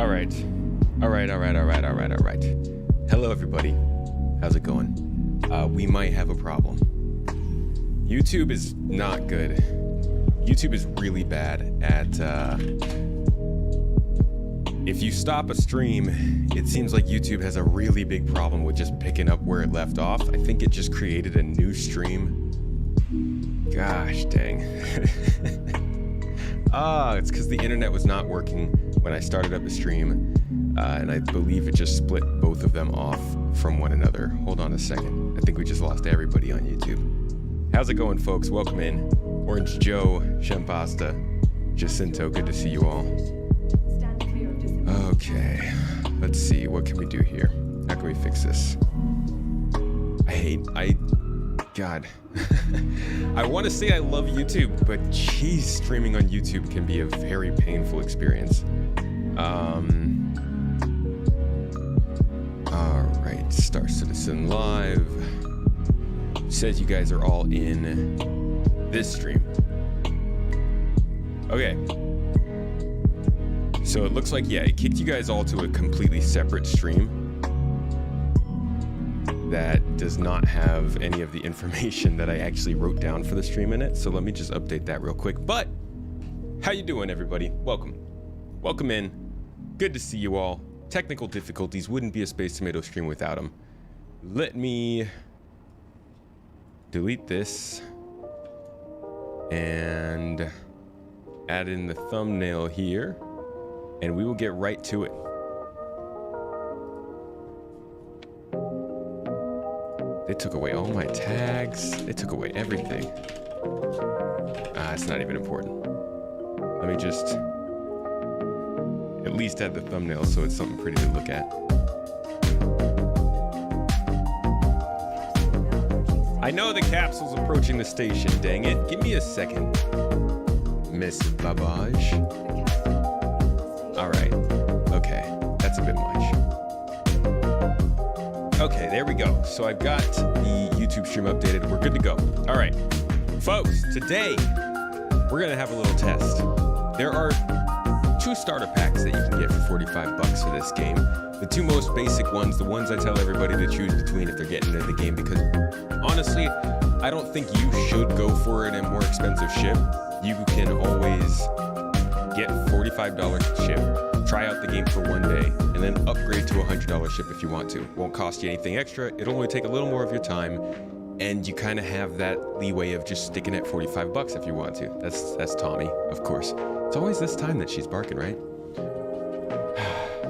All right. Hello, everybody. How's it going? We might have a problem. YouTube is not good. YouTube is really bad at, if you stop a stream, it seems like YouTube has a really big problem with just picking up where it left off. I think it just created a new stream. Gosh dang. It's because the internet was not working when I started up the stream, and I believe it just split both of them off from one another. Hold on a second. I think we just lost everybody on YouTube. How's it going, folks? Welcome in. Orange Joe, Shempasta, Jacinto, good to see you all. Okay, let's see, what can we do here? How can we fix this? God. I want to say I love YouTube, but geez, streaming on YouTube can be a very painful experience. Alright, Star Citizen Live. Says you guys are all in this stream. Okay. So it looks like, yeah, it kicked you guys all to a completely separate stream that does not have any of the information that I actually wrote down for the stream in it. So let me just update that real quick. But how you doing, everybody? Welcome in. Good to see you all. Technical difficulties, wouldn't be a Space Tomato stream without them. Let me delete this and add in the thumbnail here, and we will get right to it. They took away all my tags. They took away everything. It's not even important. Let me just at least add the thumbnail so it's something pretty to look at. I know the capsule's approaching the station, dang it. Give me a second, Miss Babage. All right, okay, that's a bit much. Okay, there we go. So I've got the YouTube stream updated. We're good to go. All right, folks, today we're gonna have a little test. There are 2 starter packs that you can get for 45 bucks for this game. The 2 most basic ones, the ones I tell everybody to choose between if they're getting into the game, because honestly, I don't think you should go for it in a more expensive ship. You can always get $45 ship, try out the game for 1 day, and then upgrade to a $100 ship if you want to. Won't cost you anything extra. It'll only take a little more of your time, and you kind of have that leeway of just sticking at 45 bucks if you want to. That's Tommy, of course. It's always this time that she's barking, right?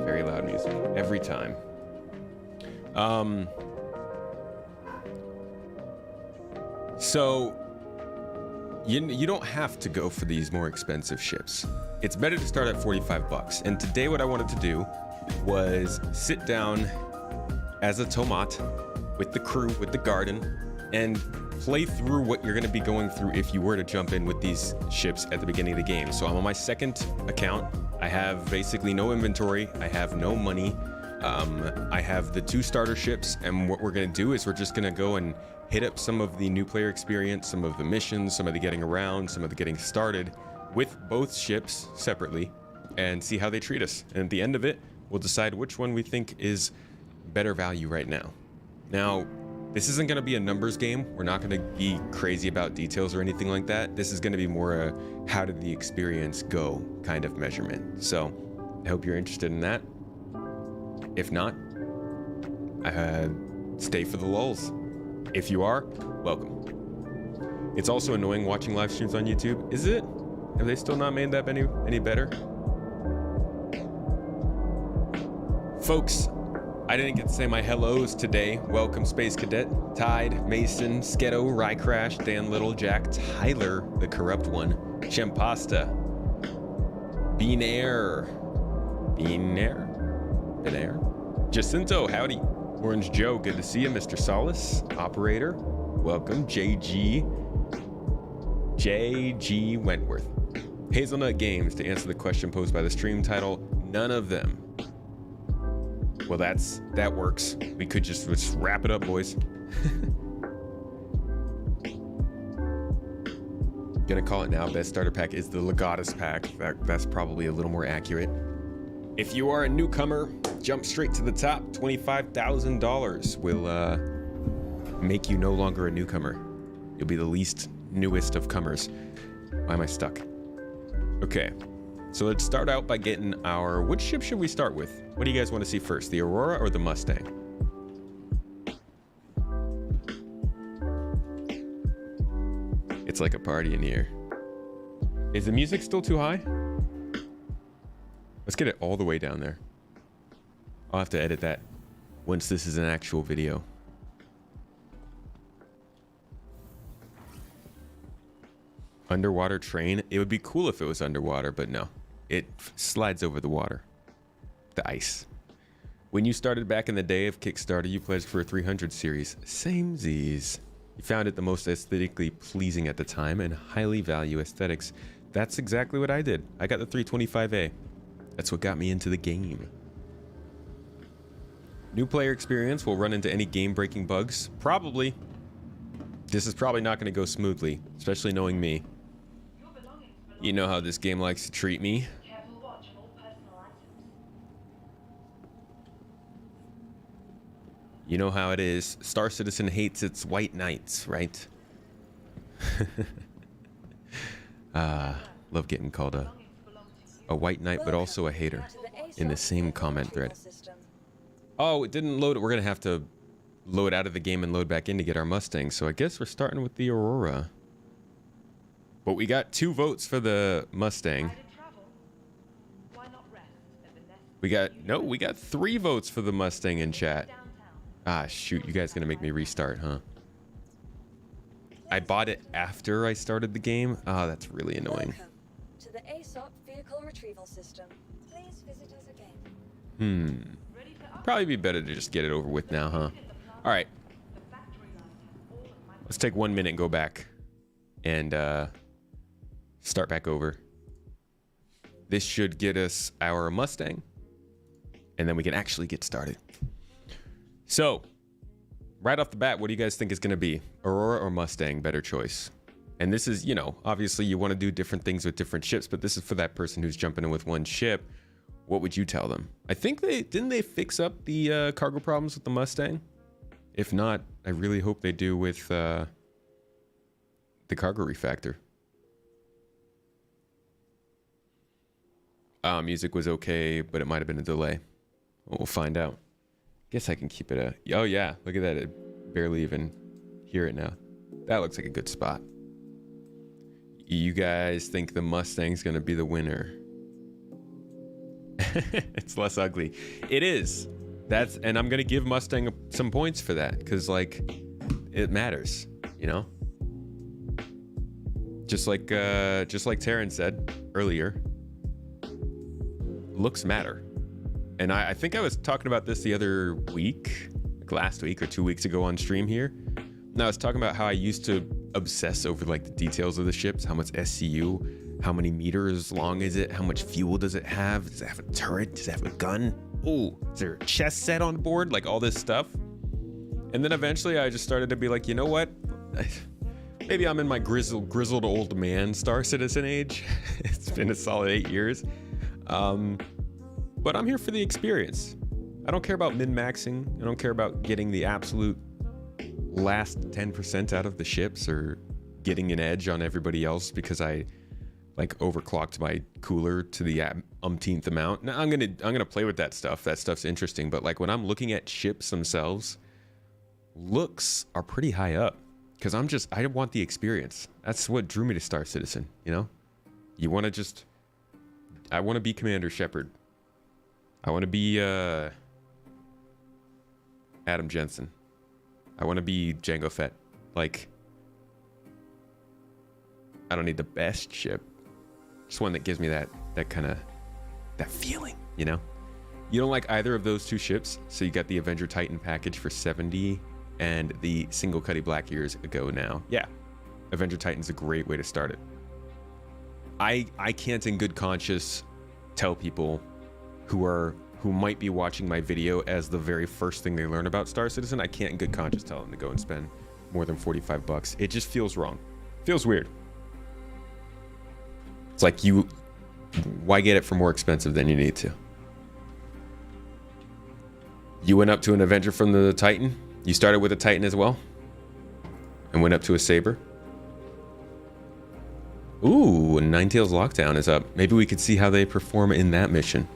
Very loud music every time. So you don't have to go for these more expensive ships. It's better to start at 45 bucks. And today what I wanted to do was sit down as a tomate with the crew, with the garden, and play through what you're going to be going through if you were to jump in with these ships at the beginning of the game. So I'm on my second account. I have basically no inventory. I have no money. I have the 2 starter ships, and what we're going to do is we're just going to go and hit up some of the new player experience, some of the missions, some of the getting around, some of the getting started with both ships separately, and see how they treat us. And at the end of it, we'll decide which one we think is better value right now. Now, this isn't going to be a numbers game. We're not going to be crazy about details or anything like that. This is going to be more a how did the experience go kind of measurement. So I hope you're interested in that. If not, stay for the lulz. If you are, welcome. It's also annoying watching live streams on YouTube. Is it? Have they still not made that any better? Folks, I didn't get to say my hellos today. Welcome, Space Cadet, Tide, Mason, Sketo, Rycrash, Dan Little, Jack, Tyler, the corrupt one, Shempasta, Beanair, Jacinto, howdy. Orange Joe, good to see you. Mr. Solace, Operator, welcome. JG Wentworth. Hazelnut Games, to answer the question posed by the stream title, none of them. Well, that works. We could just wrap it up, boys. Gonna call it now. Best starter pack is the Legatus pack. That's probably a little more accurate. If you are a newcomer, jump straight to the top. $25,000 will make you no longer a newcomer. You'll be the least newest of comers. Why am I stuck? Okay, so let's start out by getting our... Which ship should we start with? What do you guys want to see first, the Aurora or the Mustang? It's like a party in here. Is the music still too high? Let's get it all the way down there. I'll have to edit that once this is an actual video. Underwater train. It would be cool if it was underwater, but no. It slides over the water. The ice. When you started back in the day of Kickstarter, you pledged for a 300 series. Samesies. You found it the most aesthetically pleasing at the time and highly value aesthetics. That's exactly what I did. I got the 325A. That's what got me into the game. New player experience will run into any game-breaking bugs. Probably. This is probably not going to go smoothly, especially knowing me. You know how this game likes to treat me. You know how it is. Star Citizen hates its white knights, right? Love getting called a white knight, but also a hater in the same comment thread. Oh, it didn't load. We're going to have to load out of the game and load back in to get our Mustang. So I guess we're starting with the Aurora. But we got 2 votes for the Mustang. We got 3 votes for the Mustang in chat. Ah, shoot. You guys going to make me restart, huh? I bought it after I started the game. Oh, that's really annoying. To the ASOP vehicle retrieval system. Please visit us again. Probably be better to just get it over with now, huh? All right. Let's take 1 minute and go back and start back over. This should get us our Mustang, and then we can actually get started. So, right off the bat, what do you guys think is going to be? Aurora or Mustang? Better choice. And this is, you know, obviously you want to do different things with different ships, but this is for that person who's jumping in with one ship. What would you tell them? I think didn't they fix up the cargo problems with the Mustang? If not, I really hope they do with the cargo refactor. Music was okay, but it might have been a delay. Well, we'll find out. Guess I can keep it oh yeah, look at that. It barely even hear it now. That looks like a good spot. You guys think the Mustang's gonna be the winner? It's less ugly. It is. And I'm gonna give Mustang some points for that, because like it matters, you know? Just like Taryn said earlier, looks matter. And I think I was talking about this the other week, like last week or 2 weeks ago on stream here. And I was talking about how I used to obsess over like the details of the ships, how much SCU, how many meters long is it, how much fuel does it have, does it have a turret, does it have a gun? Oh, is there a chest set on board? Like all this stuff. And then eventually I just started to be like, you know what? Maybe I'm in my grizzled old man Star Citizen age. It's been a solid 8 years. But I'm here for the experience. I don't care about min-maxing. I don't care about getting the absolute last 10% out of the ships or getting an edge on everybody else because I like overclocked my cooler to the umpteenth amount. Now I'm gonna play with that stuff. That stuff's interesting. But like when I'm looking at ships themselves, looks are pretty high up because I want the experience. That's what drew me to Star Citizen. You know, I want to be Commander Shepard. I want to be Adam Jensen. I want to be Jango Fett. Like, I don't need the best ship. Just one that gives me that kind of feeling, you know? You don't like either of those 2 ships, so you got the Avenger Titan package for 70 and the single Cuddy Black years ago now. Yeah, Avenger Titan's a great way to start it. I can't in good conscience tell people who might be watching my video as the very first thing they learn about Star Citizen, I can't in good conscience tell them to go and spend more than $45. It just feels wrong. Feels weird. It's like why get it for more expensive than you need to? You went up to an Avenger from the Titan? You started with a Titan as well? And went up to a Saber? Ooh, Ninetales Lockdown is up. Maybe we could see how they perform in that mission.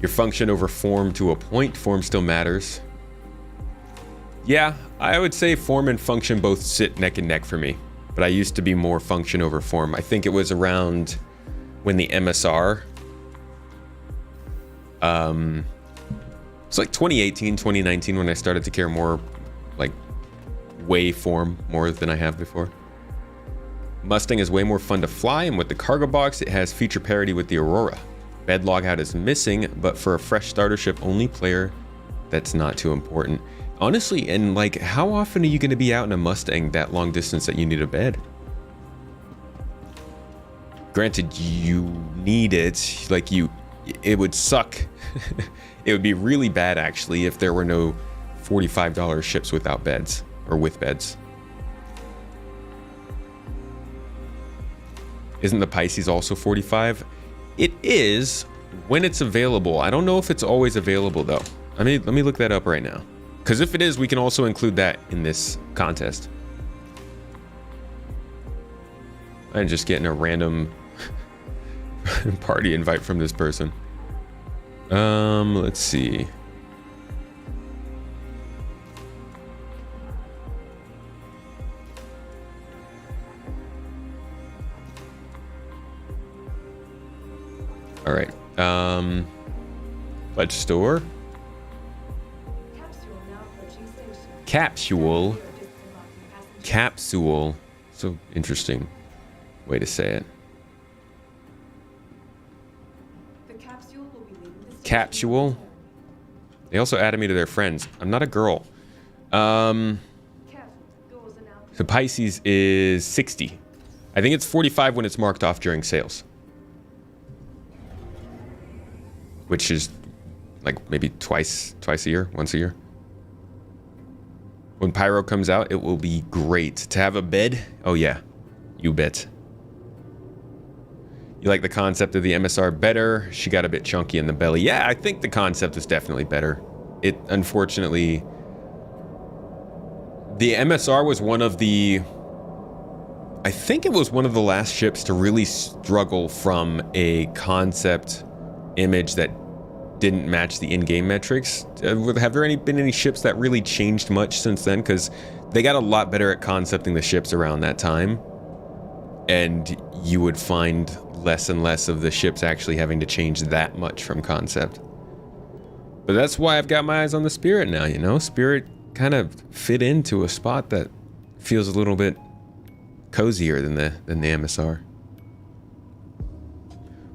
Your function over form to a point. Form still matters. Yeah, I would say form and function both sit neck and neck for me. But I used to be more function over form. I think it was around when the MSR... it's like 2018, 2019 when I started to care more like waveform more than I have before. Mustang is way more fun to fly, and with the cargo box, it has feature parity with the Aurora. Bed logout is missing, but for a fresh starter ship only player, that's not too important. Honestly, and like, how often are you going to be out in a Mustang that long distance that you need a bed? Granted, you need it, like it would suck. It would be really bad actually if there were no $45 ships without beds or with beds. Isn't the Pisces also 45? It is when it's available. I don't know if it's always available though. I mean, let me look that up right now. Because if it is, we can also include that in this contest. I'm just getting a random party invite from this person. Let's see. All right. Pledge store. Capsule. Capsule. So interesting way to say it. Capsule. They also added me to their friends. I'm not a girl. So Pisces is 60. I think it's 45 when it's marked off during sales. Which is like maybe twice a year, once a year. When Pyro comes out, it will be great to have a bed. Oh yeah, you bet. You like the concept of the MSR better? She got a bit chunky in the belly. Yeah, I think the concept is definitely better. It, unfortunately... The MSR was one of the... I think it was one of the last ships to really struggle from a concept image that didn't match the in-game metrics. Have there been any ships that really changed much since then? Because they got a lot better at concepting the ships around that time. And you would find less and less of the ships actually having to change that much from concept. But that's why I've got my eyes on the Spirit now, you know? Spirit kind of fit into a spot that feels a little bit cozier than the MSR.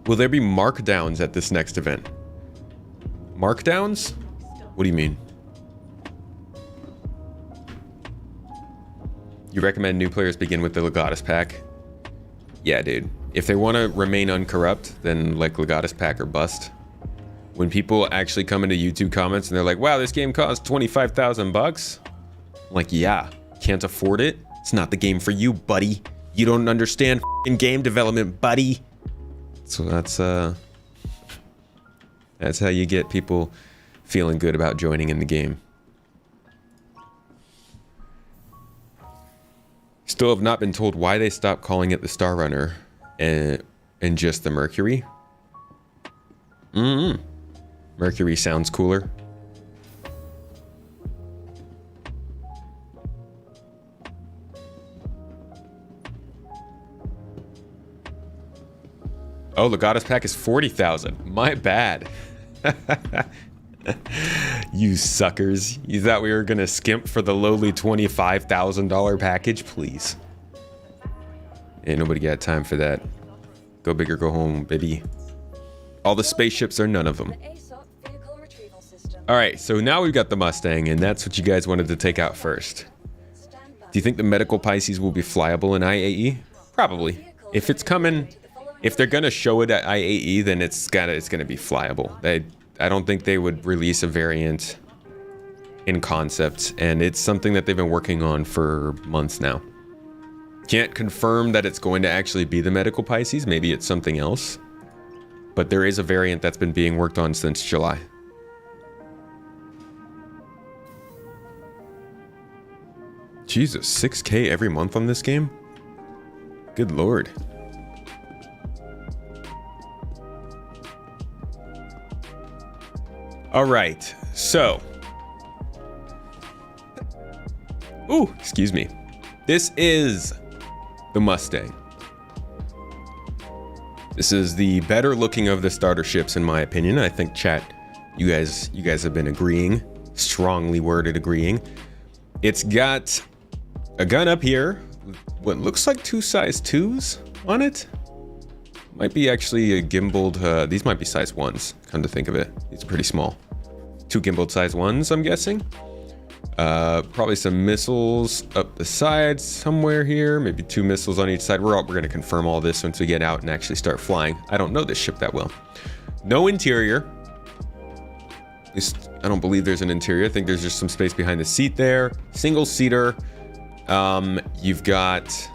Will there be markdowns at this next event? Markdowns? What do you mean? You recommend new players begin with the Legatus pack? Yeah, dude. If they want to remain uncorrupt, then like Legatus pack or bust. When people actually come into YouTube comments and they're like, wow, this game costs 25,000 bucks. I'm like, yeah, can't afford it. It's not the game for you, buddy. You don't understand f***ing game development, buddy. So that's how you get people feeling good about joining in the game. Still have not been told why they stopped calling it the Star Runner and just the Mercury. Mercury sounds cooler. Oh, Legatus pack is 40,000. My bad. You suckers. You thought we were gonna skimp for the lowly $25,000 package? Please. Ain't nobody got time for that. Go big or go home, baby. All the spaceships are none of them. All right, so now we've got the Mustang, and that's what you guys wanted to take out first. Do you think the medical Pisces will be flyable in IAE? Probably. If it's coming, if they're gonna show it at IAE, then it's gonna be flyable. I don't think they would release a variant in concept, and it's something that they've been working on for months now. Can't confirm that it's going to actually be the medical Pisces. Maybe it's something else, but there is a variant that's been being worked on since July. Jesus, 6K every month on this game? Good lord. All right, so. Ooh, excuse me. This is the Mustang. This is the better looking of the starter ships, in my opinion. I think chat, you guys have been agreeing, strongly worded agreeing. It's got a gun up here, what looks like 2 size 2s on it. Might be actually a gimbaled, these might be size 1s, come to think of it. These are pretty small. 2 gimbaled size 1s, I'm guessing. Probably some missiles up the sides somewhere here, maybe 2 missiles on each side. We're going to confirm all this once we get out and actually start flying. I don't know this ship that well. No interior. At least I don't believe there's an interior. I think there's just some space behind the seat there. Single seater. You've got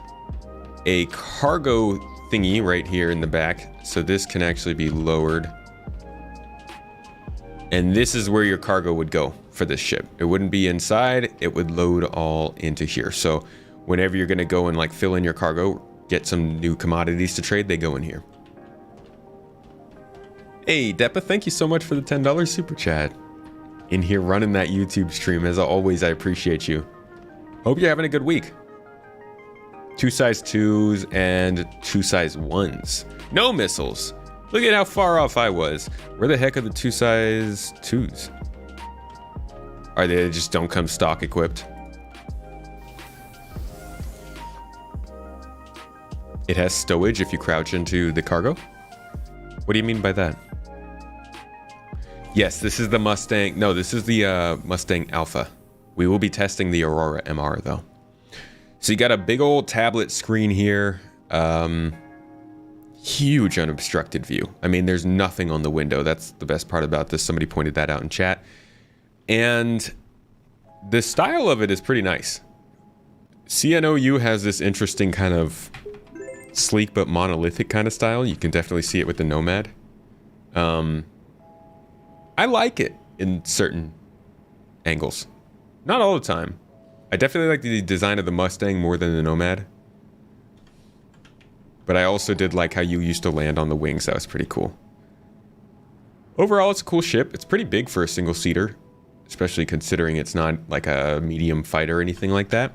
a cargo thingy right here in the back. So this can actually be lowered. And this is where your cargo would go for this ship. It wouldn't be inside, it would load all into here. So whenever you're gonna go and like fill in your cargo, get some new commodities to trade, they go in here. Hey, Depa, thank you so much for the $10 super chat. In here running that YouTube stream. As always, I appreciate you. Hope you're having a good week. 2 size 2s and 2 size 1s. No missiles. Look at how far off I was. Where the heck are the 2 size 2s? Are they just don't come stock equipped? It has stowage if you crouch into the cargo? What do you mean by that? Yes, this is the Mustang. No, this is the Mustang Alpha. We will be testing the Aurora MR though. So you got a big old tablet screen here. Huge unobstructed view. I mean, there's nothing on the window. That's the best part about this. Somebody pointed that out in chat. And the style of it is pretty nice. CNOU has this interesting kind of sleek but monolithic kind of style. You can definitely see it with the Nomad. I like it in certain angles. Not all the time. I definitely like the design of the Mustang more than the Nomad. But I also did like how you used to land on the wings. That was pretty cool. Overall, it's a cool ship. It's pretty big for a single-seater, especially considering it's not like a medium fighter or anything like that.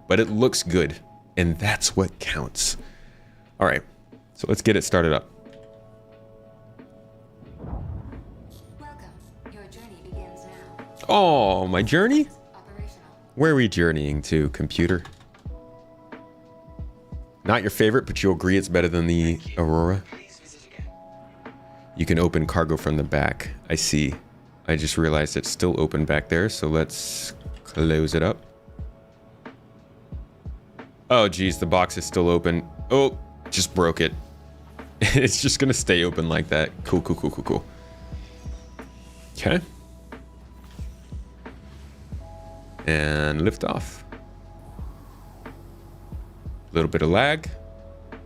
But it looks good, and that's what counts. All right, so let's get it started up. Welcome. Your journey begins now. Oh, my journey? Operational. Where are we journeying to, computer? Not your favorite, but you'll agree it's better than the Aurora. You can open cargo from the back. I see. I just realized it's still open back there, so let's close it up. Oh, geez, the box is still open. Oh, just broke it. It's just gonna stay open like that. Cool, cool, cool, cool, cool. Okay. And lift off. A little bit of lag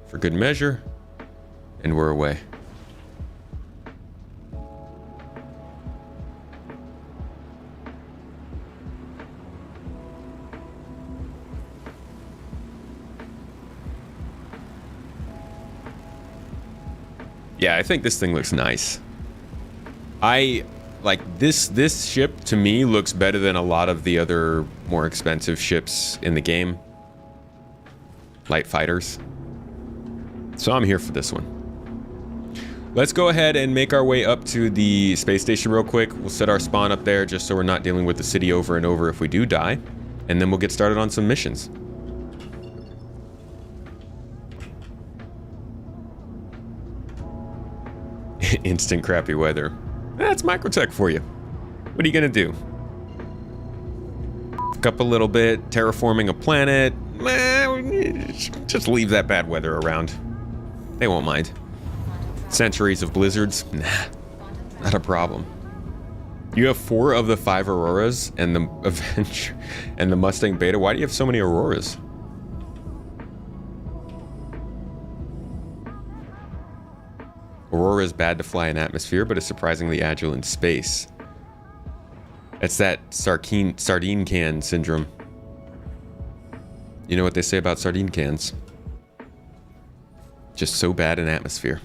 for good measure, and we're away. Yeah, I think this thing looks nice. I like this ship to me looks better than a lot of the other more expensive ships in the game. Light fighters. So I'm here for this one. Let's go ahead and make our way up to the space station real quick. We'll set our spawn up there just so we're not dealing with the city over and over if we do die. And then we'll get started on some missions. Instant crappy weather. That's Microtech for you. What are you gonna do? Fuck up a little bit, terraforming a planet. Just leave that bad weather around. They won't mind. Centuries of blizzards? Nah, not a problem. You have 4 of the 5 Auroras and the Avenger and the Mustang Beta. Why do you have so many Auroras? Aurora is bad to fly in atmosphere, but is surprisingly agile in space. It's that sardine can syndrome. You know what they say about sardine cans? Just so bad in atmosphere.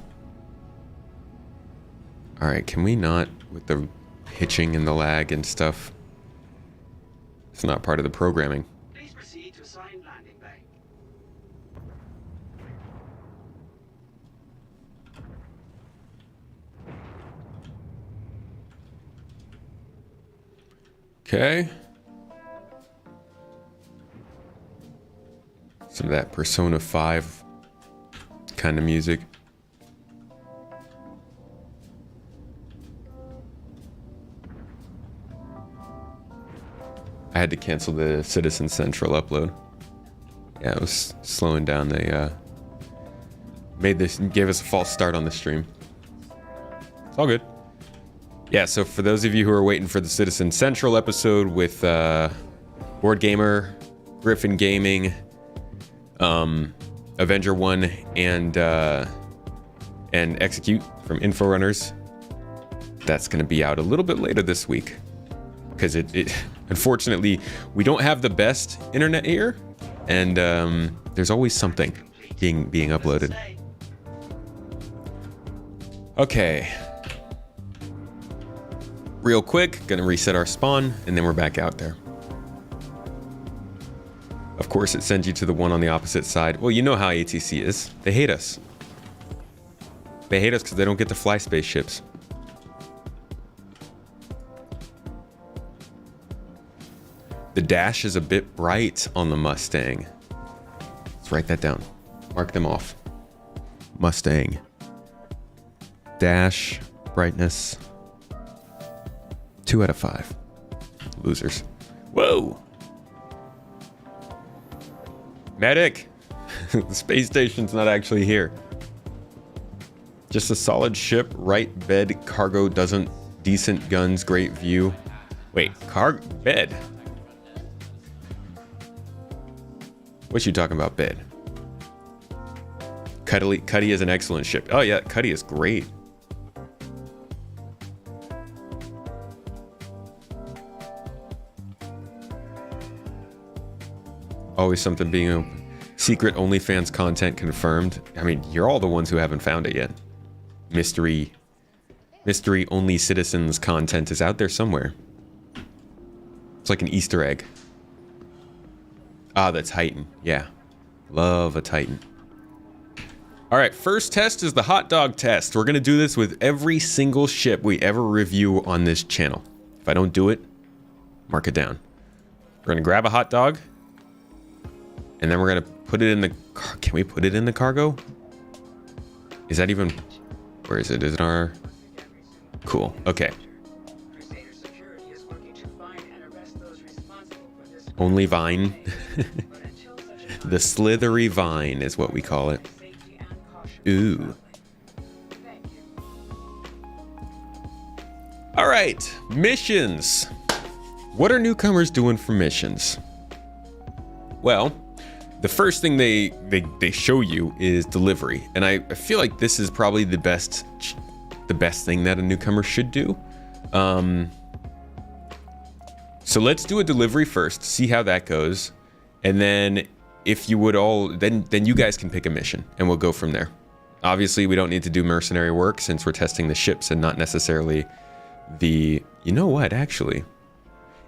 All right, can we not with the hitching and the lag and stuff? It's not part of the programming. Please proceed to assigned landing bay. Okay. Some of that Persona 5 kind of music. I had to cancel the Citizen Central upload. Yeah, it was slowing down. They gave us a false start on the stream. It's all good. Yeah, so for those of you who are waiting for the Citizen Central episode with Board Gamer, Griffin Gaming, Avenger 1, and Execute from Inforunners, that's going to be out a little bit later this week. Because it unfortunately, we don't have the best internet here, and there's always something being uploaded. Okay. Real quick, gonna reset our spawn, and then we're back out there. Of course, it sends you to the one on the opposite side. Well, you know how ATC is. They hate us. They hate us because they don't get to fly spaceships. The dash is a bit bright on the Mustang. Let's write that down. Mark them off. Mustang. Dash, brightness. 2 out of 5. Losers. Whoa! Medic! The space station's not actually here. Just a solid ship, right bed, cargo doesn't, decent guns, great view. Wait, bed? What you talking about, bed? Cuddy is an excellent ship. Oh yeah, Cuddy is great. Always something being open. Secret OnlyFans content confirmed. I mean, you're all the ones who haven't found it yet. Mystery only citizens content is out there somewhere. It's like an Easter egg. Ah, the Titan. Yeah. Love a Titan. All right, first test is the hot dog test. We're going to do this with every single ship we ever review on this channel. If I don't do it, mark it down. We're going to grab a hot dog. And then we're going to put it in the... Can we put it in the cargo? Is that even... Where is it? Is it our... Cool. Okay. Only Vine. The slithery vine is what we call it. Ooh. All right, missions. What are newcomers doing for missions? Well, the first thing they show you is delivery, and I feel like this is probably the best thing that a newcomer should do. So let's do a delivery first, see how that goes, and then if you would all, then you guys can pick a mission, and we'll go from there. Obviously, we don't need to do mercenary work since we're testing the ships and not necessarily the... You know what, actually?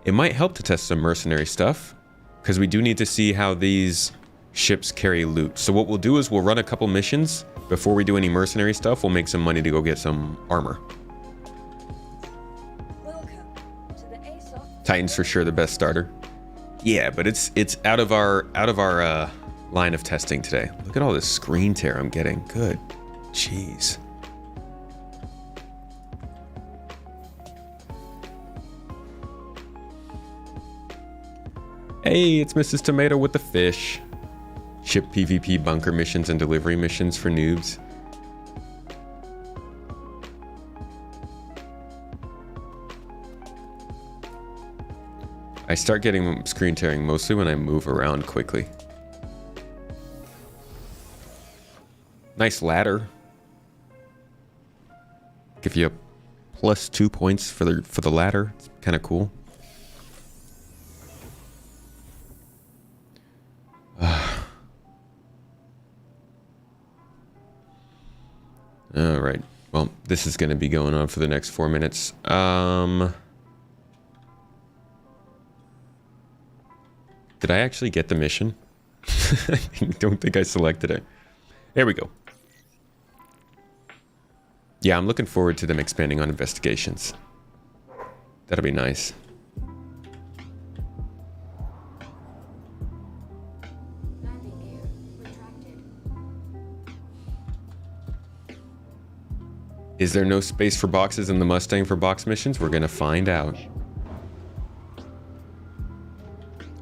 It might help to test some mercenary stuff, because we do need to see how these ships carry loot. So what we'll do is we'll run a couple missions. Before we do any mercenary stuff, we'll make some money to go get some armor. Titan's for sure the best starter. Yeah, but it's out of our line of testing today. Look at all this screen tear I'm getting. Good. Jeez. Hey, it's Mrs. Tomato with the fish. Ship PvP bunker missions and delivery missions for noobs. I start getting screen tearing mostly when I move around quickly. Nice ladder. Give you a +2 points for the ladder. It's kind of cool. All right. Well, this is going to be going on for the next 4 minutes. Did I actually get the mission? I don't think I selected it. There we go. Yeah, I'm looking forward to them expanding on investigations. That'll be nice. Landing gear retracted. Is there no space for boxes in the Mustang for box missions? We're gonna find out.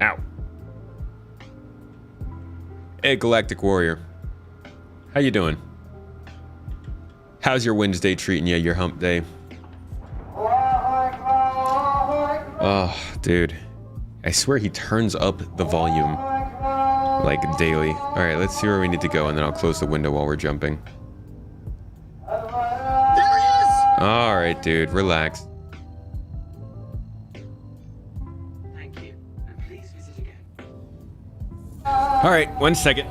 Ow. Hey, Galactic Warrior. How you doing? How's your Wednesday treating you, your hump day? Oh, dude. I swear he turns up the volume like daily. All right, let's see where we need to go, and then I'll close the window while we're jumping. There he is! All right, dude, relax. Thank you, and please visit again. All right, 1 second.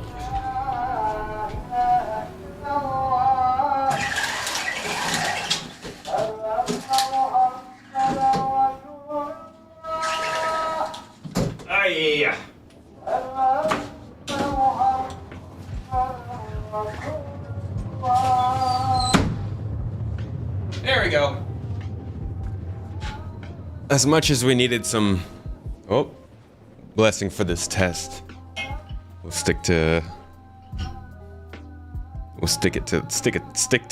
Yeah. There we go. As much as we needed some blessing for this test, we'll stick to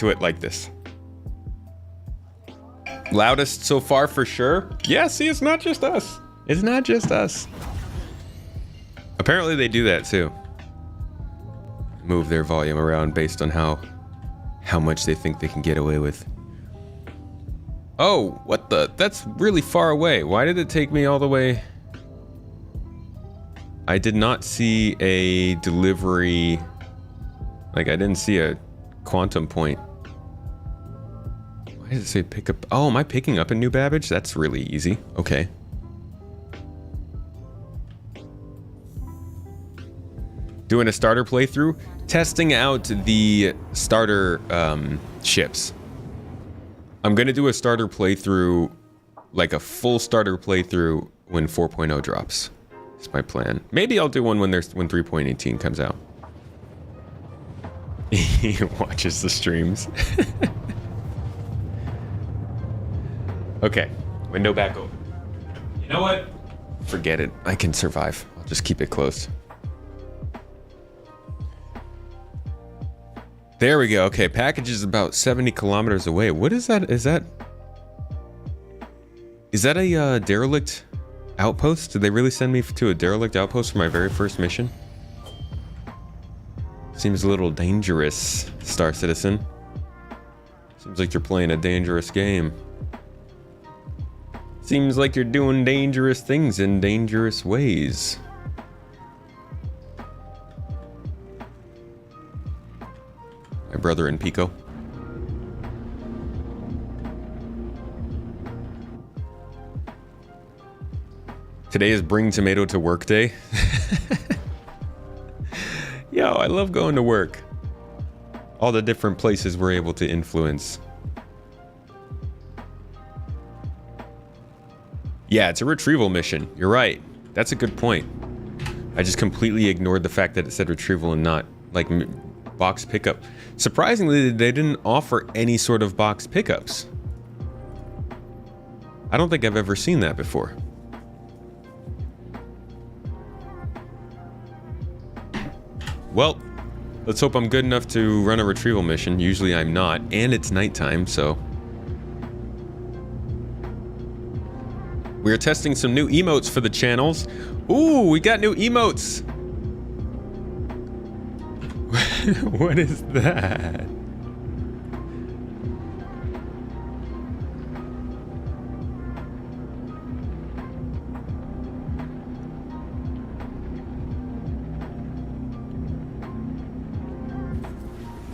it like this. Loudest so far for sure. Yeah, see, it's not just us. It's not just us. Apparently they do that too. Move their volume around based on how much they think they can get away with. Oh, what the? That's really far away. Why did it take me all the way? I did not see a delivery. Like, I didn't see a quantum point. Why does it say pick up? Oh, am I picking up a new Babbage? That's really easy. Okay. Doing a starter playthrough, testing out the starter ships. I'm gonna do a starter playthrough, like a full starter playthrough when 4.0 drops. That's my plan. Maybe I'll do one when 3.18 comes out. He watches the streams. Okay, window back open. You know what? Forget it. I can survive. I'll just keep it closed. There we go. Okay, package is about 70 kilometers away. What is that? Is that a derelict outpost? Did they really send me to a derelict outpost for my very first mission? Seems a little dangerous, Star Citizen. Seems like you're playing a dangerous game. Seems like you're doing dangerous things in dangerous ways. My brother in Pico. Today is Bring Tomato to Work Day. Yo, I love going to work. All the different places we're able to influence. Yeah, it's a retrieval mission. You're right. That's a good point. I just completely ignored the fact that it said retrieval and not like box pickup. Surprisingly, they didn't offer any sort of box pickups. I don't think I've ever seen that before. Well, let's hope I'm good enough to run a retrieval mission. Usually I'm not, and it's nighttime, so. We're testing some new emotes for the channels. Ooh, we got new emotes. What is that?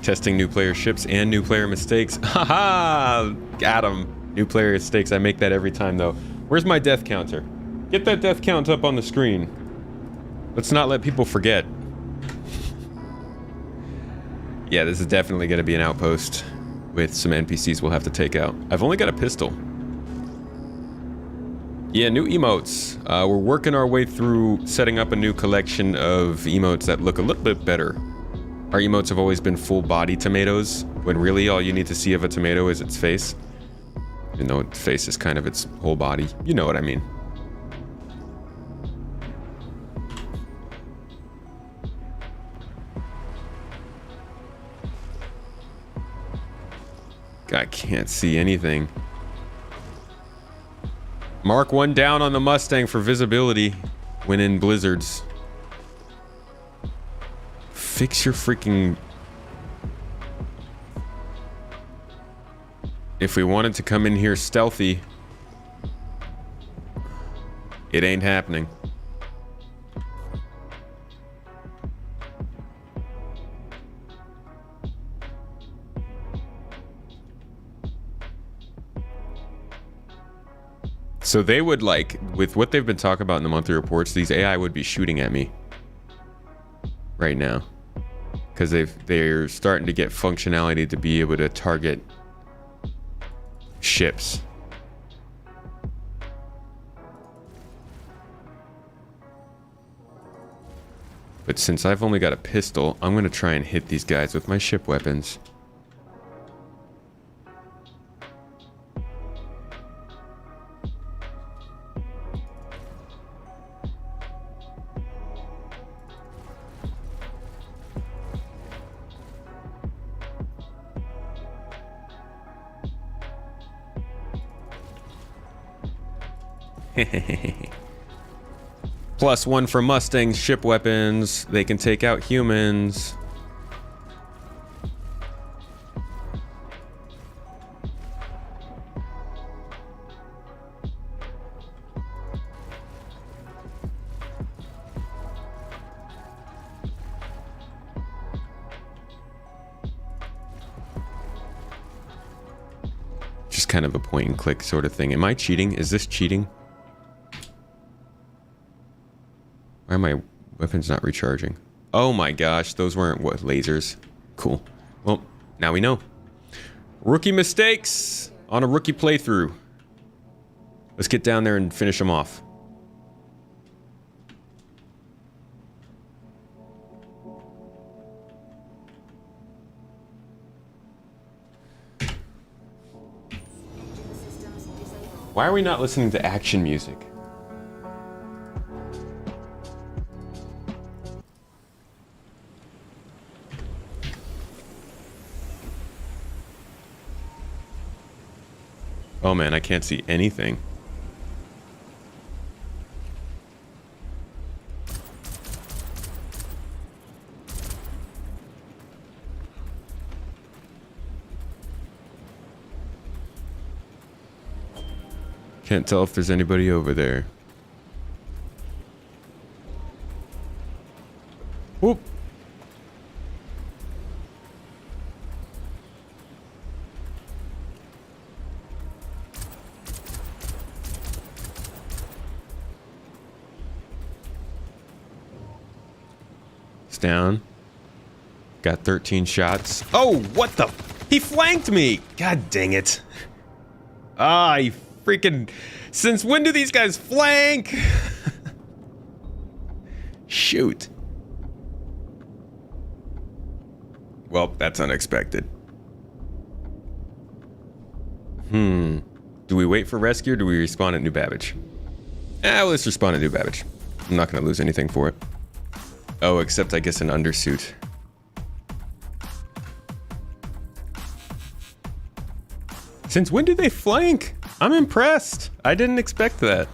Testing new player ships and new player mistakes. Haha! Got 'em. New player mistakes. I make that every time though. Where's my death counter? Get that death count up on the screen. Let's not let people forget. Yeah, this is definitely going to be an outpost. with some NPCs we'll have to take out. I've only got a pistol. Yeah, new emotes. We're working our way through setting up a new collection of emotes that look a little bit better. Our emotes have always been full body tomatoes, when really all you need to see of a tomato is its face. Even though its face is kind of its whole body. You know what I mean. I can't see anything. Mark 1 down on the Mustang for visibility when in blizzards. Fix your freaking... If we wanted to come in here stealthy, it ain't happening. So they would, like, with what they've been talking about in the monthly reports, these AI would be shooting at me right now. Because they're starting to get functionality to be able to target ships. But since I've only got a pistol, I'm going to try and hit these guys with my ship weapons. +1 for Mustang ship weapons. They can take out humans. Just kind of a point and click sort of thing. Am I cheating? Is this cheating? Why are my weapons not recharging? Oh my gosh, those weren't what, lasers? Cool. Well, now we know. Rookie mistakes on a rookie playthrough. Let's get down there and finish them off. Why are we not listening to action music? Oh man, I can't see anything. Can't tell if there's anybody over there. Whoop. Down. Got 13 shots. Oh, what the? He flanked me. God dang it. Ah, he freaking... Since when do these guys flank? Shoot. Well, that's unexpected. Do we wait for rescue or do we respawn at New Babbage? Let's respawn at New Babbage. I'm not going to lose anything for it. Oh, except I guess an undersuit. Since when do they flank? I'm impressed. I didn't expect that.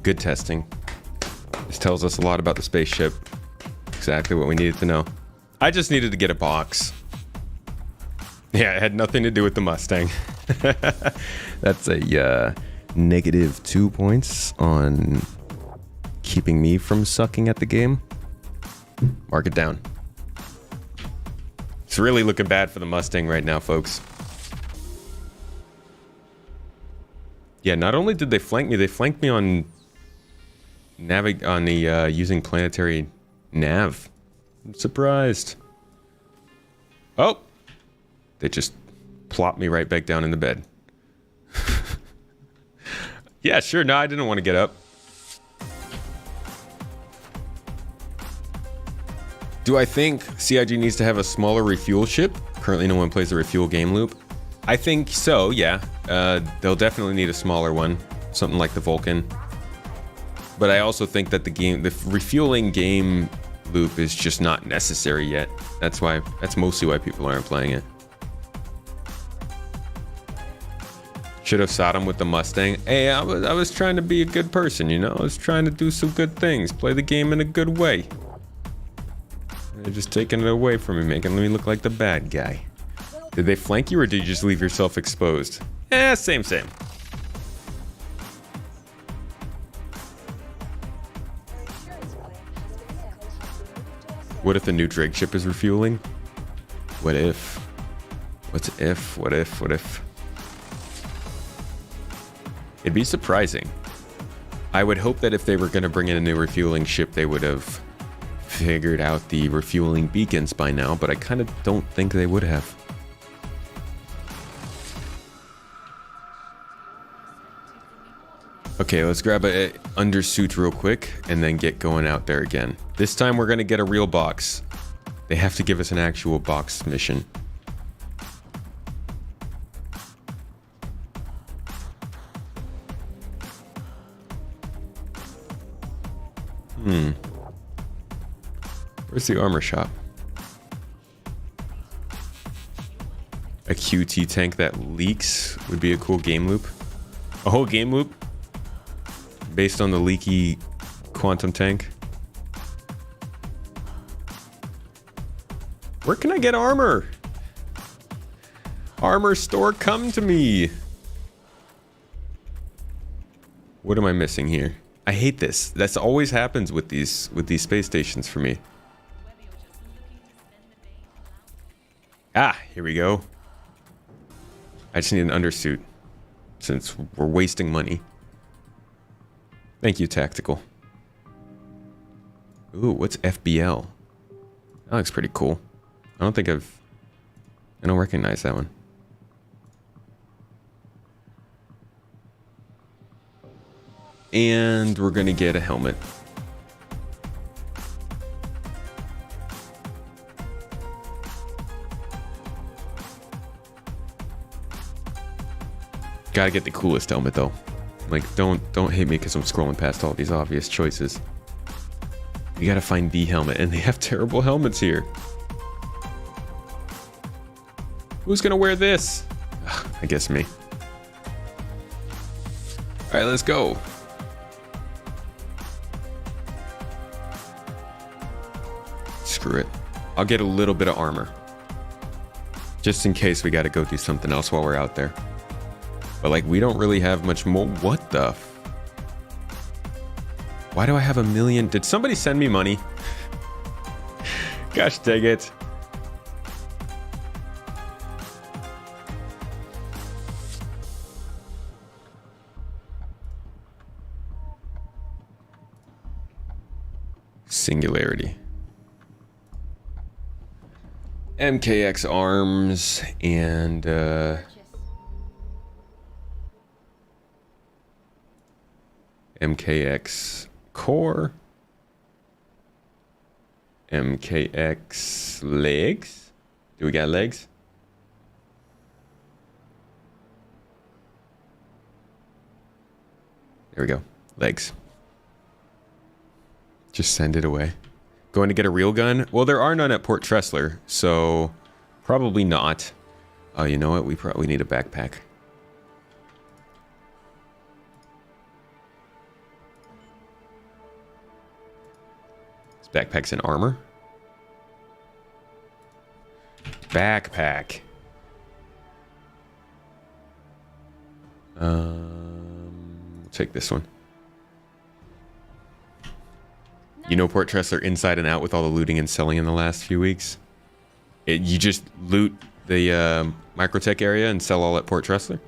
Good testing. This tells us a lot about the spaceship. Exactly what we needed to know. I just needed to get a box. Yeah, it had nothing to do with the Mustang. That's a -2 points on keeping me from sucking at the game. Mark it down. It's really looking bad for the Mustang right now, folks. Yeah, not only did they flank me, they flanked me on using planetary nav. I'm surprised. Oh! They just plopped me right back down in the bed. Yeah, sure. No, I didn't want to get up. Do I think CIG needs to have a smaller refuel ship? Currently, no one plays the refuel game loop. I think so, yeah. They'll definitely need a smaller one. Something like the Vulcan. But I also think that the refueling game loop is just not necessary yet. That's mostly why people aren't playing it. Should have shot him with the Mustang. Hey, I was trying to be a good person, you know? I was trying to do some good things. Play the game in a good way. They're just taking it away from me, making me look like the bad guy. Did they flank you or did you just leave yourself exposed? Same. What if the new Drake ship is refueling? What if? What if? It'd be surprising. I would hope that if they were going to bring in a new refueling ship, they would have figured out the refueling beacons by now, but I kind of don't think they would have. Okay, let's grab a undersuit real quick and then get going out there again. This time we're going to get a real box. They have to give us an actual box mission. Where's the armor shop? A QT tank that leaks would be a cool game loop. A whole game loop based on the leaky quantum tank. Where can I get armor? Armor store, come to me. What am I missing here? I hate this. That's always happens with these space stations for me. Ah, here we go. I just need an undersuit since we're wasting money. Thank you, Tactical. Ooh, what's FBL? That looks pretty cool. I don't recognize that one. And we're gonna get a helmet. Gotta get the coolest helmet though. Like, don't hate me because I'm scrolling past all these obvious choices. You gotta find the helmet, and they have terrible helmets here. Who's gonna wear this? Ugh, I guess me. All right, let's go. Screw it. I'll get a little bit of armor. Just in case we gotta go do something else while we're out there. But like, we don't really have much more. What the why do I have 1 million? Did somebody send me money? Gosh dang it. Singularity. MKX arms and MKX core, MKX legs. Do we got legs? There we go. Legs. Just send it away. Going to get a real gun? Well, there are none at Port Tressler, so probably not. Oh, you know what? We probably need a backpack. Backpacks and armor. Backpack. Take this one. You know Port Tressler inside and out with all the looting and selling in the last few weeks? You just loot the Microtech area and sell all at Port Tressler?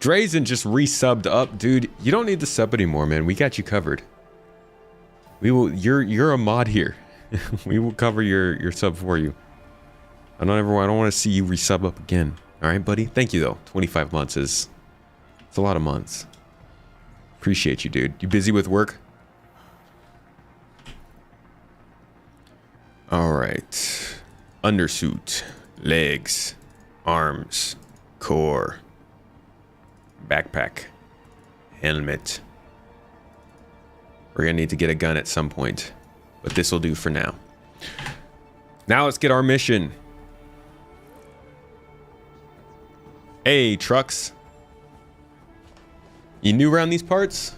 Drazen just resubbed up, dude. You don't need the sub anymore, man. We got you covered. We will. You're a mod here. We will cover your sub for you. I don't want to see you resub up again. All right, buddy. Thank you though. 25 months it's a lot of months. Appreciate you, dude. You busy with work? All right. Undersuit, legs, arms, core, backpack, helmet. We're gonna need to get a gun at some point, but this will do for now. Now let's get our mission. Hey, trucks. You new around these parts?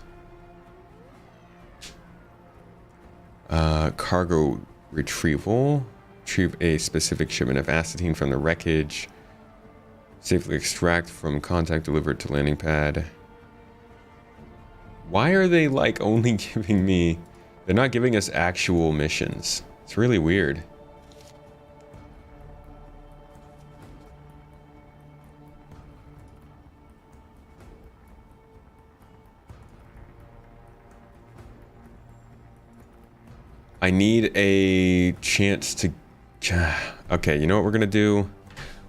Cargo retrieval. Retrieve a specific shipment of acetine from the wreckage. Safely extract from contact delivered to landing pad. Why are they like only giving me... They're not giving us actual missions. It's really weird. I need a chance to... Okay, you know what we're gonna do?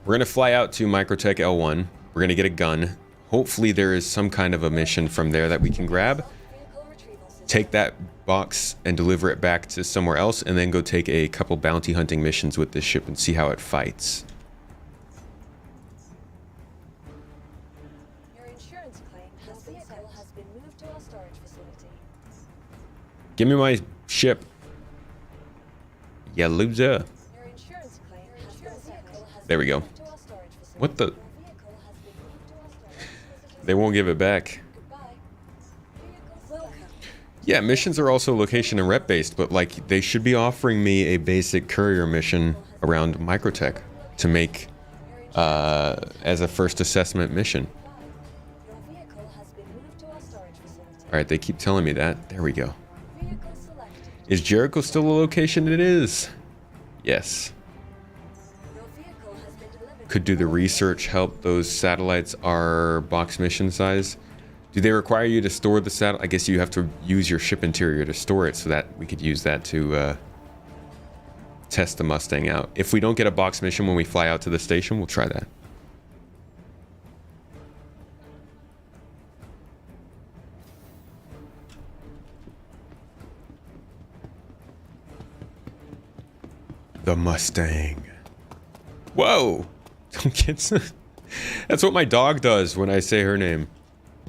We're gonna fly out to Microtech L1. We're gonna get a gun. Hopefully there is some kind of a mission from there that we can grab. Take that box and deliver it back to somewhere else, and then go take a couple bounty hunting missions with this ship and see how it fights. Your insurance claim has been moved to our storage facility. Give me my ship. Yeah, loser. Your insurance claim has been There we go. moved to our storage facility. What the? Your vehicle has been moved to our storage facility. They won't give it back. Goodbye. Welcome. Yeah, missions are also location and rep based, but like they should be offering me a basic courier mission around Microtech to make as a first assessment mission. Your vehicle has been moved to our storage facility. All right, they keep telling me that. There we go. Vehicle selected. Is Jericho still a location? It is. Yes. Your vehicle has been delivered. Could do the research help those satellites are box mission size? Do they require you to store the satellite? I guess you have to use your ship interior to store it so that we could use that to test the Mustang out. If we don't get a box mission when we fly out to the station, we'll try that. The Mustang. Whoa! Don't get... That's what my dog does when I say her name.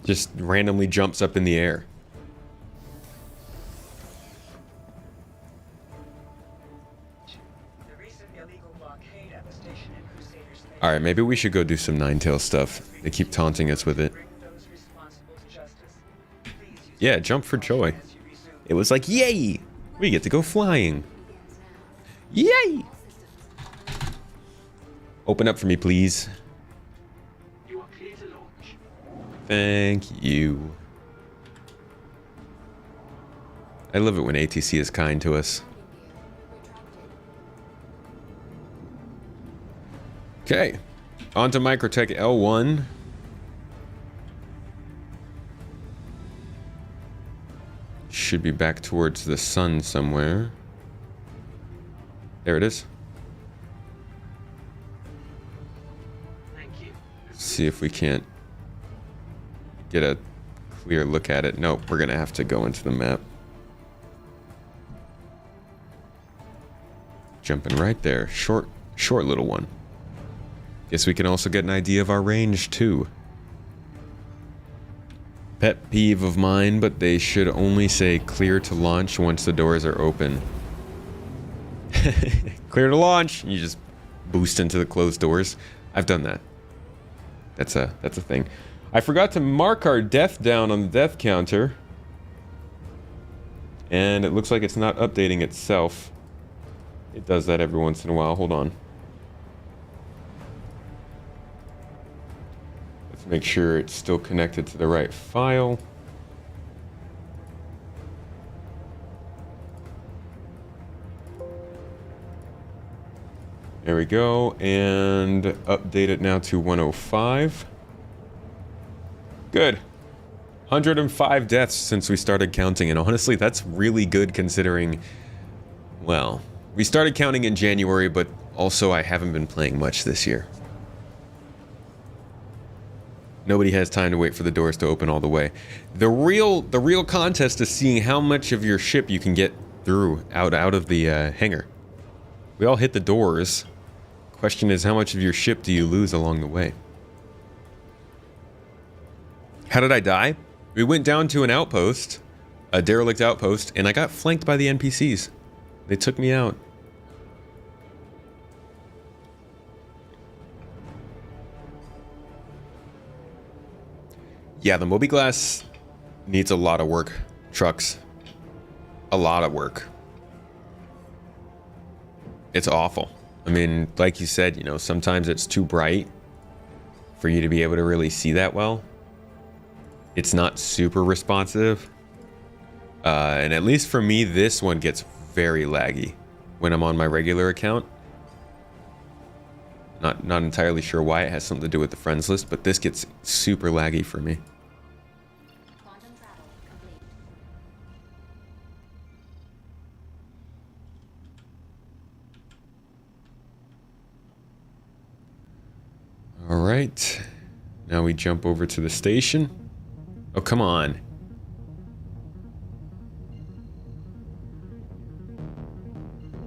Just randomly jumps up in the air. The recent illegal blockade at the station in Crusaders Bay. Alright, maybe we should go do some Ninetale stuff. They keep taunting us with it. Bring those responsible to justice. Please use Yeah, jump for joy. as you resume. It was like, yay! We get to go flying. Yay! Open up for me, please. You are clear to launch. Thank you. I love it when ATC is kind to us. Okay, on to Microtech L1. Should be back towards the sun somewhere. There it is. Thank you. See if we can't get a clear look at it. Nope, we're gonna have to go into the map. Jumping right there. Short little one. Guess we can also get an idea of our range too. Pet peeve of mine, but they should only say clear to launch once the doors are open. Clear to launch. You just boost into the closed doors. I've done that. That's a thing. I forgot to mark our death down on the death counter. And it looks like it's not updating itself. It does that every once in a while. Hold on. Let's make sure it's still connected to the right file. There we go, and update it now to 105. Good. 105 deaths since we started counting, and honestly, that's really good considering Well, we started counting in January, but also I haven't been playing much this year. Nobody has time to wait for the doors to open all the way. The real contest is seeing how much of your ship you can get through out of the hangar. We all hit the doors. Question is, how much of your ship do you lose along the way? How did I die? We went down to an outpost, a derelict outpost, and I got flanked by the NPCs. They took me out. Yeah, the Mobi-Glass needs a lot of work. Trucks. A lot of work. It's awful. I mean, like you said, you know, sometimes it's too bright for you to be able to really see that well. It's not super responsive. And at least for me, this one gets very laggy when I'm on my regular account. Not entirely sure why. It has something to do with the friends list, but this gets super laggy for me. All right, now we jump over to the station. Oh, come on.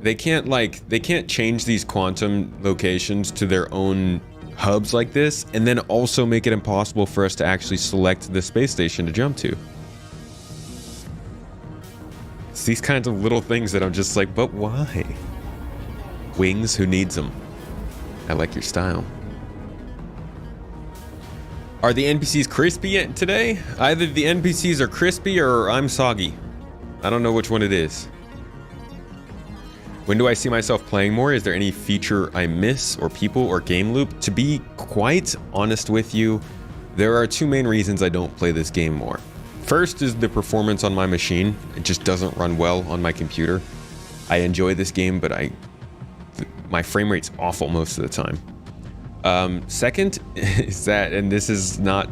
They can't change these quantum locations to their own hubs like this and then also make it impossible for us to actually select the space station to jump to. It's these kinds of little things that I'm just like, but why? Wings, who needs them? I like your style. Are the NPCs crispy today? Either the NPCs are crispy or I'm soggy. I don't know which one it is. When do I see myself playing more? Is there any feature I miss or people or game loop? To be quite honest with you, there are two main reasons I don't play this game more. First is the performance on my machine. It just doesn't run well on my computer. I enjoy this game, but my frame rate's awful most of the time. Second is that, and this is not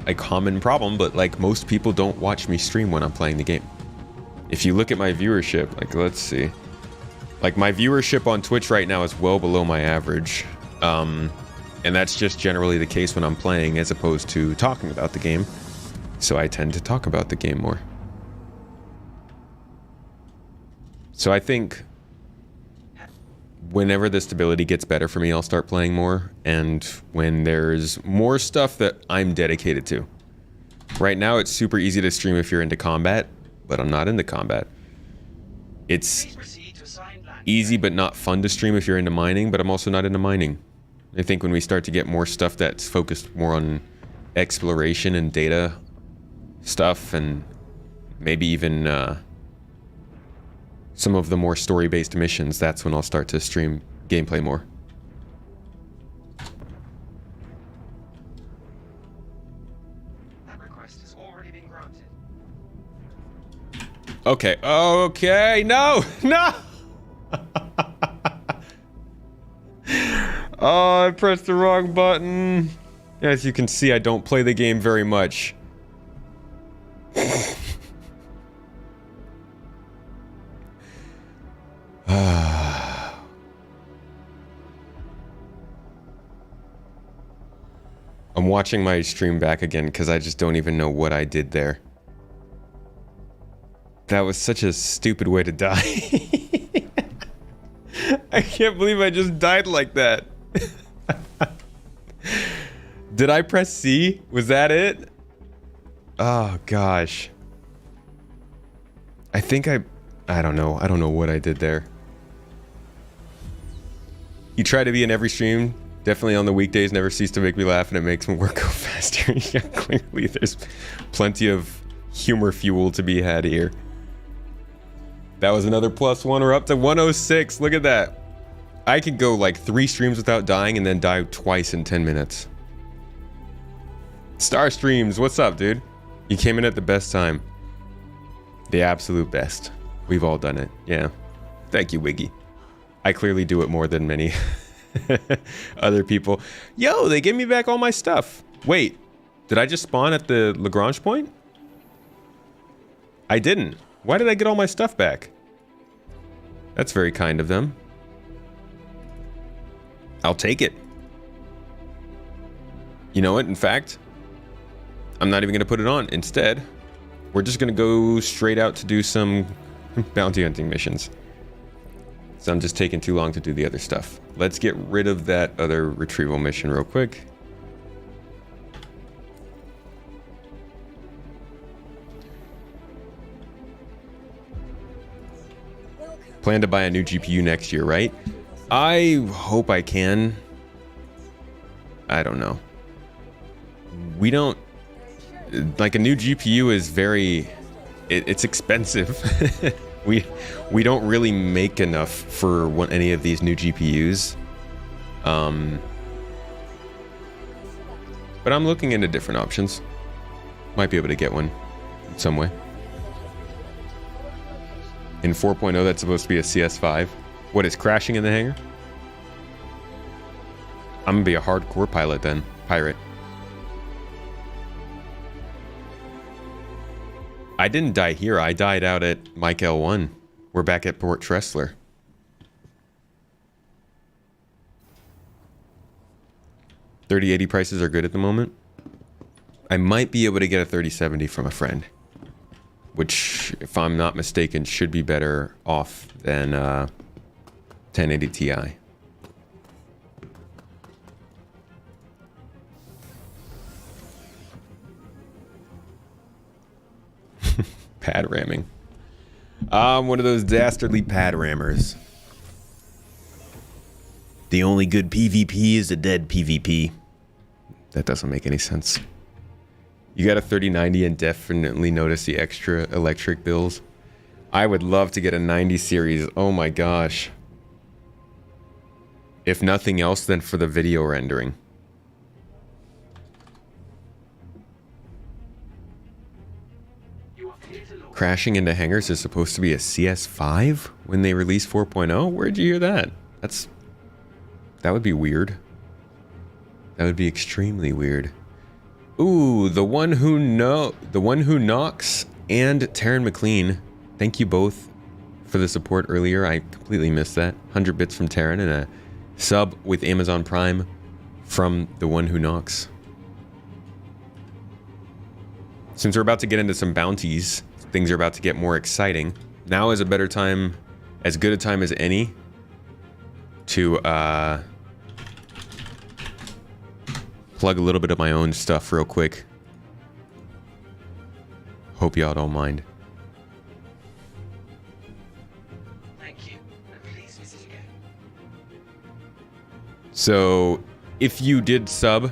a common problem, but like most people don't watch me stream when I'm playing the game. If you look at my viewership, like let's see, like my viewership on Twitch right now is well below my average. And that's just generally the case when I'm playing as opposed to talking about the game. So I tend to talk about the game more. So I think whenever the stability gets better for me, I'll start playing more. And when there's more stuff that I'm dedicated to. Right now, it's super easy to stream if you're into combat, but I'm not into combat. It's easy but not fun to stream if you're into mining, but I'm also not into mining. I think when we start to get more stuff that's focused more on exploration and data stuff, and maybe even some of the more story-based missions, that's when I'll start to stream gameplay more. That request has already been granted. Okay, okay, no, no! Oh, I pressed the wrong button. As you can see, I don't play the game very much. I'm watching my stream back again because I just don't even know what I did there. That was such a stupid way to die. I can't believe I just died like that. Did I press C? Was that it? Oh gosh. I think I don't know. I don't know what I did there. You try to be in every stream. Definitely on the weekdays, never cease to make me laugh, and it makes my work go faster. Yeah, clearly there's plenty of humor fuel to be had here. That was another +1. We're up to 106. Look at that. I could go like 3 streams without dying and then die twice in 10 minutes. Star Streams, what's up, dude? You came in at the best time. The absolute best. We've all done it. Yeah. Thank you, Wiggy. I clearly do it more than many other people. Yo, they gave me back all my stuff. Wait, did I just spawn at the Lagrange point? I didn't. Why did I get all my stuff back? That's very kind of them. I'll take it. You know what? In fact, I'm not even going to put it on. Instead, we're just going to go straight out to do some bounty hunting missions. So I'm just taking too long to do the other stuff. Let's get rid of that other retrieval mission real quick. Plan to buy a new GPU next year, right? I hope I can. I don't know. We don't... Like, a new GPU is very... It's expensive. we don't really make enough for any of these new GPUs. But I'm looking into different options. Might be able to get one in some way. In 4.0, that's supposed to be a CS5. What, is crashing in the hangar? I'm gonna be a hardcore pilot then. Pirate. I didn't die here. I died out at Mike L1. We're back at Port Tressler. $3080 prices are good at the moment. I might be able to get a 3070 from a friend, which, if I'm not mistaken, should be better off than 1080 Ti. Pad ramming. I'm one of those dastardly pad rammers. The only good PvP is a dead PvP. That doesn't make any sense. You got a 3090 and definitely notice the extra electric bills. I would love to get a 90 series. Oh my gosh. If nothing else, then for the video rendering. Crashing into hangars is supposed to be a CS5 when they release 4.0? Where'd you hear that? That would be weird. That would be extremely weird. Ooh, the one who knocks and Taryn McLean. Thank you both for the support earlier. I completely missed that. 100 bits from Taryn and a sub with Amazon Prime from the one who knocks. Since we're about to get into some bounties, things are about to get more exciting. Now is a better time, as good a time as any, to plug a little bit of my own stuff real quick. Hope y'all don't mind. Thank you. And please visit again. So, if you did sub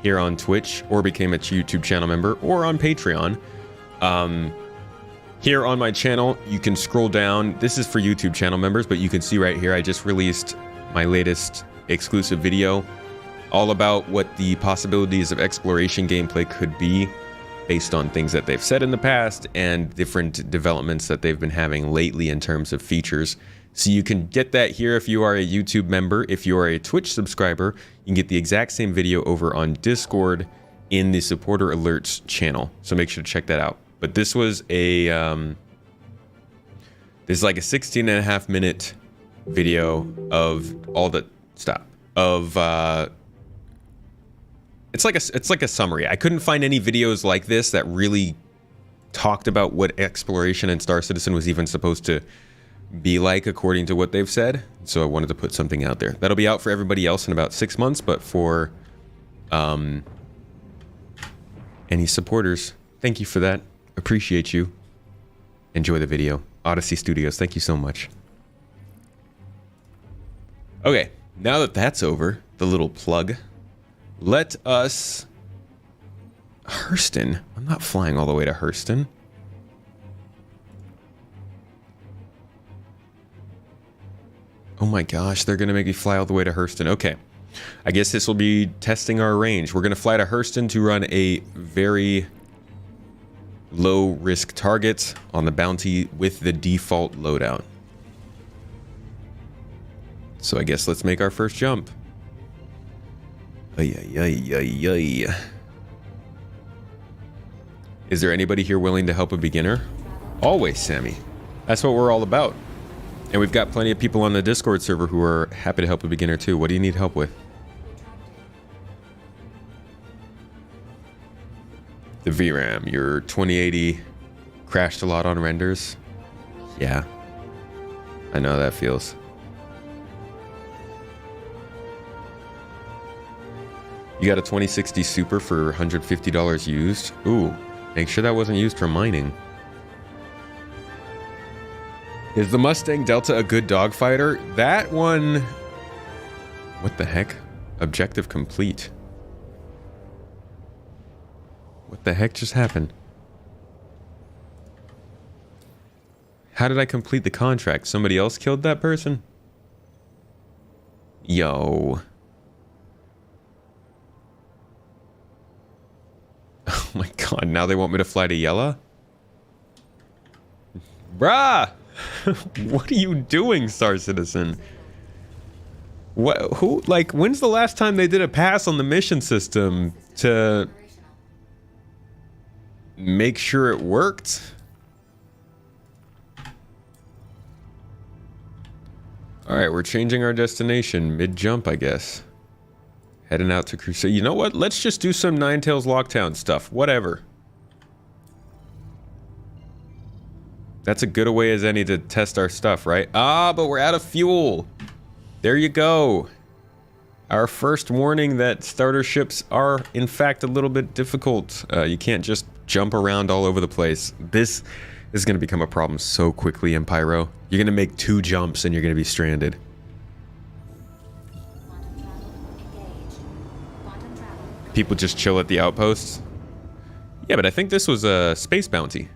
here on Twitch or became a YouTube channel member or on Patreon, here on my channel, you can scroll down. This is for YouTube channel members, but you can see right here, I just released my latest exclusive video all about what the possibilities of exploration gameplay could be based on things that they've said in the past and different developments that they've been having lately in terms of features. So you can get that here if you are a YouTube member. If you are a Twitch subscriber, you can get the exact same video over on Discord in the supporter alerts channel. So make sure to check that out. But this was a, this is like a 16.5-minute video of all the, it's like a summary. I couldn't find any videos like this that really talked about what exploration in Star Citizen was even supposed to be like according to what they've said. So I wanted to put something out there. That'll be out for everybody else in about 6 months, but for any supporters, thank you for that. Appreciate you. Enjoy the video. Odyssey Studios, thank you so much. Okay, now that that's over, the little plug, let us... Hurston. I'm not flying all the way to Hurston. Oh my gosh, they're gonna make me fly all the way to Hurston. Okay, I guess this will be testing our range. We're gonna fly to Hurston to run a very low risk target on the bounty with the default loadout. So I guess let's make our first jump. Ay, ay, ay, ay, ay. Is there anybody here willing to help a beginner? Always, Sammy. That's what we're all about. And we've got plenty of people on the Discord server who are happy to help a beginner too. What do you need help with? The VRAM, your 2080 crashed a lot on renders. Yeah, I know how that feels. You got a 2060 Super for $150 used. Ooh, make sure that wasn't used for mining. Is the Mustang Delta a good dogfighter? That one... What the heck? Objective complete. What the heck just happened? How did I complete the contract? Somebody else killed that person? Yo. Oh my god, now they want me to fly to Yella? Bruh! What are you doing, Star Citizen? What? Who? Like, when's the last time they did a pass on the mission system to make sure it worked? All right, we're changing our destination mid-jump, I guess. Heading out to Crusade. You know what? Let's just do some Ninetales Lockdown stuff. Whatever. That's a good a way as any to test our stuff, right? Ah, but we're out of fuel. There you go. Our first warning that starter ships are, in fact, a little bit difficult. You can't just jump around all over the place. This is going to become a problem so quickly in Pyro. You're going to make 2 jumps and you're going to be stranded. People just chill at the outposts. Yeah, but I think this was a space bounty.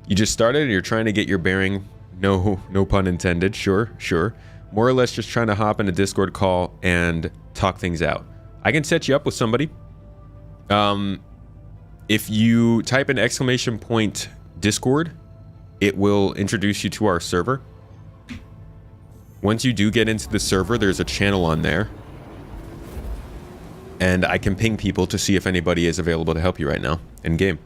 You just started and you're trying to get your bearing. No pun intended. Sure. More or less just trying to hop in a Discord call and talk things out. I can set you up with somebody. If you type in !! Discord, it will introduce you to our server. Once you do get into the server, there's a channel on there. And I can ping people to see if anybody is available to help you right now in game.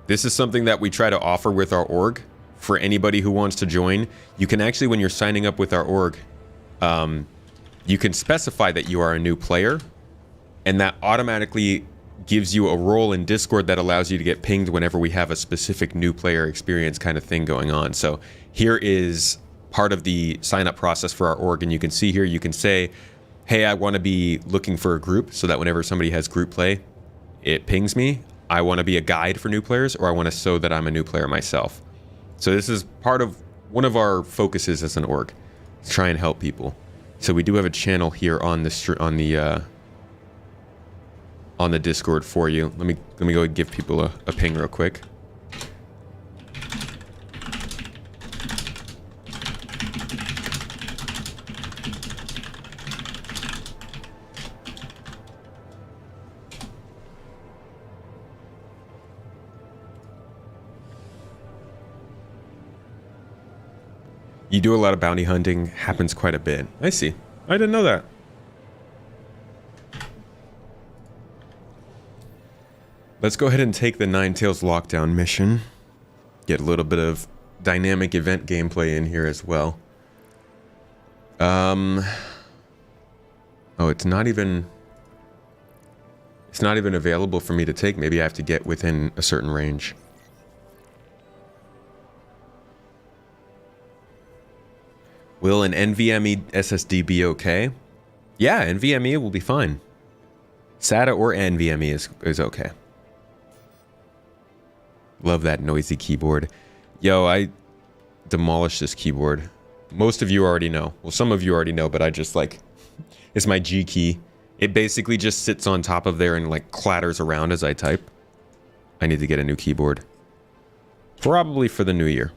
This is something that we try to offer with our org for anybody who wants to join. You can actually, when you're signing up with our org, you can specify that you are a new player, and that automatically gives you a role in Discord that allows you to get pinged whenever we have a specific new player experience kind of thing going on. So here is part of the sign up process for our org, and you can see here, you can say, hey, I want to be looking for a group, so that whenever somebody has group play, it pings me. I want to be a guide for new players, or I want to show that I'm a new player myself. So this is part of one of our focuses as an org, to try and help people. So we do have a channel here on the Discord for you. Let me go and give people a ping real quick. You do a lot of bounty hunting, happens quite a bit. I see. I didn't know that. Let's go ahead and take the Ninetales Lockdown mission. Get a little bit of dynamic event gameplay in here as well. Oh, it's not even available for me to take. Maybe I have to get within a certain range. Will an NVMe SSD be okay? Yeah, NVMe will be fine. SATA or NVMe is okay. Love that noisy keyboard. Yo, I demolished this keyboard. Most of you already know. Well, some of you already know, but I just like... It's my G key. It basically just sits on top of there and like clatters around as I type. I need to get a new keyboard. Probably for the new year.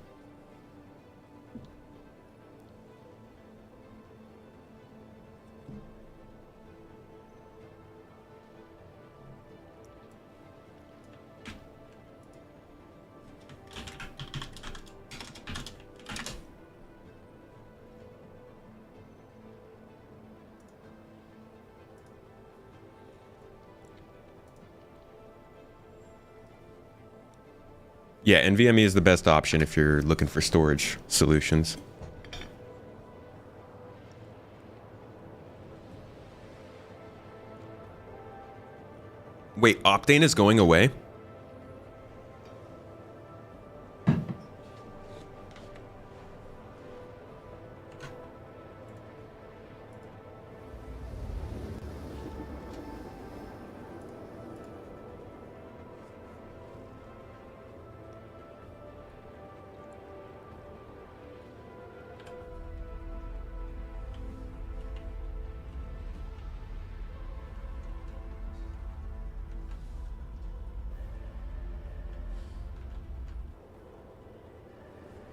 Yeah, NVMe is the best option if you're looking for storage solutions. Wait, Optane is going away?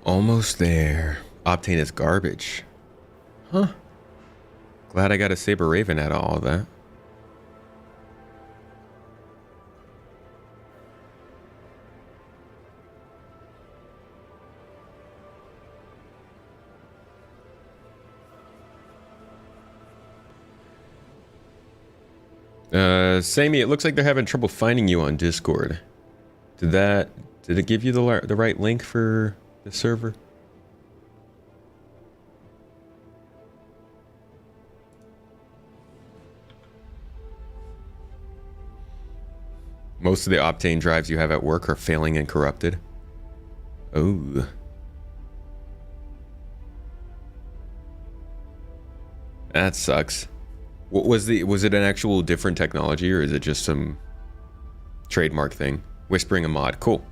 Almost there. Optane is garbage. Huh. Glad I got a Saber Raven out of all that. Sammy, it looks like they're having trouble finding you on Discord. Did it give you the right link for the server? Most of the Optane drives you have at work are failing and corrupted. Oh. That sucks. What was it an actual different technology, or is it just some trademark thing? Whispering a mod. Cool.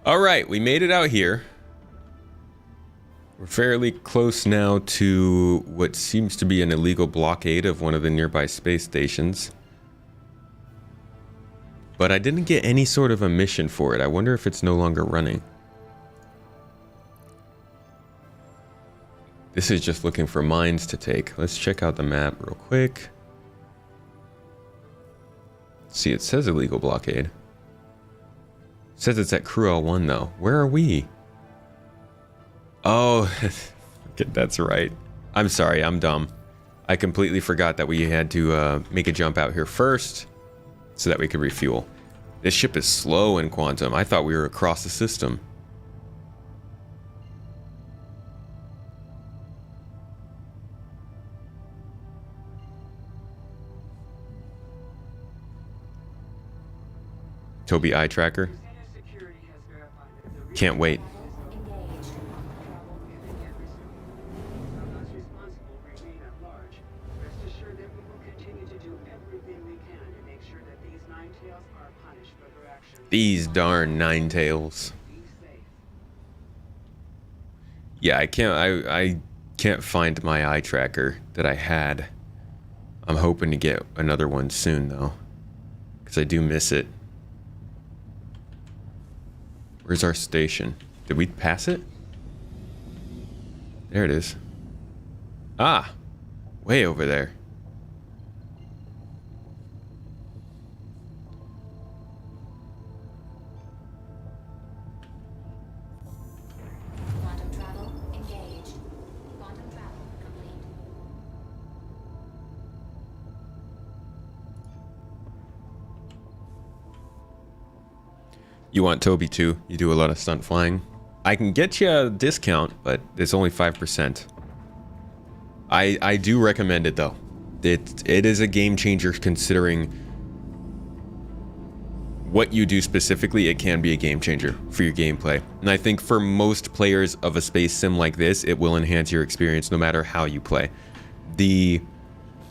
All right, we made it out here. We're fairly close now to what seems to be an illegal blockade of one of the nearby space stations. But I didn't get any sort of a mission for it. I wonder if it's no longer running. This is just looking for mines to take. Let's check out the map real quick. See, it says illegal blockade. It says it's at Crew L1 though. Where are we? Oh, that's right. I'm sorry, I'm dumb. I completely forgot that we had to make a jump out here first so that we could refuel. This ship is slow in Quantum. I thought we were across the system. Toby eye tracker. Can't wait. These darn nine tails. Yeah, I can't find my eye tracker that I had. I'm hoping to get another one soon though, because I do miss it. Where's our station? Did we pass it? There it is. Ah, way over there. Quantum travel engaged. Quantum travel complete. You want Toby too? You do a lot of stunt flying. I can get you a discount, but it's only 5%. I do recommend it though. It is a game changer considering what you do specifically. It can be a game changer for your gameplay. And I think for most players of a space sim like this, it will enhance your experience no matter how you play. You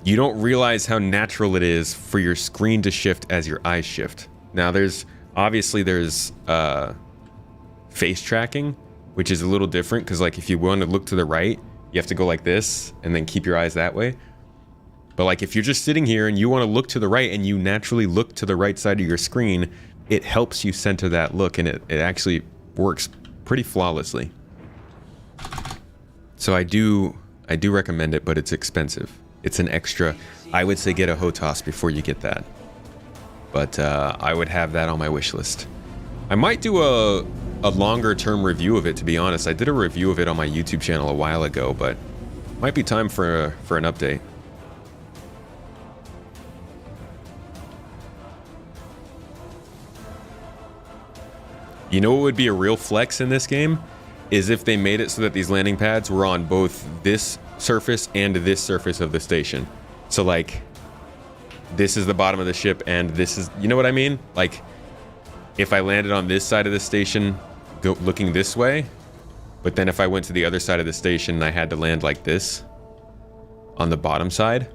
don't realize how natural it is for your screen to shift as your eyes shift. Now there's face tracking, which is a little different because like if you want to look to the right, you have to go like this and then keep your eyes that way. But like if you're just sitting here and you want to look to the right and you naturally look to the right side of your screen, it helps you center that look, and it actually works pretty flawlessly. So I do recommend it, but it's expensive. It's an extra. I would say get a HOTAS before you get that. But I would have that on my wish list. I might do a longer term review of it, to be honest. I did a review of it on my YouTube channel a while ago, but Might be time for an update. You know what would be a real flex in this game? Is if they made it so that these landing pads were on both this surface and this surface of the station. So like, this is the bottom of the ship and this is, you know what I mean? Like, if I landed on this side of the station, looking this way, but then if I went to the other side of the station, I had to land like this on the bottom side.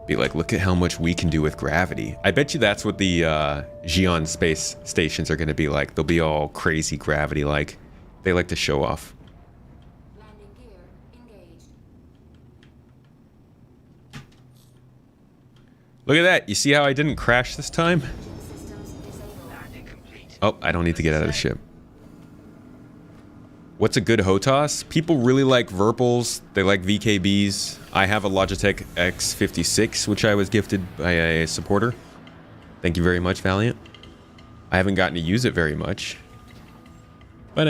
Be like, look at how much we can do with gravity. I bet you that's what the Xi'an space stations are going to be like. They'll be all crazy gravity like. They like to show off. Landing gear engaged. Look at that. You see how I didn't crash this time? Systems disabled. Landing complete. Oh, I don't need to get out of the ship. What's a good HOTAS? People really like Verpals. They like VKBs. I have a Logitech X56, which I was gifted by a supporter. Thank you very much, Valiant. I haven't gotten to use it very much. But,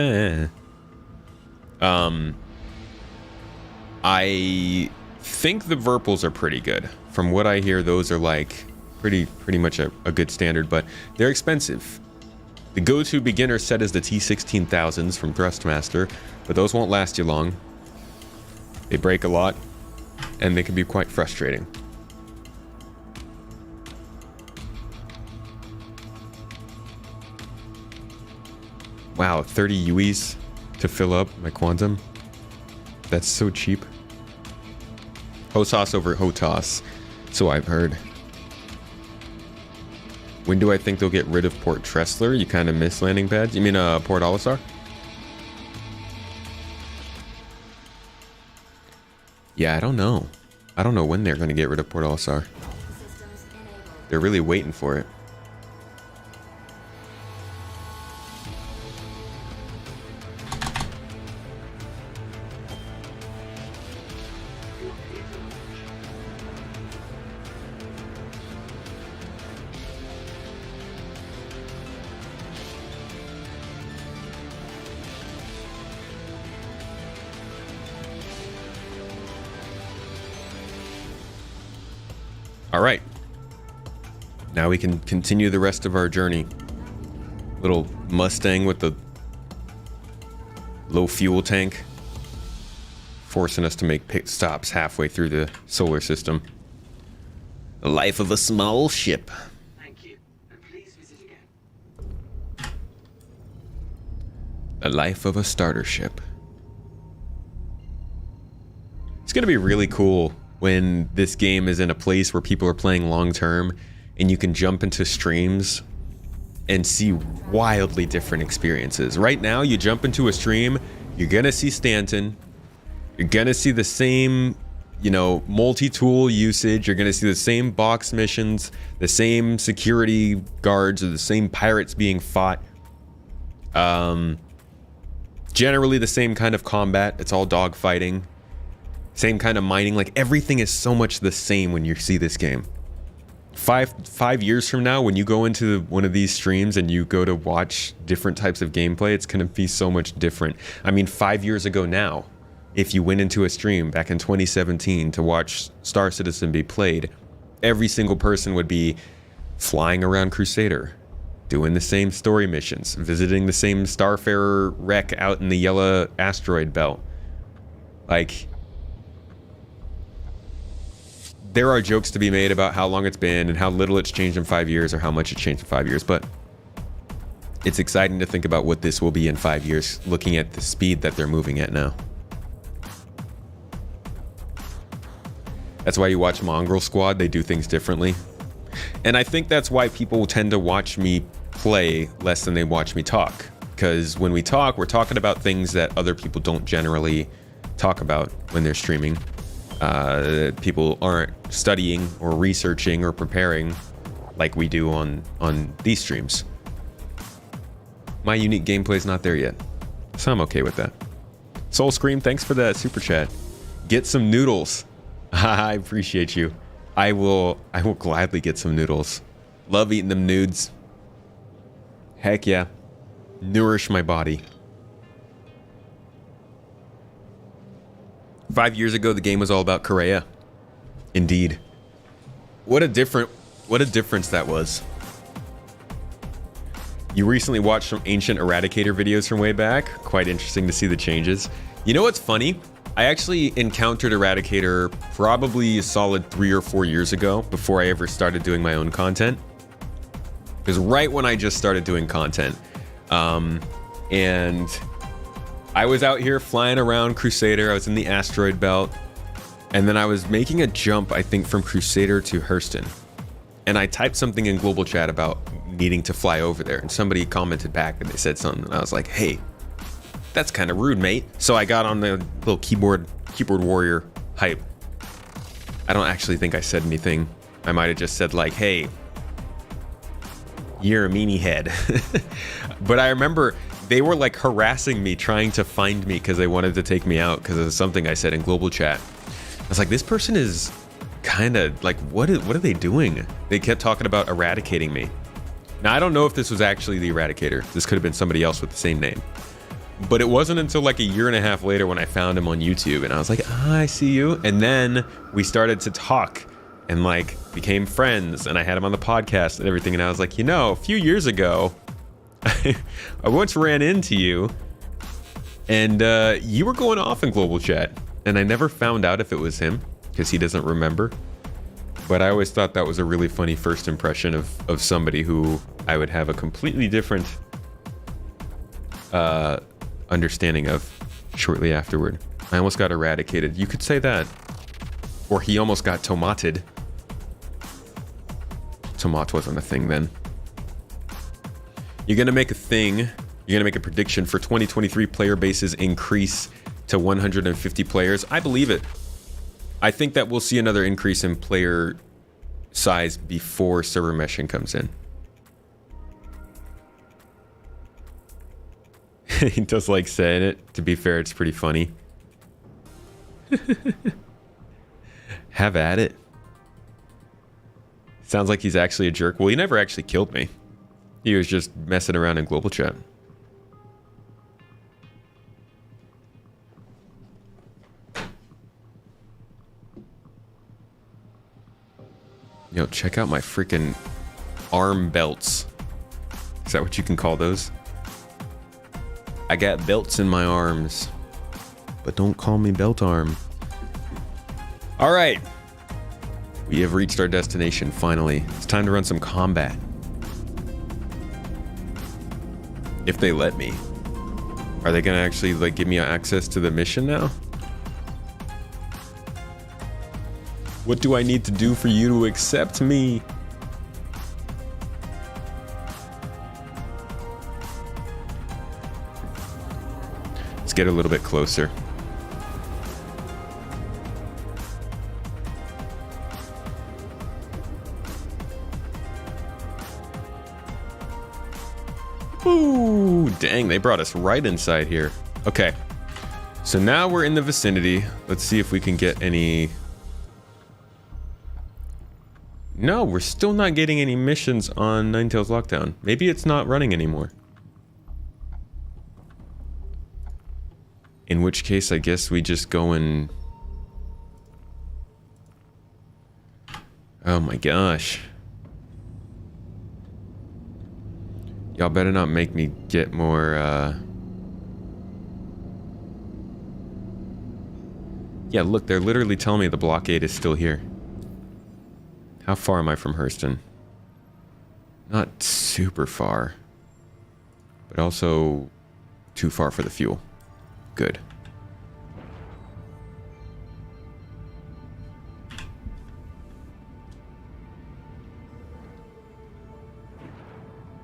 I think the Verpals are pretty good. From what I hear, those are like pretty much a good standard, but they're expensive. The go-to beginner set is the T16000s from Thrustmaster, but those won't last you long. They break a lot, and they can be quite frustrating. Wow, 30 UEs to fill up my Quantum. That's so cheap. HOTAS over HOTAS, so I've heard. When do I think they'll get rid of Port Tressler? You kind of miss landing pads? You mean Port Olisar? Yeah, I don't know. I don't know when they're going to get rid of Port Olisar. Systems enabled. They're really waiting for it. All right. Now we can continue the rest of our journey. Little Mustang with the low fuel tank, forcing us to make pit stops halfway through the solar system. The life of a small ship. Thank you. And please visit again. The life of a starter ship. It's gonna be really cool when this game is in a place where people are playing long term and you can jump into streams and see wildly different experiences. Right now, you jump into a stream, you're gonna see Stanton, you're gonna see the same, you know, multi-tool usage, you're gonna see the same box missions, the same security guards, or the same pirates being fought. Generally the same kind of combat, it's all dogfighting. Same kind of mining, like everything is so much the same when you see this game. Five years from now, when you go into one of these streams and you go to watch different types of gameplay, it's gonna be so much different. I mean, 5 years ago now, if you went into a stream back in 2017 to watch Star Citizen be played, every single person would be flying around Crusader, doing the same story missions, visiting the same Starfarer wreck out in the yellow asteroid belt. Like, there are jokes to be made about how long it's been and how little it's changed in 5 years or how much it's changed in 5 years, but it's exciting to think about what this will be in 5 years, looking at the speed that they're moving at now. That's why you watch Mongrel Squad, they do things differently. And I think that's why people tend to watch me play less than they watch me talk. Because when we talk, we're talking about things that other people don't generally talk about when they're streaming. People aren't studying or researching or preparing like we do on these streams. My unique gameplay is not there yet, so I'm okay with that. Soul Scream, thanks for that super chat. Get some noodles. I appreciate you. I will gladly get some noodles. Love eating them nudes. Heck yeah. Nourish my body. 5 years ago, the game was all about Korea. Indeed. What a difference that was. You recently watched some ancient Eradicator videos from way back. Quite interesting to see the changes. You know what's funny? I actually encountered Eradicator probably a solid 3 or 4 years ago before I ever started doing my own content. It was right when I just started doing content. And I was out here flying around Crusader. I was in the asteroid belt. And then I was making a jump, I think, from Crusader to Hurston. And I typed something in global chat about needing to fly over there. And somebody commented back and they said something. And I was like, hey, that's kind of rude, mate. So I got on the little keyboard warrior hype. I don't actually think I said anything. I might have just said like, hey, you're a meanie head. But I remember they were like harassing me, trying to find me because they wanted to take me out because of something I said in global chat. I was like, this person is kind of like, what are they doing? They kept talking about eradicating me. Now, I don't know if this was actually the Eradicator. This could have been somebody else with the same name. But it wasn't until like a year and a half later when I found him on YouTube and I was like, I see you. And then we started to talk and like became friends and I had him on the podcast and everything. And I was like, you know, a few years ago, I once ran into you and you were going off in global chat. And I never found out if it was him because he doesn't remember. But I always thought that was a really funny first impression of somebody who I would have a completely different understanding of shortly afterward. I almost got eradicated. You could say that. Or he almost got tomated. Tomat wasn't a thing then. You're going to make a thing. You're going to make a prediction for 2023 player bases increase to 150 players. I believe it. I think that we'll see another increase in player size before server meshing comes in. He does like saying it. To be fair, it's pretty funny. Have at it. Sounds like he's actually a jerk. Well, he never actually killed me. He was just messing around in global chat. Yo, check out my freaking arm belts. Is that what you can call those? I got belts in my arms. But don't call me belt arm. All right. We have reached our destination, finally. It's time to run some combat. If they let me. Are they gonna actually like give me access to the mission now? What do I need to do for you to accept me? Let's get a little bit closer. Ooh, dang, they brought us right inside here. Okay, so now we're in the vicinity. Let's see if we can get any... No, we're still not getting any missions on Ninetales Lockdown. Maybe it's not running anymore. In which case, I guess we just go and... Oh my gosh. Y'all better not make me get more, Yeah, look, they're literally telling me the blockade is still here. How far am I from Hurston? Not super far. But also too far for the fuel. Good.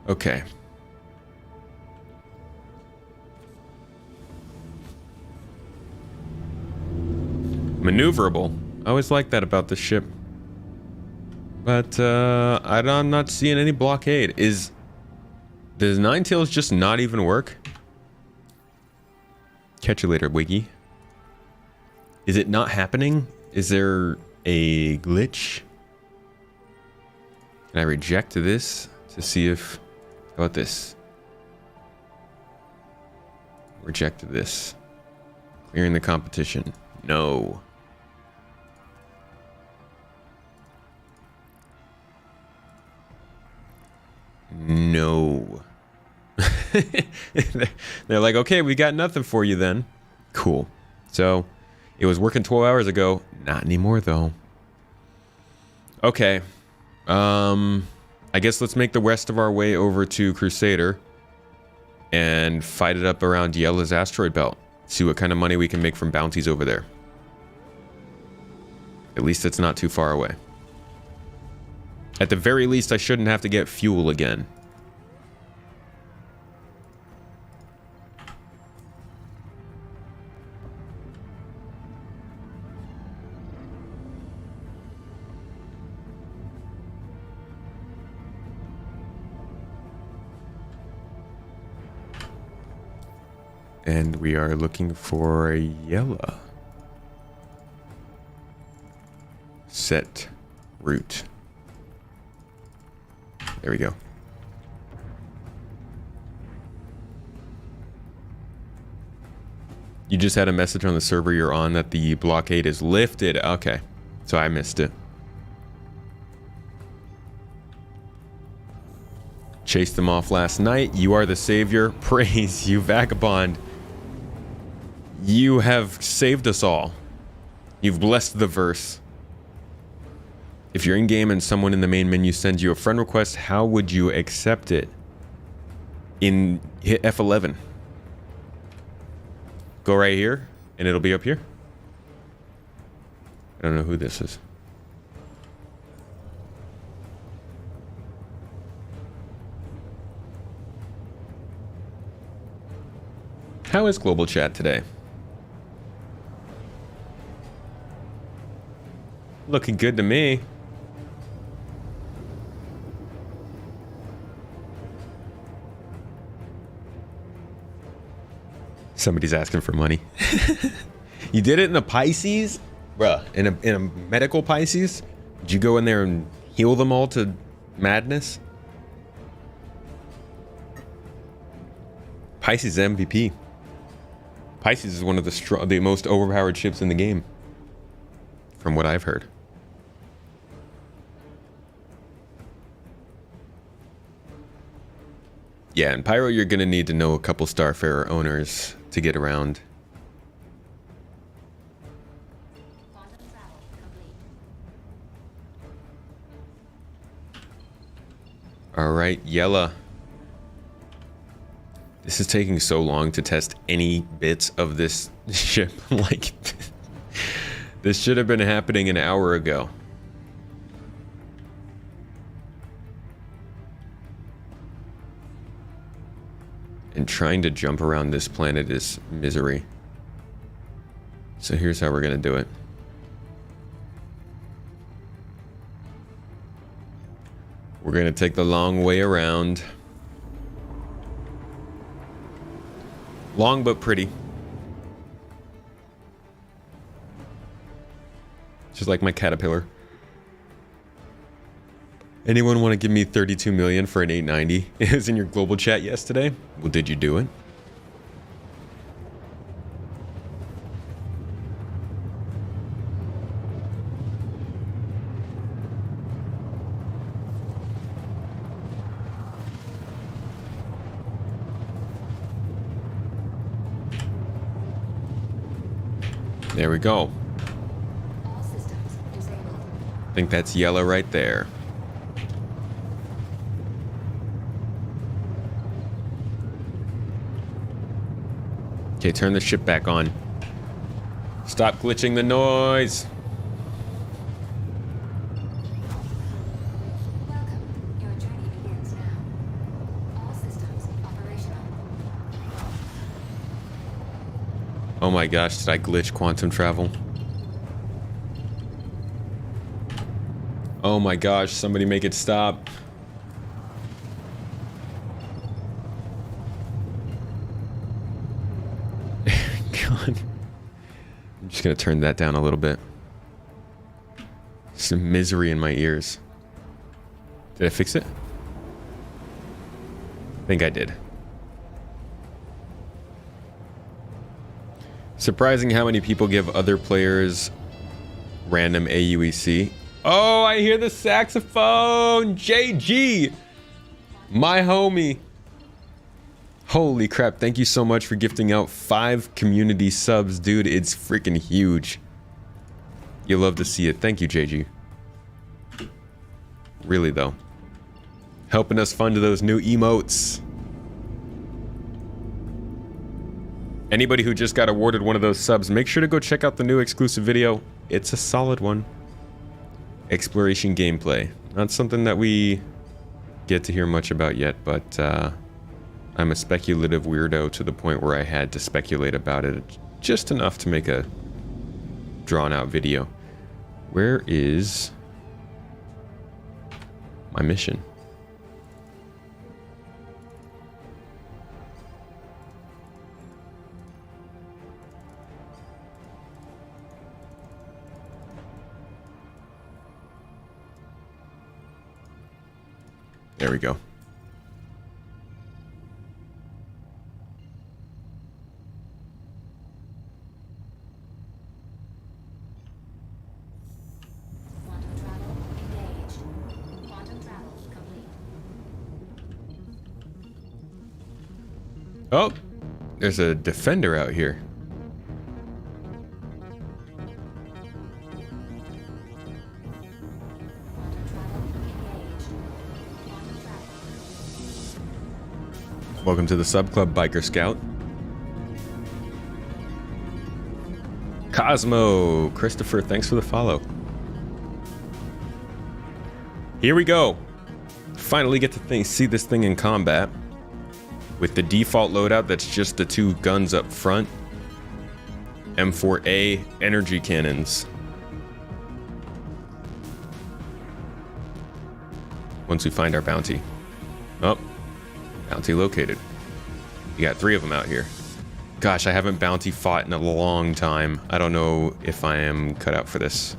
Okay. Maneuverable. I always like that about the ship. But I'm not seeing any blockade. Does Ninetales just not even work? Catch you later, Wiggy. Is it not happening? Is there a glitch? Can I reject this to see if... How about this? Rejected this. Clearing the competition. No. No. They're like, okay, we got nothing for you then. Cool. So it was working 12 hours ago. Not anymore though. Okay. I guess let's make the rest of our way over to Crusader and fight it up around Yella's asteroid belt. See what kind of money we can make from bounties over there. At least it's not too far away. At the very least, I shouldn't have to get fuel again. And we are looking for Yella. Set route. There we go. You just had a message on the server you're on that the blockade is lifted. Okay, so I missed it. Chased them off last night. You are the savior. Praise you, vagabond. You have saved us all. You've blessed the verse. If you're in game and someone in the main menu sends you a friend request, how would you accept it? Hit F11. Go right here and it'll be up here. I don't know who this is. How is global chat today? Looking good to me. Somebody's asking for money. You did it in a Pisces? Bruh, in a medical Pisces? Did you go in there and heal them all to madness? Pisces MVP. Pisces is one of the most overpowered ships in the game, from what I've heard. Yeah, in Pyro, you're gonna need to know a couple Starfarer owners to get around. Quantum travel complete. All right, Yella. This is taking so long to test any bits of this ship. Like, this should have been happening an hour ago. And trying to jump around this planet is misery. So here's how we're gonna do it. We're gonna take the long way around. Long but pretty. Just like my caterpillar. Anyone want to give me 32 million for an 890? It was in your global chat yesterday. Well, did you do it? There we go. All systems disabled. I think that's Yella right there. Okay, turn the ship back on. Stop glitching the noise. Welcome. Your journey begins now. All systems operational. Oh my gosh, did I glitch quantum travel? Oh my gosh, somebody make it stop. God. I'm just gonna turn that down a little bit. Some misery in my ears. Did I fix it? I think I did. Surprising how many people give other players random AUEC. Oh, I hear the saxophone. JG, my homie. Holy crap, thank you so much for gifting out 5 community subs, dude. It's freaking huge. You'll love to see it. Thank you, JG. Really, though. Helping us fund those new emotes. Anybody who just got awarded one of those subs, make sure to go check out the new exclusive video. It's a solid one. Exploration gameplay. Not something that we get to hear much about yet, but I'm a speculative weirdo to the point where I had to speculate about it just enough to make a drawn-out video. Where is my mission? There we go. Quantum travel engaged. Quantum travel complete. Oh, there's a defender out here. Quantum travel engaged. Quantum travel. Welcome to the Sub Club, Biker Scout. Cosmo, Christopher, thanks for the follow. Here we go. Finally get to see this thing in combat. With the default loadout, that's just the 2 guns up front. M4A energy cannons. Once we find our bounty. Oh, bounty located. You got 3 of them out here. Gosh, I haven't bounty fought in a long time. I don't know if I am cut out for this.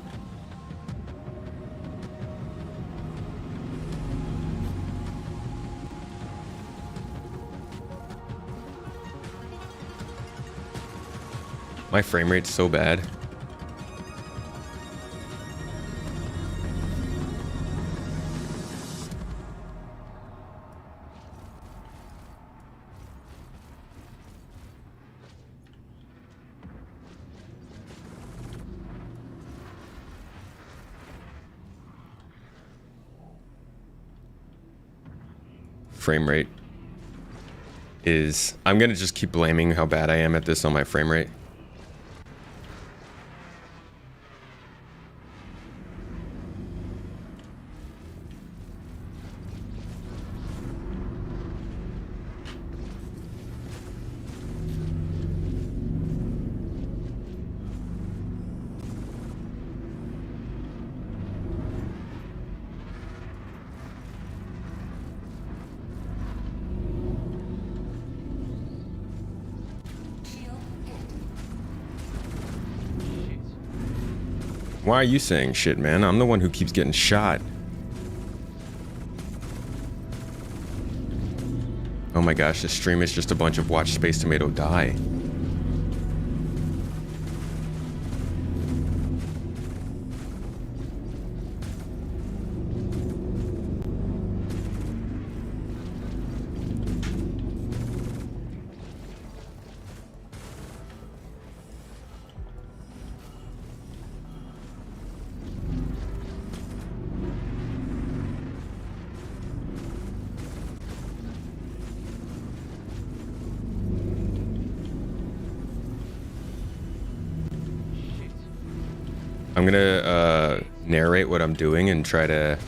My frame rate's so bad. Frame rate is... I'm gonna just keep blaming how bad I am at this on my frame rate. Why are you saying shit, man? I'm the one who keeps getting shot. Oh my gosh, this stream is just a bunch of watch Space Tomato die. I'm gonna narrate what I'm doing and try to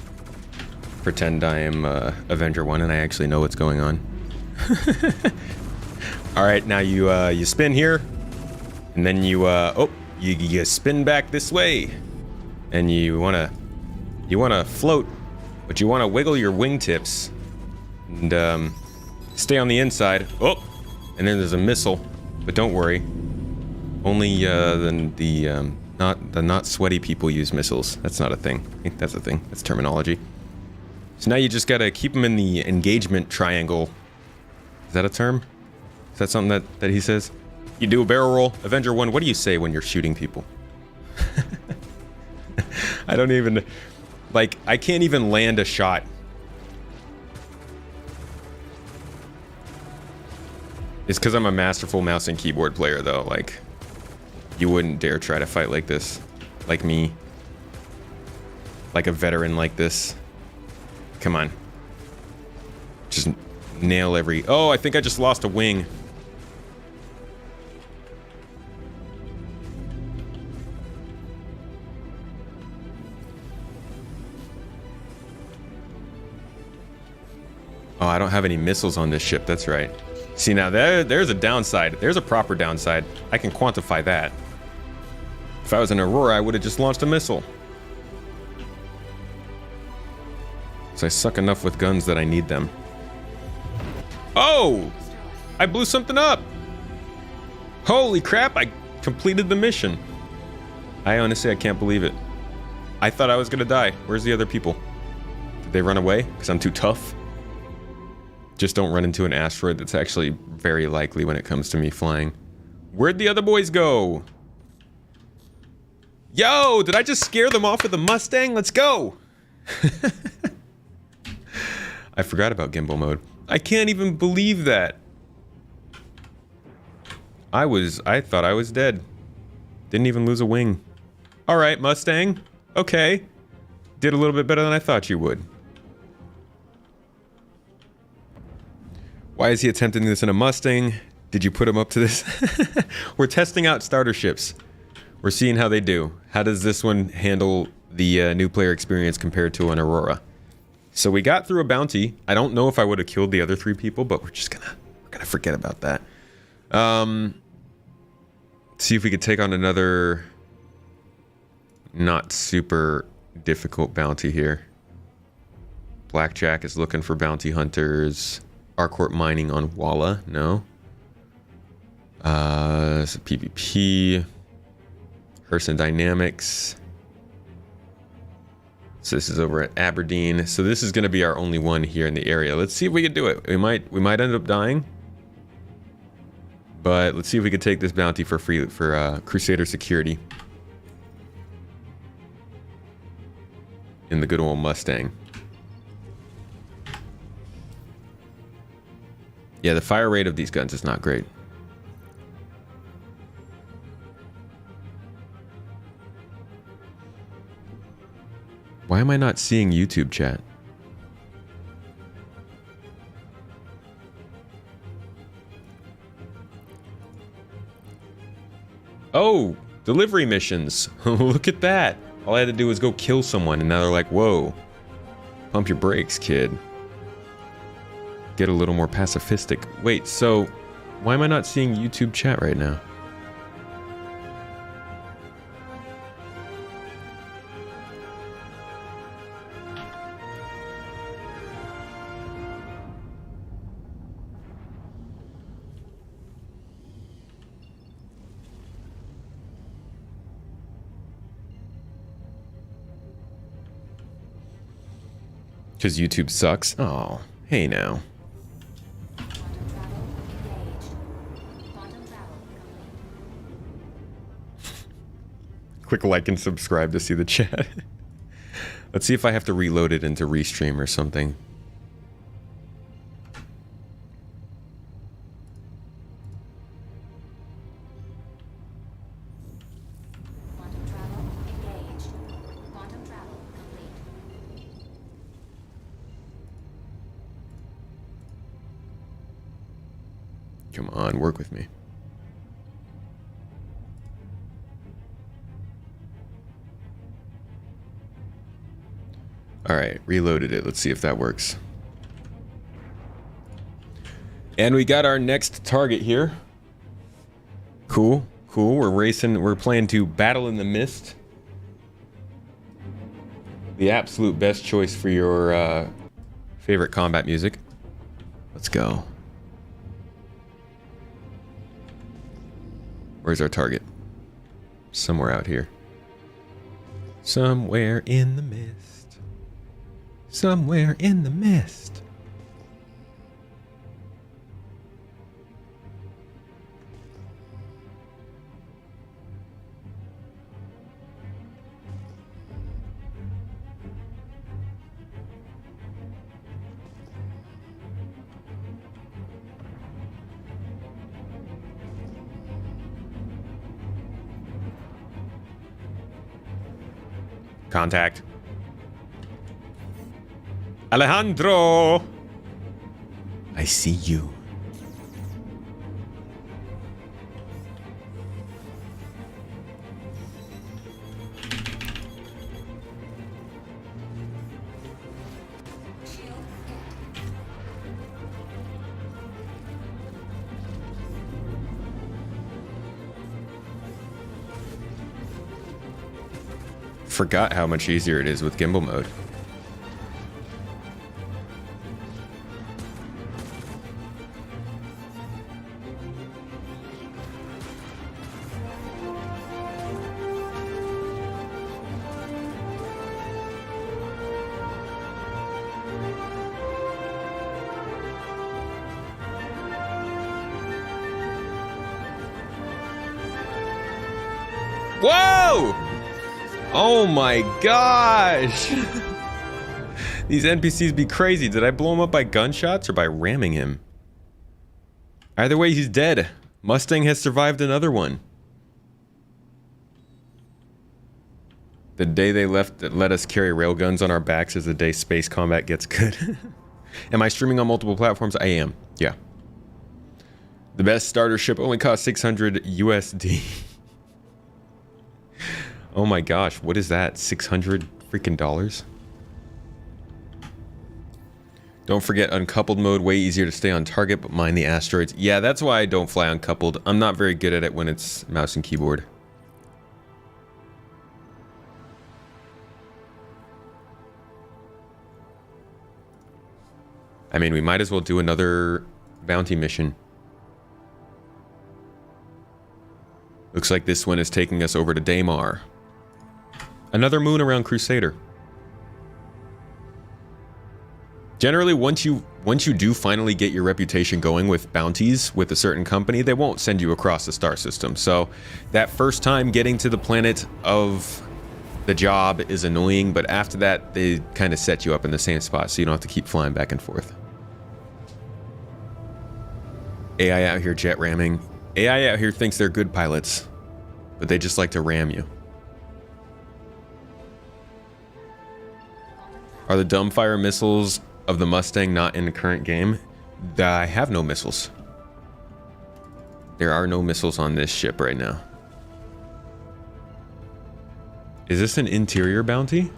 pretend I am Avenger 1 and I actually know what's going on. Alright, now you spin here, and then you spin back this way, and you wanna float, but you wanna wiggle your wingtips and stay on the inside. Oh, and then there's a missile, but don't worry. Only the not sweaty people use missiles. That's not a thing. I think that's a thing. That's terminology. So now you just gotta keep them in the engagement triangle. Is that a term? Is that something that he says? You do a barrel roll. Avenger 1, what do you say when you're shooting people? I don't even... Like, I can't even land a shot. It's because I'm a masterful mouse and keyboard player, though. Like, you wouldn't dare try to fight like this. Like me. Like a veteran like this. Come on. Just nail every... Oh, I think I just lost a wing. Oh, I don't have any missiles on this ship. That's right. See, now there's a downside. There's a proper downside. I can quantify that. If I was an Aurora, I would have just launched a missile. So I suck enough with guns that I need them. Oh! I blew something up! Holy crap, I completed the mission. I honestly, I can't believe it. I thought I was gonna die. Where's the other people? Did they run away? Because I'm too tough? Just don't run into an asteroid. That's actually very likely when it comes to me flying. Where'd the other boys go? Yo, did I just scare them off with the Mustang? Let's go! I forgot about gimbal mode. I can't even believe that. I thought I was dead. Didn't even lose a wing. All right, Mustang. Okay. Did a little bit better than I thought you would. Why is he attempting this in a Mustang? Did you put him up to this? We're testing out starter ships. We're seeing how they do. How does this one handle the new player experience compared to an Aurora? So we got through a bounty. I don't know if I would have killed the other 3 people, but we're gonna forget about that. See if we could take on another not super difficult bounty here. Blackjack is looking for bounty hunters. Arcourt mining on Walla, no. It's a PvP. Herson Dynamics. So this is over at Aberdeen. So this is going to be our only one here in the area. Let's see if we can do it. We might end up dying, but let's see if we can take this bounty for free for Crusader security in the good old Mustang. Yeah, the fire rate of these guns is not great. Why am I not seeing YouTube chat? Oh, delivery missions. Look at that. All I had to do was go kill someone, and now they're like, whoa. Pump your brakes, kid. Get a little more pacifistic. Wait, so why am I not seeing YouTube chat right now? Because YouTube sucks? Oh, hey now. Click like and subscribe to see the chat. Let's see if I have to reload it into Restream or something. Come on, work with me. All right, reloaded it. Let's see if that works. And we got our next target here. Cool, cool. We're racing. We're playing to Battle in the Mist. The absolute best choice for your favorite combat music. Let's go. Where's our target? Somewhere out here. Somewhere in the mist. Somewhere in the mist. Contact. Alejandro! I see you. Forgot how much easier it is with gimbal mode. Whoa! Oh my gosh! These NPCs be crazy. Did I blow him up by gunshots or by ramming him? Either way, he's dead. Mustang has survived another one. The day they left that let us carry railguns on our backs is the day space combat gets good. Am I streaming on multiple platforms? I am, yeah. The best starter ship only costs 600 USD. Oh my gosh, what is that? 600 freaking dollars? Don't forget uncoupled mode, way easier to stay on target, but mind the asteroids. Yeah, that's why I don't fly uncoupled. I'm not very good at it when it's mouse and keyboard. I mean, we might as well do another bounty mission. Looks like this one is taking us over to Daymar. Another moon around Crusader. Generally, once you do finally get your reputation going with bounties with a certain company, they won't send you across the star system. So that first time getting to the planet of the job is annoying, but after that, they kind of set you up in the same spot, so you don't have to keep flying back and forth. AI out here jet ramming. AI out here thinks they're good pilots, but they just like to ram you. Are the dumbfire missiles of the Mustang not in the current game? I have no missiles. There are no missiles on this ship right now. Is this an interior bounty?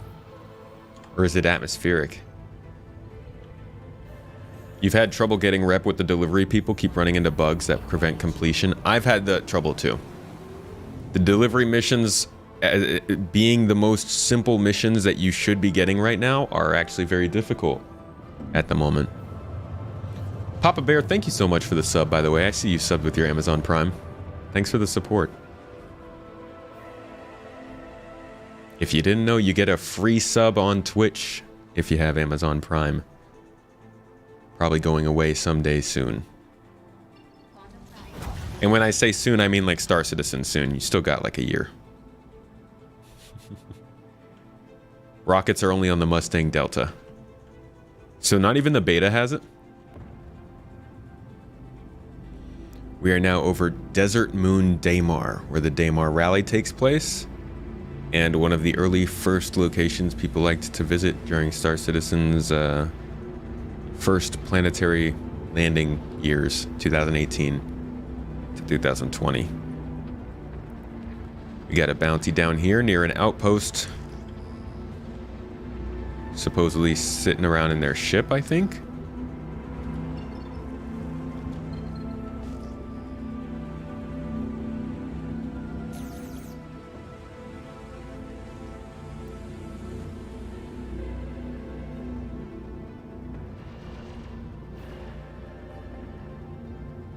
Or is it atmospheric? You've had trouble getting rep with the delivery people, keep running into bugs that prevent completion. I've had that trouble too. The delivery missions, being the most simple missions that you should be getting right now, are actually very difficult at the moment. Papa Bear, thank you so much for the sub, by the way. I see you subbed with your Amazon Prime. Thanks for the support. If you didn't know, you get a free sub on Twitch if you have Amazon Prime. Probably going away someday soon. And when I say soon, I mean like Star Citizen soon. You still got like a year. Rockets are only on the Mustang Delta. So not even the beta has it? We are now over Desert Moon Daymar, where the Daymar Rally takes place. And one of the early first locations people liked to visit during Star Citizen's first planetary landing years, 2018 to 2020. We got a bounty down here near an outpost. Supposedly sitting around in their ship, I think.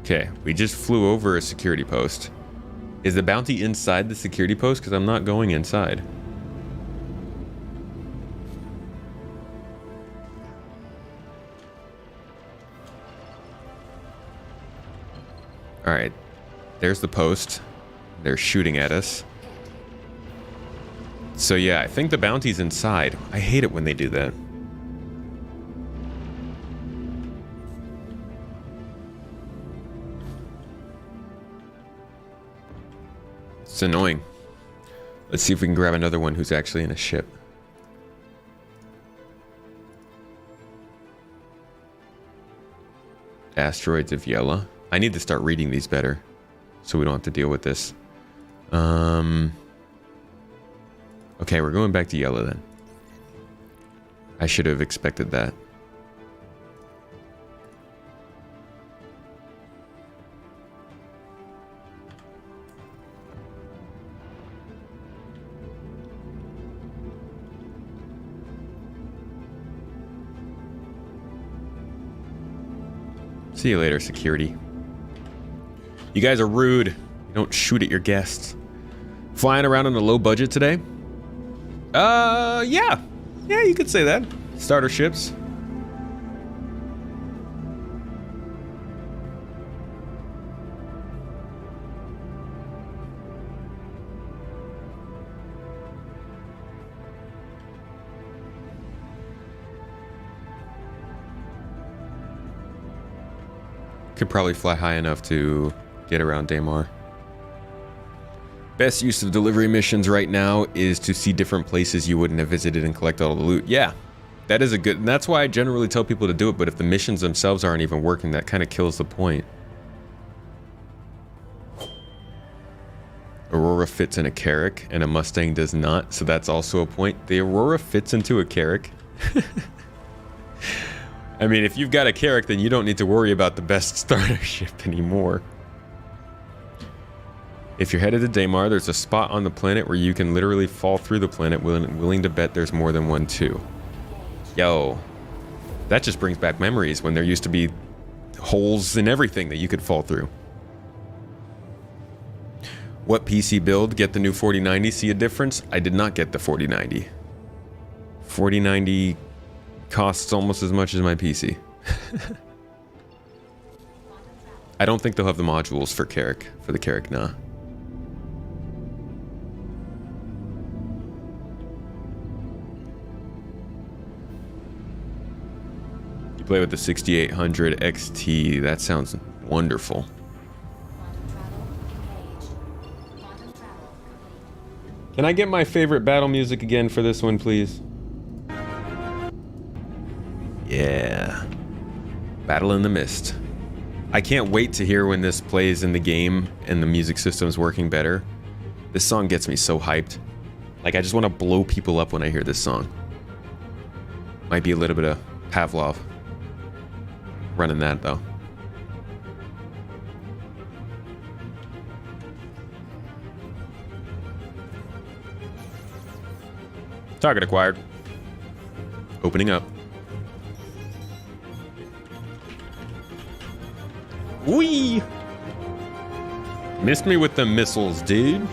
Okay, we just flew over a security post. Is the bounty inside the security post? Because I'm not going inside. All right, there's the post. They're shooting at us. So yeah, I think the bounty's inside. I hate it when they do that. It's annoying. Let's see if we can grab another one who's actually in a ship. Asteroids of Yella. I need to start reading these better so we don't have to deal with this. Okay, we're going back to Yella then. I should have expected that. See you later, security. You guys are rude. You don't shoot at your guests. Flying around on a low budget today? Yeah. Yeah, you could say that. Starter ships. Could probably fly high enough to get around Daymar. Best use of delivery missions right now is to see different places you wouldn't have visited and collect all the loot. Yeah, that is a good, and that's why I generally tell people to do it, but if the missions themselves aren't even working, that kind of kills the point. Aurora fits in a Carrack and a Mustang does not, so that's also a point. The Aurora fits into a Carrack. I mean, if you've got a Carrack, then you don't need to worry about the best starter ship anymore. If you're headed to Daymar, there's a spot on the planet where you can literally fall through the planet, willing to bet there's more than one too. Yo, that just brings back memories when there used to be holes in everything that you could fall through. What PC build? Get the new 4090, see a difference? I did not get the 4090. 4090 costs almost as much as my PC. I don't think they'll have the modules for Carrack, for the Carrack, nah. You play with the 6800 XT, that sounds wonderful. Can I get my favorite battle music again for this one, please? Yeah. Battle in the Mist. I can't wait to hear when this plays in the game and the music system's working better. This song gets me so hyped. Like, I just want to blow people up when I hear this song. Might be a little bit of Pavlov running that, though. Target acquired. Opening up. Whee! Missed me with the missiles, dude.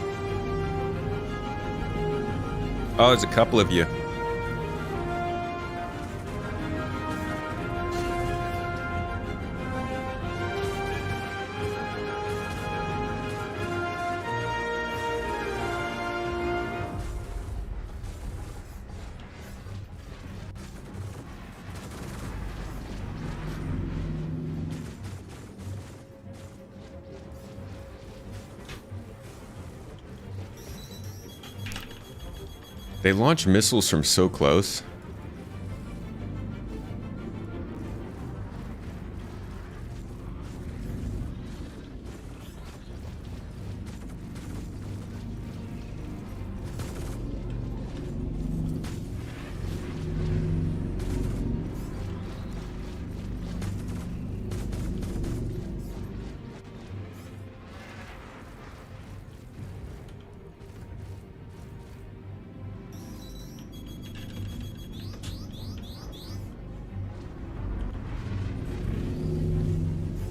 Oh, there's a couple of you. They launch missiles from so close.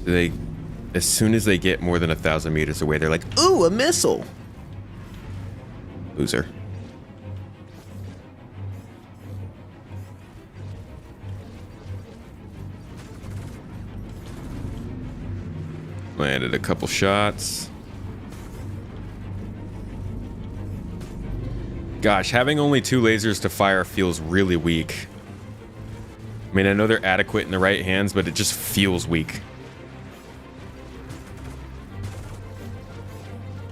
They, as soon as they get more than 1,000 meters away, they're like, ooh, a missile. Loser. Landed a couple shots. Gosh, having only 2 lasers to fire feels really weak. I mean, I know they're adequate in the right hands, but it just feels weak.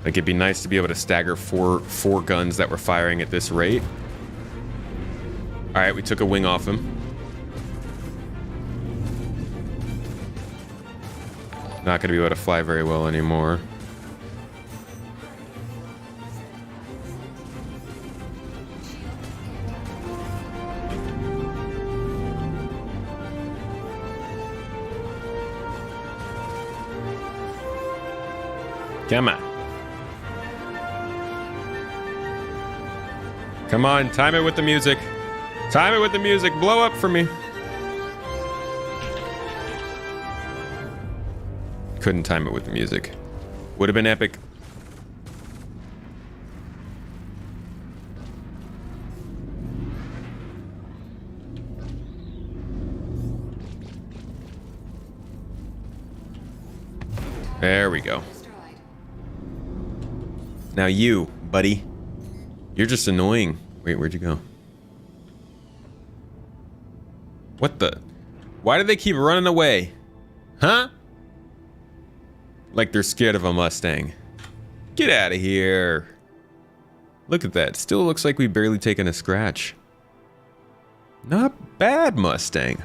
Like, it'd be nice to be able to stagger four guns that were firing at this rate. All right, we took a wing off him. Not going to be able to fly very well anymore. Come on. Come on, time it with the music. Time it with the music. Blow up for me. Couldn't time it with the music. Would have been epic. There we go. Now you, buddy. You're just annoying. Wait, where'd you go? What the? Why do they keep running away? Huh? Like they're scared of a Mustang. Get out of here. Look at that. Still looks like we've barely taken a scratch. Not bad, Mustang.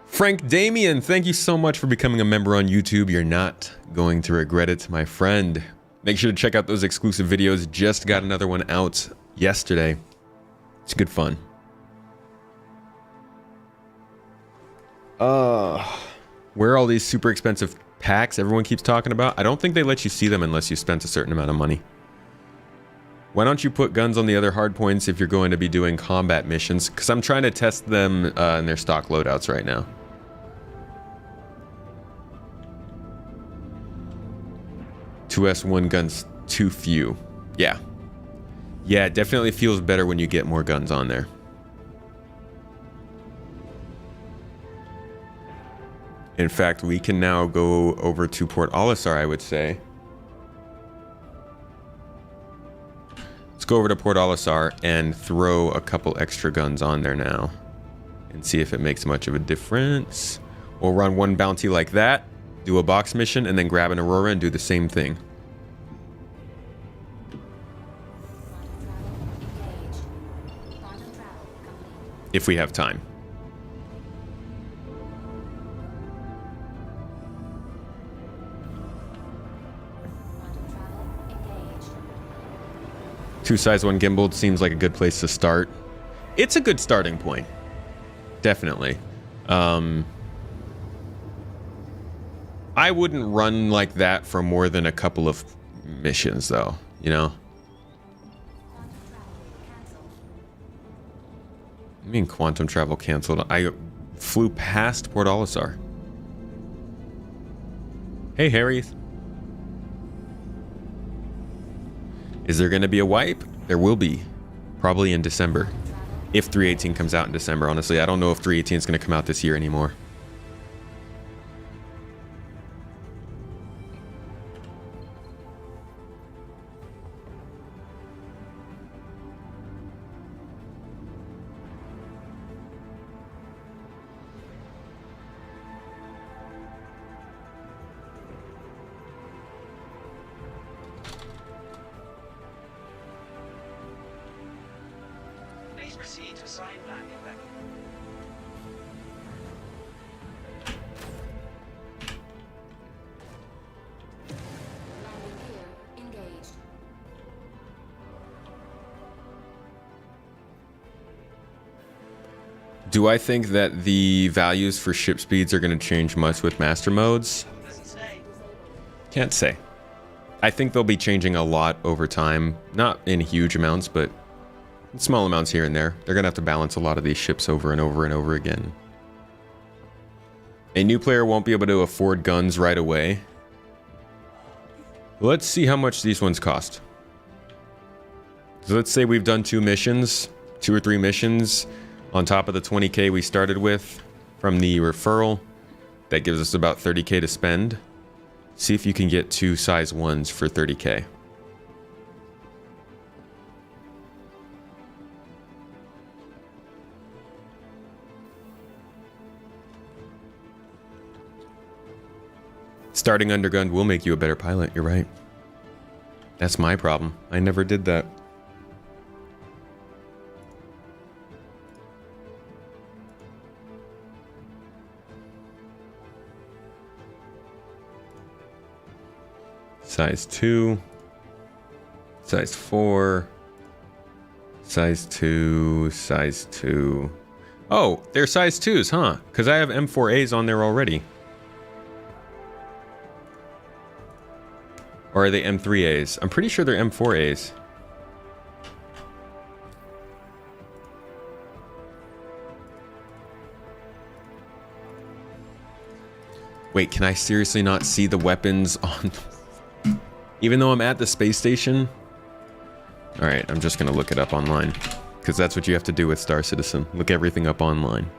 Frank Damien, thank you so much for becoming a member on YouTube. You're not going to regret it, my friend. Make sure to check out those exclusive videos. Just got another one out yesterday. It's good fun. Where are all these super expensive packs everyone keeps talking about? I don't think they let you see them unless you spent a certain amount of money. Why don't you put guns on the other hard points if you're going to be doing combat missions? Because I'm trying to test them in their stock loadouts right now. Two S1 guns, too few. Yeah. Yeah, it definitely feels better when you get more guns on there. In fact, we can now go over to Port Olisar, I would say. Let's go over to Port Olisar and throw a couple extra guns on there now and see if it makes much of a difference. We'll run one bounty like that, do a box mission, and then grab an Aurora and do the same thing. If we have time. Two size 1 gimbal seems like a good place to start. It's a good starting point. Definitely. I wouldn't run like that for more than a couple of missions though, you know? I mean quantum travel canceled. I flew past Port Olisar. Hey, Harry. Is there going to be a wipe? There will be. Probably in December. If 318 comes out in December, honestly. I don't know if 318 is going to come out this year anymore. Please proceed to assigned landing vector. Landing gear engaged. Do I think that the values for ship speeds are going to change much with master modes? Doesn't say. Can't say. I think they'll be changing a lot over time. Not in huge amounts, but in small amounts here and there. They're going to have to balance a lot of these ships over and over and over again. A new player won't be able to afford guns right away. Let's see how much these ones cost. So let's say we've done 2 missions, 2 or 3 missions on top of the 20k we started with from the referral. That gives us about 30k to spend. See if you can get 2 size 1s for 30k. Starting undergunned will make you a better pilot, you're right. That's my problem. I never did that. Size 2. Size 4. Size 2. Size 2. Oh, they're size 2s, huh? Because I have M4As on there already. Or are they M3As? I'm pretty sure they're M4As. Wait, can I seriously not see the weapons on... Even though I'm at the space station? Alright, I'm just gonna look it up online. Because that's what you have to do with Star Citizen. Look everything up online.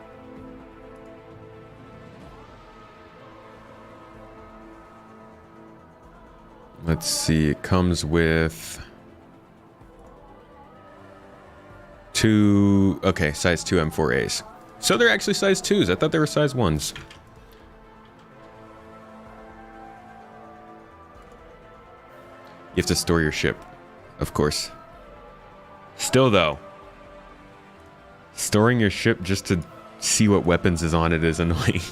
Let's see, it comes with... size 2 M4As. So they're actually size 2s. I thought they were size 1s. You have to store your ship, of course. Still, though, storing your ship just to see what weapons is on it is annoying.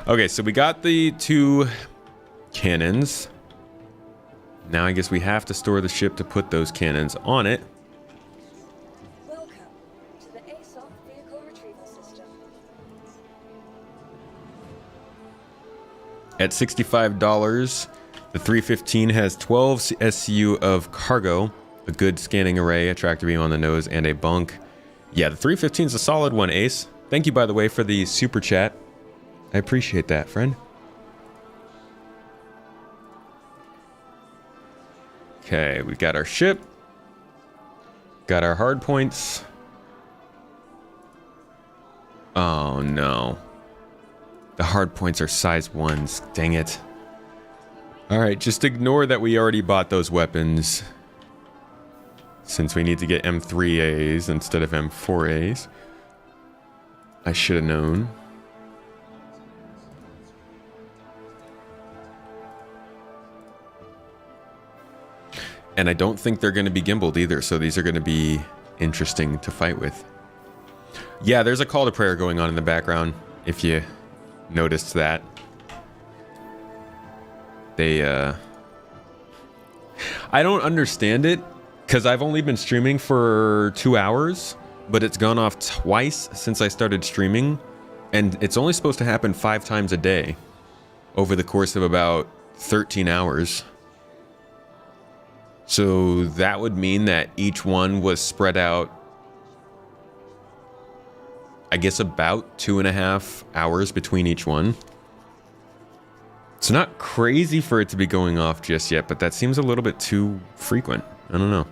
Okay, so we got the 2 cannons. Now I guess we have to store the ship to put those cannons on it. Welcome to the ASOP vehicle retrieval system. At $65, the 315 has 12 SU of cargo, a good scanning array, a tractor beam on the nose, and a bunk. Yeah, the 315 is a solid one, Ace. Thank you, by the way, for the super chat. I appreciate that, friend. Okay, we've got our ship. Got our hard points. Oh, no. The hard points are size 1s. Dang it. All right, just ignore that we already bought those weapons. Since we need to get M3As instead of M4As. I should have known. And I don't think they're going to be gimbaled either, so these are going to be interesting to fight with. Yeah, there's a call to prayer going on in the background, if you noticed that. I don't understand it, because I've only been streaming for 2 hours, but it's gone off twice since I started streaming, and it's only supposed to happen 5 times a day over the course of about 13 hours. So that would mean that each one was spread out, I guess, about 2.5 hours between each one. It's not crazy for it to be going off just yet, but that seems a little bit too frequent. I don't know.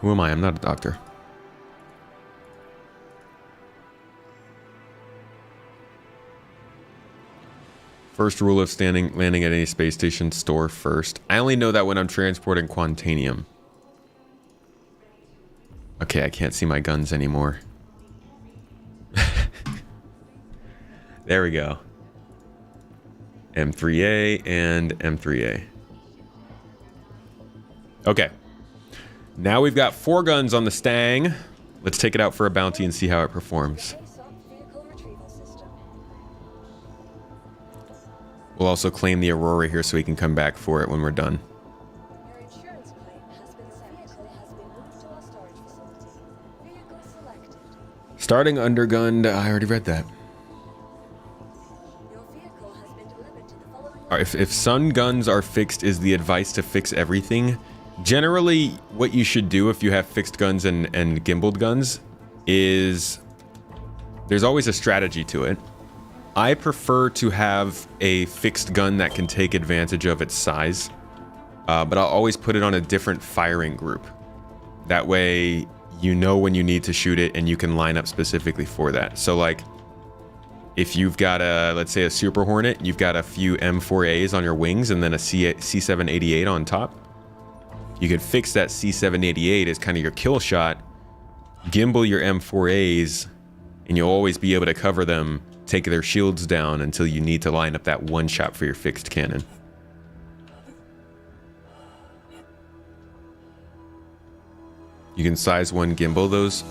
Who am I? I'm not a doctor. First rule of landing at any space station, store first. I only know that when I'm transporting Quantanium. Okay, I can't see my guns anymore. There we go. M3A and M3A. Okay. Now we've got 4 guns on the Mustang. Let's take it out for a bounty and see how it performs. ASOP vehicle retrieval system. We'll also claim the Aurora here so we can come back for it when we're done. Your insurance claim has been sent. Vehicle has been moved to our storage facility. Vehicle selected. Starting undergunned. I already read that. Your vehicle has been delivered to the following. All right, if sun guns are fixed, is the advice to fix everything? Generally, what you should do if you have fixed guns and gimbaled guns is there's always a strategy to it. I prefer to have a fixed gun that can take advantage of its size, but I'll always put it on a different firing group. That way, you know when you need to shoot it and you can line up specifically for that. So like, if you've got a, let's say a Super Hornet, you've got a few M4As on your wings and then a C788 on top, you could fix that C788 as kind of your kill shot, gimbal your M4As, and you'll always be able to cover them, take their shields down until you need to line up that one shot for your fixed cannon. You can size 1 gimbal those.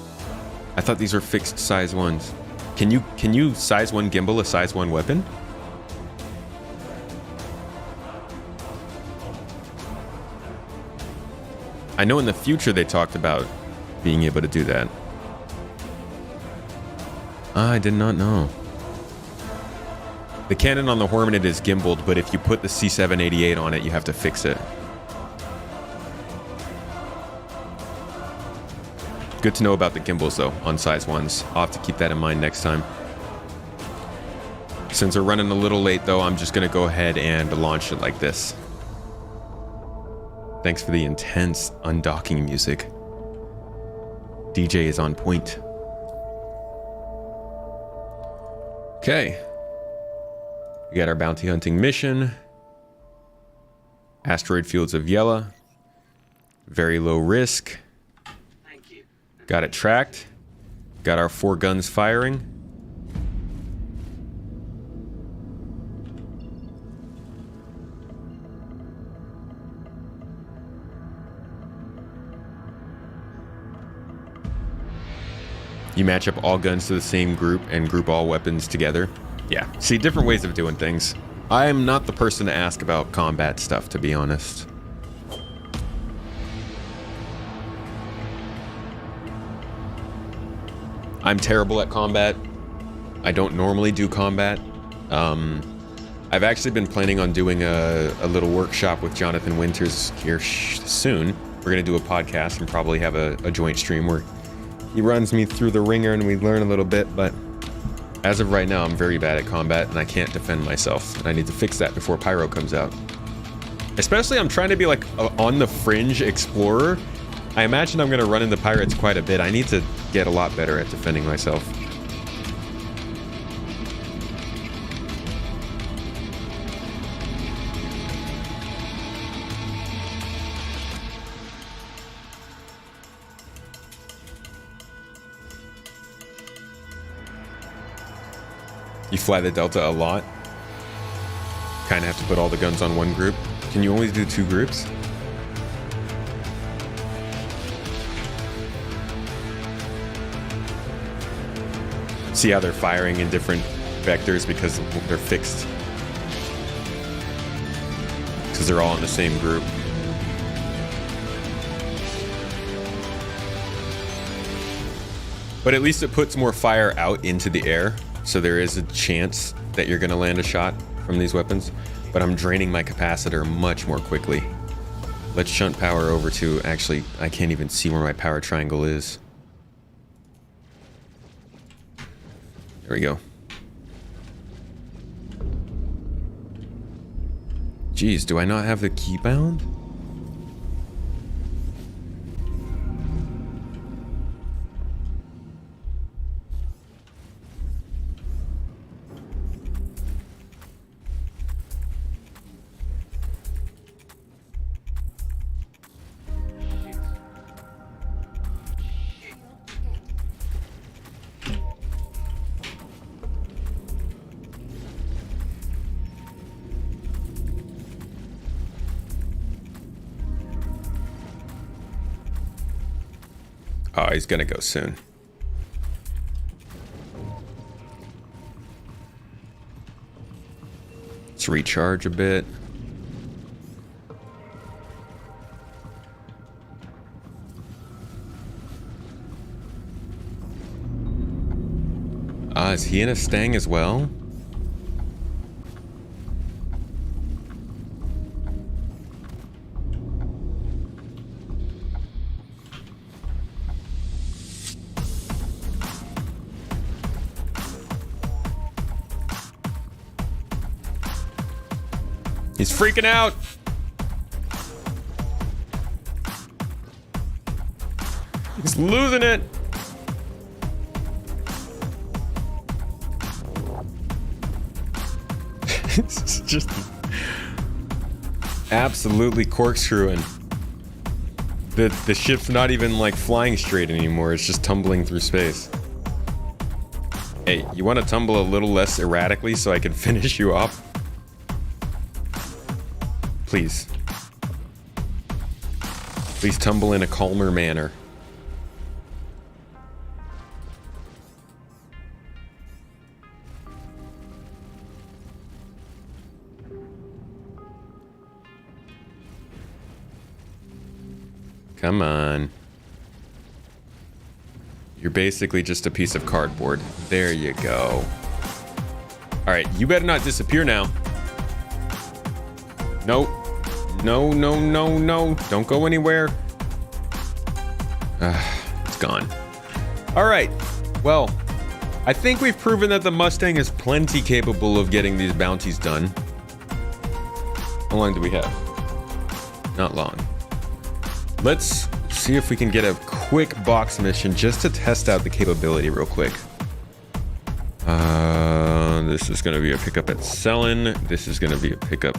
I thought these were fixed size 1s. Can you size 1 gimbal a size 1 weapon? I know in the future they talked about being able to do that. I did not know. The cannon on the Hornet is gimbaled, but if you put the C788 on it, you have to fix it. Good to know about the gimbals, though, on size 1s. I'll have to keep that in mind next time. Since we're running a little late, though, I'm just going to go ahead and launch it like this. Thanks for the intense undocking music. DJ is on point. Okay. We got our bounty hunting mission. Asteroid fields of Yella. Very low risk. Thank you. Got it tracked. Got our 4 guns firing. You match up all guns to the same group and group all weapons together. Yeah, see, different ways of doing things. I'm not the person to ask about combat stuff, to be honest. I'm terrible at combat. I don't normally do combat. I've actually been planning on doing a little workshop with Jonathan Winters here soon. We're gonna do a podcast and probably have a joint stream where he runs me through the ringer and we learn a little bit, but as of right now, I'm very bad at combat and I can't defend myself. And I need to fix that before Pyro comes out. Especially, I'm trying to be like a on the fringe explorer. I imagine I'm gonna run into pirates quite a bit. I need to get a lot better at defending myself. You fly the Delta a lot. Kind of have to put all the guns on one group. Can you only do 2 groups? See how they're firing in different vectors because they're fixed. Because they're all in the same group. But at least it puts more fire out into the air. So there is a chance that you're going to land a shot from these weapons, but I'm draining my capacitor much more quickly. Let's shunt power over to, actually, I can't even see where my power triangle is. There we go. Geez, do I not have the key bound? Oh, he's gonna go soon. Let's recharge a bit. Is he in a Mustang as well? He's freaking out. He's losing it. It's just absolutely corkscrewing. The ship's not even like flying straight anymore. It's just tumbling through space. Hey, you want to tumble a little less erratically so I can finish you off? Please. Please tumble in a calmer manner. Come on. You're basically just a piece of cardboard. There you go. All right, you better not disappear now. Nope. No, no, no, no. Don't go anywhere. It's gone. All right. Well, I think we've proven that the Mustang is plenty capable of getting these bounties done. How long do we have? Not long. Let's see if we can get a quick box mission just to test out the capability real quick. This is going to be a pickup at Selin. This is going to be a pickup.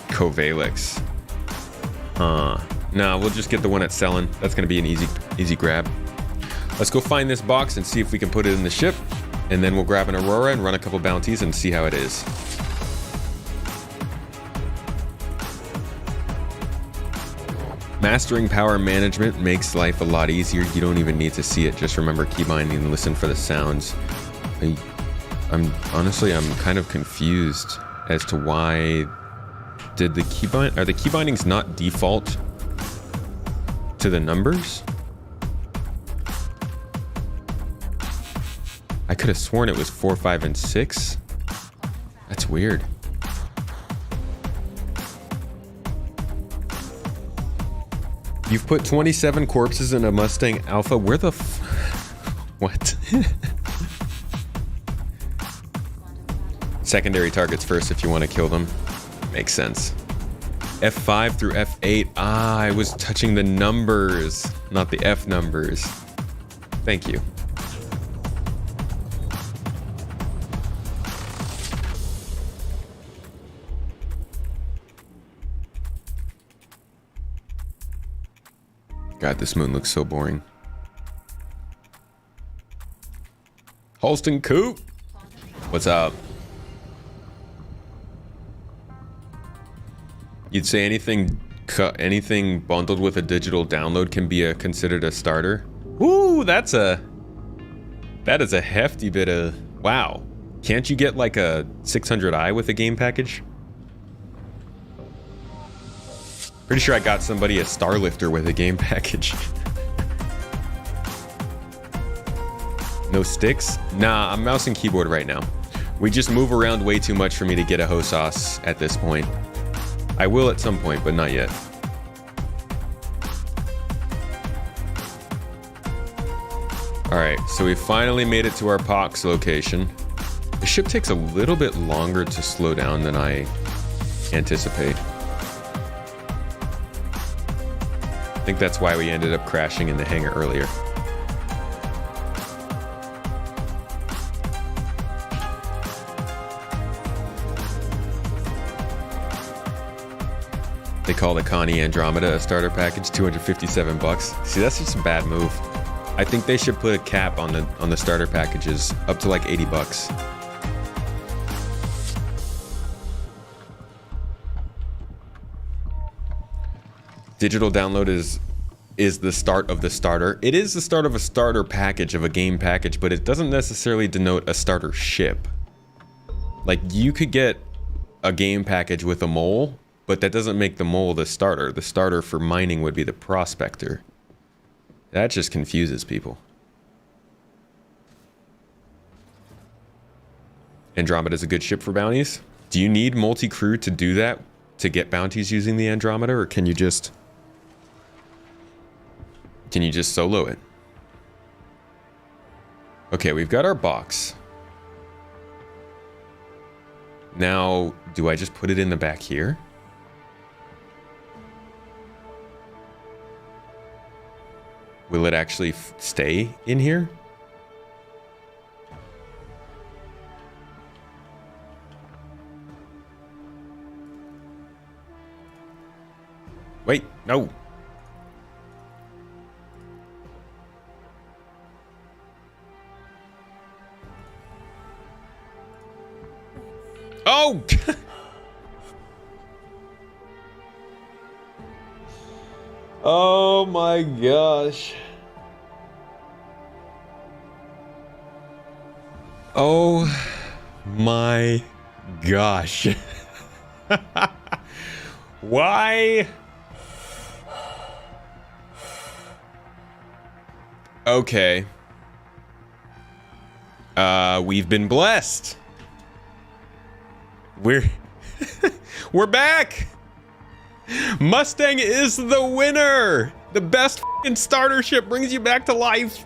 Kovalix. Nah, we'll just get the one at Selin. That's going to be an easy grab. Let's go find this box and see if we can put it in the ship. And then we'll grab an Aurora and run a couple bounties and see how it is. Mastering power management makes life a lot easier. You don't even need to see it. Just remember keybinding and listen for the sounds. I'm honestly kind of confused as to why are the key bindings not default to the numbers? I could have sworn it was 4, 5, and 6. That's weird. You've put 27 corpses in a Mustang Alpha. Where the what? Secondary targets first if you want to kill them. Makes sense. F5 through F8. I was touching the numbers, not the F numbers. Thank you. God, this moon looks so boring. Holston Coop, what's up? You'd say anything bundled with a digital download can be considered a starter? Ooh, that is a hefty bit of wow. Can't you get like a 600i with a game package? Pretty sure I got somebody a Starlifter with a game package. No sticks? Nah, I'm mouse and keyboard right now. We just move around way too much for me to get a Hosas at this point. I will at some point, but not yet. All right, so we finally made it to our Pox location. The ship takes a little bit longer to slow down than I anticipate. I think that's why we ended up crashing in the hangar earlier. They call the Connie Andromeda a starter package, 257 bucks. See, that's just a bad move. I think they should put a cap on the starter packages up to like 80 bucks. Digital download is the start of the starter. It is the start of a starter package, of a game package, but it doesn't necessarily denote a starter ship. Like, you could get a game package with a mole, but that doesn't make the mole the starter. The starter for mining would be the prospector. That just confuses people. Andromeda is a good ship for bounties. Do you need multi-crew to do that, to get bounties using the Andromeda, or can you just solo it? Okay, we've got our box. Now, do I just put it in the back here? Will it actually stay in here? Wait, no. Oh! Oh my gosh. Oh my gosh. Why? Okay. We've been blessed. We're we're back. Mustang is the winner. The best f***ing starter ship brings you back to life.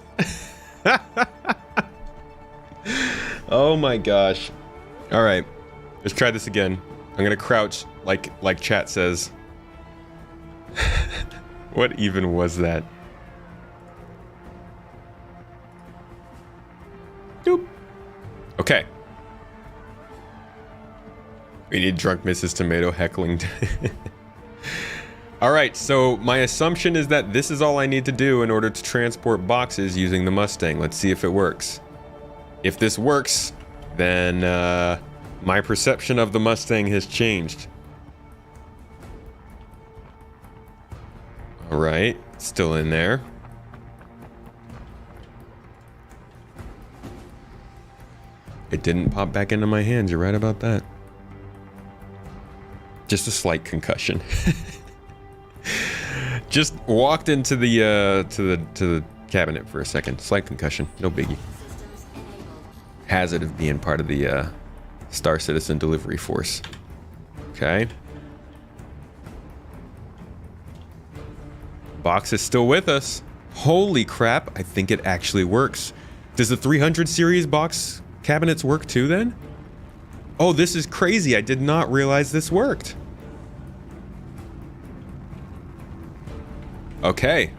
Oh my gosh. All right, let's try this again. I'm gonna crouch like chat says. What even was that? Doop. Okay. We need drunk Mrs. Tomato heckling. All right, so my assumption is that this is all I need to do in order to transport boxes using the Mustang. Let's see if it works. If this works, then my perception of the Mustang has changed. All right, still in there. It didn't pop back into my hands. You're right about that. Just a slight concussion. Just walked into the to the cabinet for a second. Slight concussion, no biggie. Hazard of being part of the Star Citizen delivery force. Okay. Box is still with us. Holy crap! I think it actually works. Does the 300 series box cabinets work too then? Oh, this is crazy. I did not realize this worked. Okay.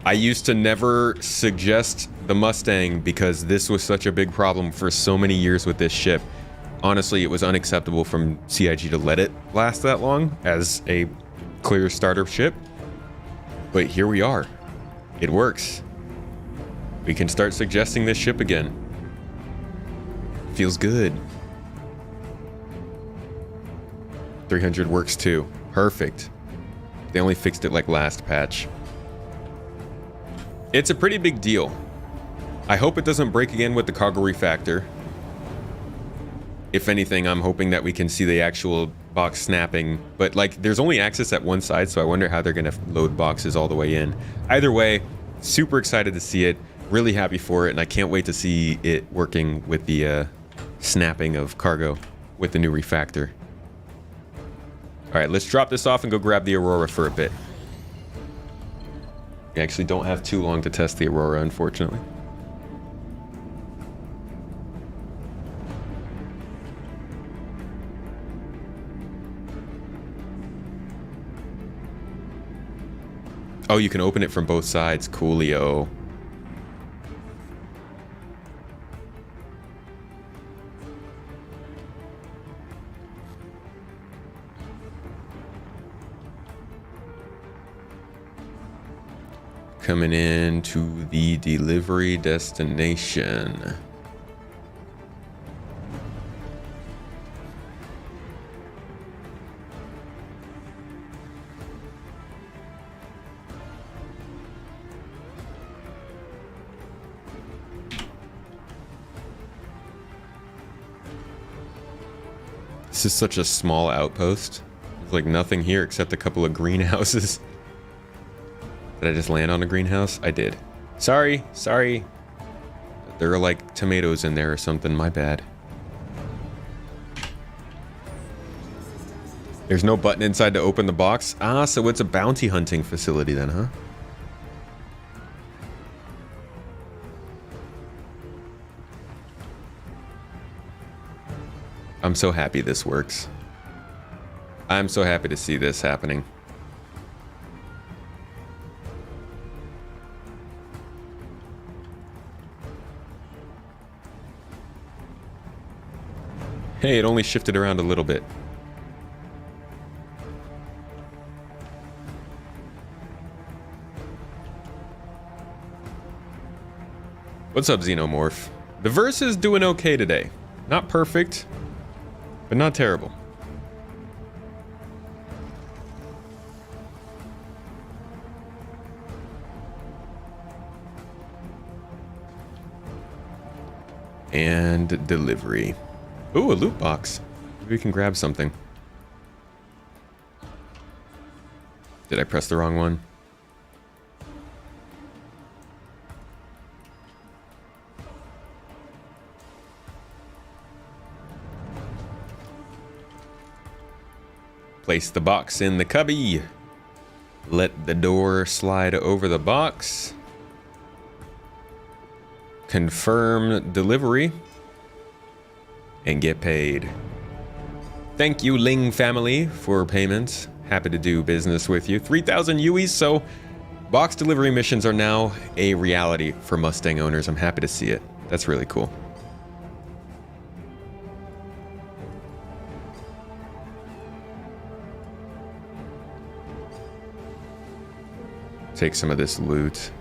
I used to never suggest the Mustang because this was such a big problem for so many years with this ship. Honestly, it was unacceptable from CIG to let it last that long as a clear starter ship. But here we are. It works. We can start suggesting this ship again. Feels good. 300 works too. Perfect. They only fixed it like last patch. It's a pretty big deal. I hope it doesn't break again with the cargo refactor. If anything, I'm hoping that we can see the actual box snapping, but like there's only access at one side, so I wonder how they're gonna load boxes all the way in. Either way, super excited to see it, really happy for it, and I can't wait to see it working with the snapping of cargo with the new refactor. All right, let's drop this off and go grab the Aurora for a bit. We actually don't have too long to test the Aurora, unfortunately. Oh, you can open it from both sides. Coolio. Coming in to the delivery destination. This is such a small outpost. There's like nothing here except a couple of greenhouses. Did I just land on a greenhouse? I did. Sorry. There are like tomatoes in there or something. My bad. There's no button inside to open the box. Ah, so it's a bounty hunting facility then, huh? I'm so happy this works. I'm so happy to see this happening. Hey, it only shifted around a little bit. What's up, Xenomorph? The verse is doing okay today. Not perfect, but not terrible. And delivery. Ooh, a loot box. Maybe we can grab something. Did I press the wrong one? Place the box in the cubby. Let the door slide over the box. Confirm delivery. And get paid. Thank you, Ling family, for payments. Happy to do business with you. 3,000 UEs, so box delivery missions are now a reality for Mustang owners. I'm happy to see it. That's really cool. Take some of this loot.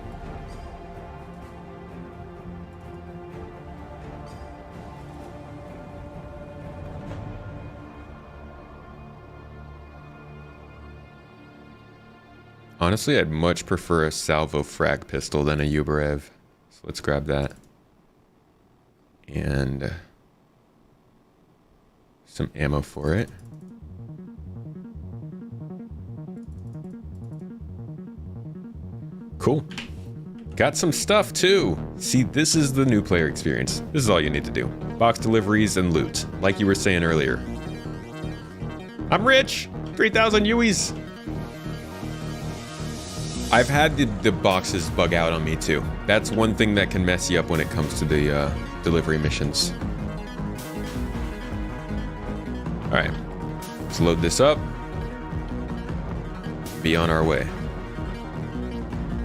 Honestly, I'd much prefer a salvo frag pistol than a Uberev. So let's grab that. And some ammo for it. Cool. Got some stuff too. See, this is the new player experience. This is all you need to do. Box deliveries and loot, like you were saying earlier. I'm rich! 3,000 UEs! I've had the boxes bug out on me too. That's one thing that can mess you up when it comes to the delivery missions. All right, let's load this up. Be on our way.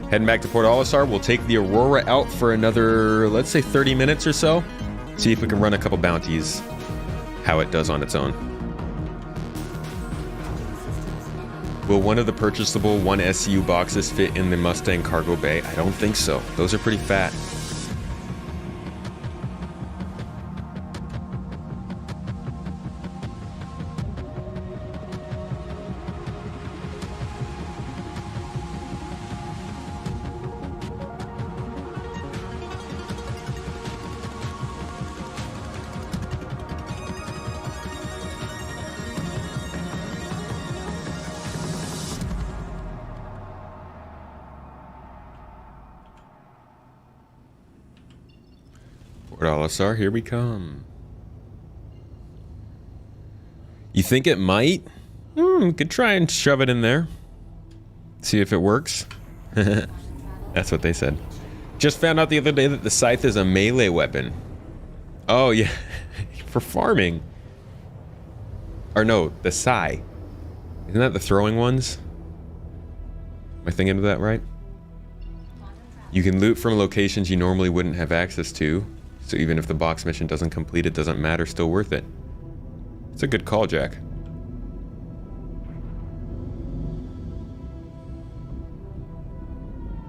Heading back to Port Olisar, we'll take the Aurora out for another, let's say 30 minutes or so. See if we can run a couple bounties, how it does on its own. Will one of the purchasable 1SU boxes fit in the Mustang cargo bay? I don't think so. Those are pretty fat. Olisar, here we come. You think it might? Could try and shove it in there. See if it works. That's what they said. Just found out the other day that the scythe is a melee weapon. Oh yeah, for farming. Or no, the sai. Isn't that the throwing ones? Am I thinking of that right? You can loot from locations you normally wouldn't have access to. So even if the box mission doesn't complete, it doesn't matter, still worth it. It's a good call, Jack.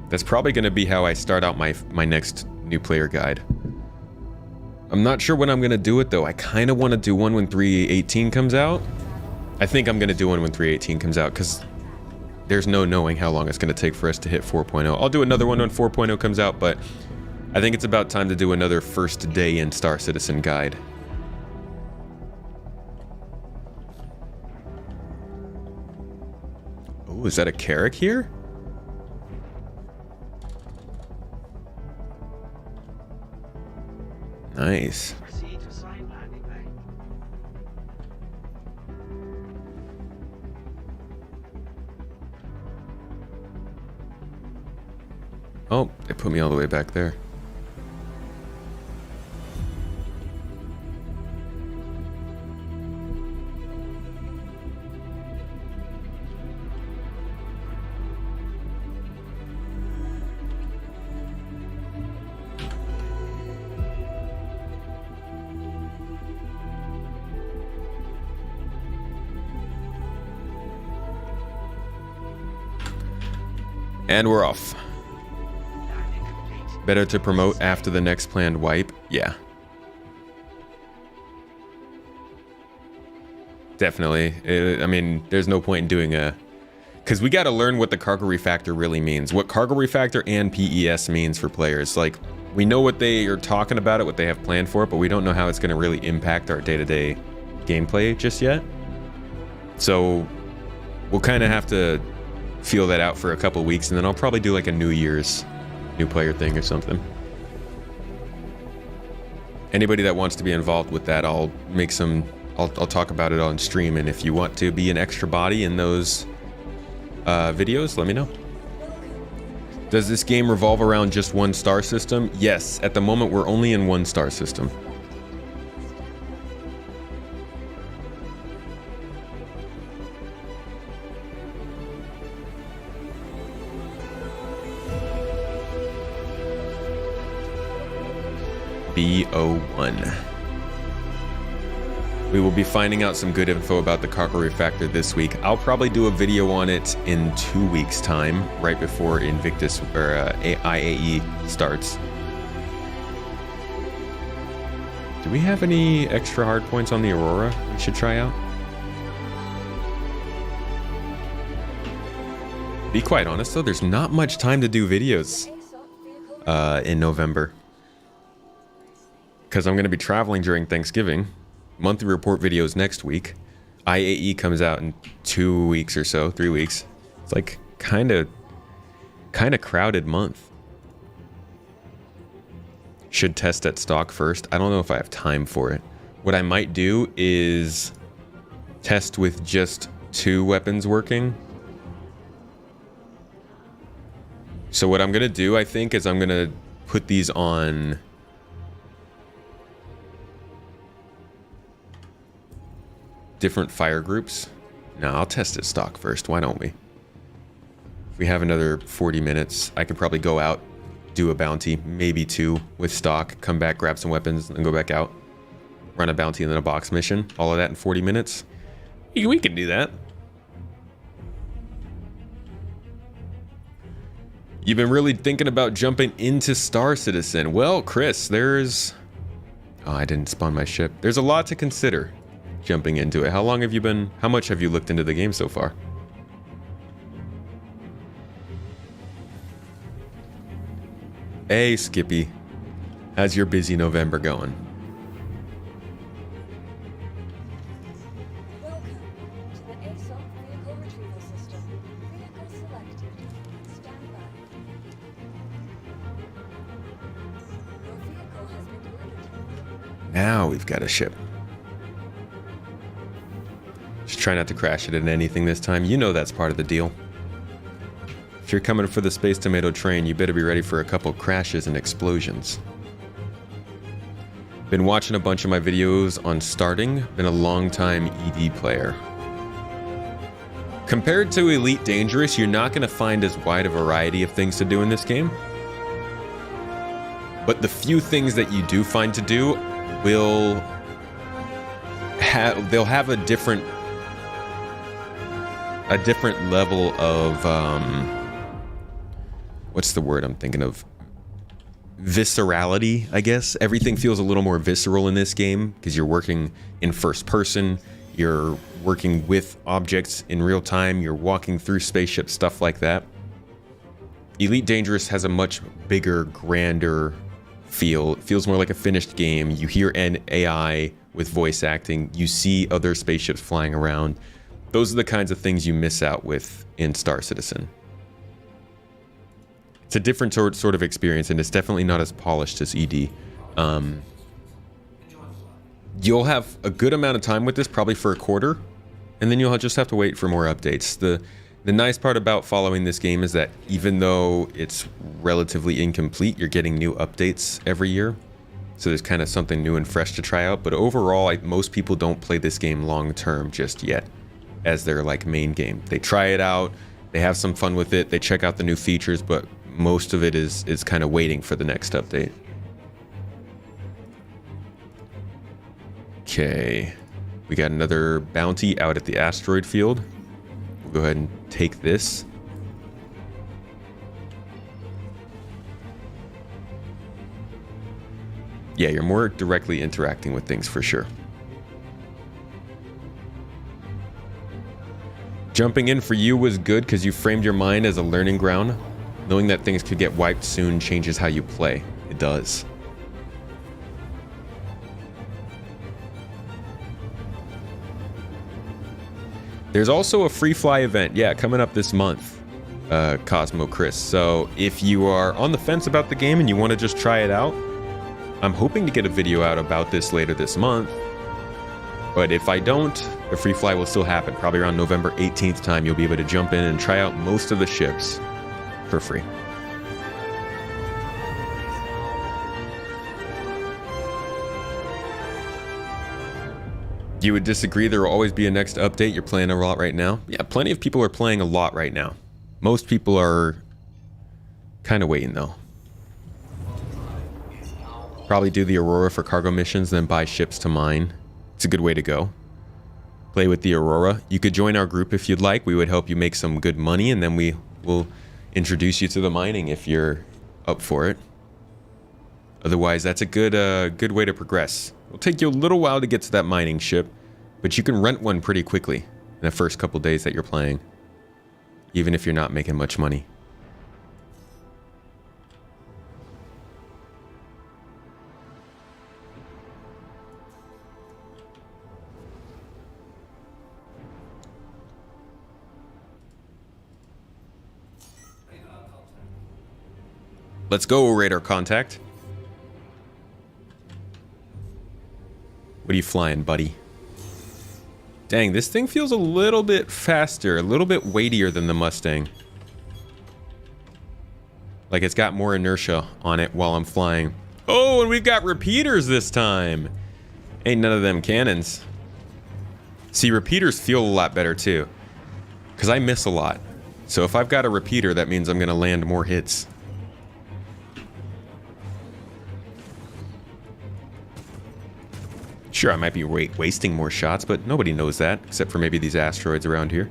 That's probably going to be how I start out my next new player guide. I'm not sure when I'm going to do it, though. I kind of want to do one when 3.18 comes out. I think I'm going to do one when 3.18 comes out, because there's no knowing how long it's going to take for us to hit 4.0. I'll do another one when 4.0 comes out, but I think it's about time to do another first day in Star Citizen guide. Oh, is that a Carrack here? Nice. Proceed to sign landing bay. Oh, they put me all the way back there. And we're off. Landing complete. Better to promote after the next planned wipe? Yeah. Definitely. I mean, there's no point in doing a... Because we got to learn what the cargo refactor really means. What cargo refactor and PES means for players. Like, We know what they are talking about it, what they have planned for it, but we don't know how it's going to really impact our day-to-day gameplay just yet. So we'll kind of have to feel that out for a couple weeks, and then I'll probably do like a New Year's new player thing or something. Anybody that wants to be involved with that, I'll make some, I'll talk about it on stream, and if you want to be an extra body in those videos, let me know. Does this game revolve around just one star system? Yes, at the moment we're only in one star system. B01. We will be finding out some good info about the Cargo Refactor this week. I'll probably do a video on it in 2 weeks' time, right before Invictus or IAE starts. Do we have any extra hard points on the Aurora we should try out? Be quite honest though, there's not much time to do videos in November, because I'm going to be traveling during Thanksgiving. Monthly report videos next week. IAE comes out in 2 weeks or so, 3 weeks. It's like kind of crowded month. Should test at stock first. I don't know if I have time for it. What I might do is test with just 2 weapons working. So what I'm gonna do, I think, is I'm gonna put these on different fire groups. No, I'll test it stock first. Why don't we? If we have another 40 minutes, I could probably go out, do a bounty, maybe 2 with stock, come back, grab some weapons, and go back out. Run a bounty and then a box mission. All of that in 40 minutes. We can do that. You've been really thinking about jumping into Star Citizen. Well, Chris, there's... Oh, I didn't spawn my ship. There's a lot to consider jumping into it. How long have you been... How much have you looked into the game so far? Hey, Skippy. How's your busy November going? Welcome to the ASOP vehicle retrieval system. Vehicle selected. Stand by. Your vehicle has been delivered. Now we've got a ship. Just try not to crash it into anything this time. You know that's part of the deal. If you're coming for the Space Tomato train, you better be ready for a couple crashes and explosions. Been watching a bunch of my videos on starting. Been a long time ED player. Compared to Elite Dangerous, you're not going to find as wide a variety of things to do in this game. But the few things that you do find to do will have... They'll have a different level of... what's the word I'm thinking of? Viscerality, I guess. Everything feels a little more visceral in this game because you're working in first person, you're working with objects in real time, you're walking through spaceships, stuff like that. Elite Dangerous has a much bigger, grander feel. It feels more like a finished game. You hear an AI with voice acting, you see other spaceships flying around. Those are the kinds of things you miss out with in Star Citizen. It's a different sort of experience, and it's definitely not as polished as ED. You'll have a good amount of time with this, probably for a quarter, and then you'll just have to wait for more updates. The nice part about following this game is that even though it's relatively incomplete, you're getting new updates every year. So there's kind of something new and fresh to try out. But overall, most people don't play this game long term just yet as their like main game. They try it out, they have some fun with it, they check out the new features, but most of it is kind of waiting for the next update. Okay, we got another bounty out at the asteroid field. We'll go ahead and take this. Yeah, you're more directly interacting with things for sure. Jumping in for you was good because you framed your mind as a learning ground. Knowing that things could get wiped soon changes how you play. It does. There's also a free fly event, yeah, coming up this month, Cosmo Chris. So if you are on the fence about the game and you want to just try it out, I'm hoping to get a video out about this later this month. But if I don't, the free fly will still happen. Probably around November 18th time, you'll be able to jump in and try out most of the ships for free. You would disagree there will always be a next update? You're playing a lot right now? Yeah, plenty of people are playing a lot right now. Most people are kind of waiting though. Probably do the Aurora for cargo missions, then buy ships to mine. It's a good way to go. Play with the Aurora. You could join our group if you'd like. We would help you make some good money, and then we will introduce you to the mining if you're up for it. Otherwise, that's a good way to progress. It'll take you a little while to get to that mining ship, but you can rent one pretty quickly in the first couple days that you're playing, even if you're not making much money. Let's go, radar contact. What are you flying, buddy? Dang, this thing feels a little bit faster, a little bit weightier than the Mustang. Like it's got more inertia on it while I'm flying. Oh, and we've got repeaters this time. Ain't none of them cannons. See, repeaters feel a lot better too, because I miss a lot. So if I've got a repeater, that means I'm gonna land more hits. Sure, I might be wasting more shots, but nobody knows that, except for maybe these asteroids around here.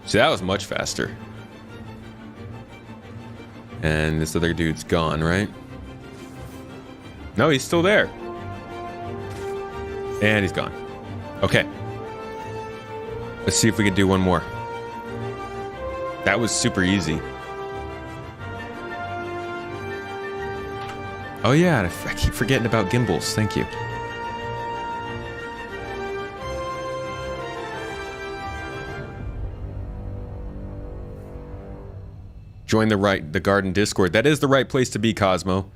See, that was much faster. And this other dude's gone, right? No, he's still there. And he's gone. Okay. Let's see if we can do one more. That was super easy. Oh yeah, I keep forgetting about gimbals. Thank you. Join the garden Discord. That is the right place to be, Cosmo.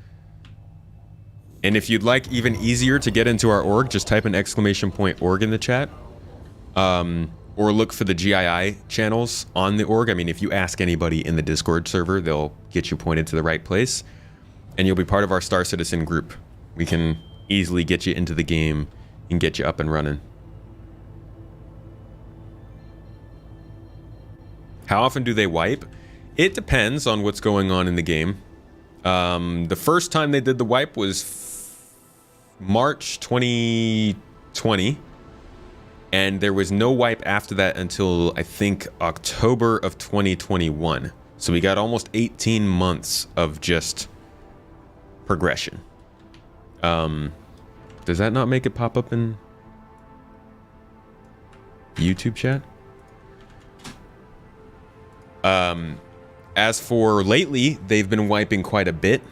And if you'd like even easier to get into our org, just type an !org in the chat. Or look for the GII channels on the org. I mean, if you ask anybody in the Discord server, they'll get you pointed to the right place. And you'll be part of our Star Citizen group. We can easily get you into the game and get you up and running. How often do they wipe? It depends on what's going on in the game. The first time they did the wipe was March 2020. And there was no wipe after that until, I think, October of 2021. So we got almost 18 months of just progression. Does that not make it pop up in YouTube chat? As for lately, they've been wiping quite a bit.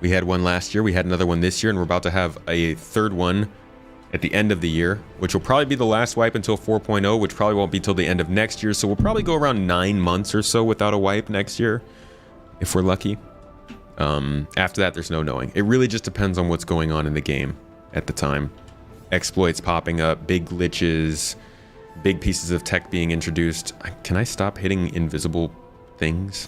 We had one last year, we had another one this year, and we're about to have a third one at the end of the year, which will probably be the last wipe until 4.0, which probably won't be till the end of next year. So we'll probably go around 9 months or so without a wipe next year, if we're lucky. After that, there's no knowing. It really just depends on what's going on in the game at the time. Exploits popping up, big glitches, big pieces of tech being introduced. Can I stop hitting invisible things?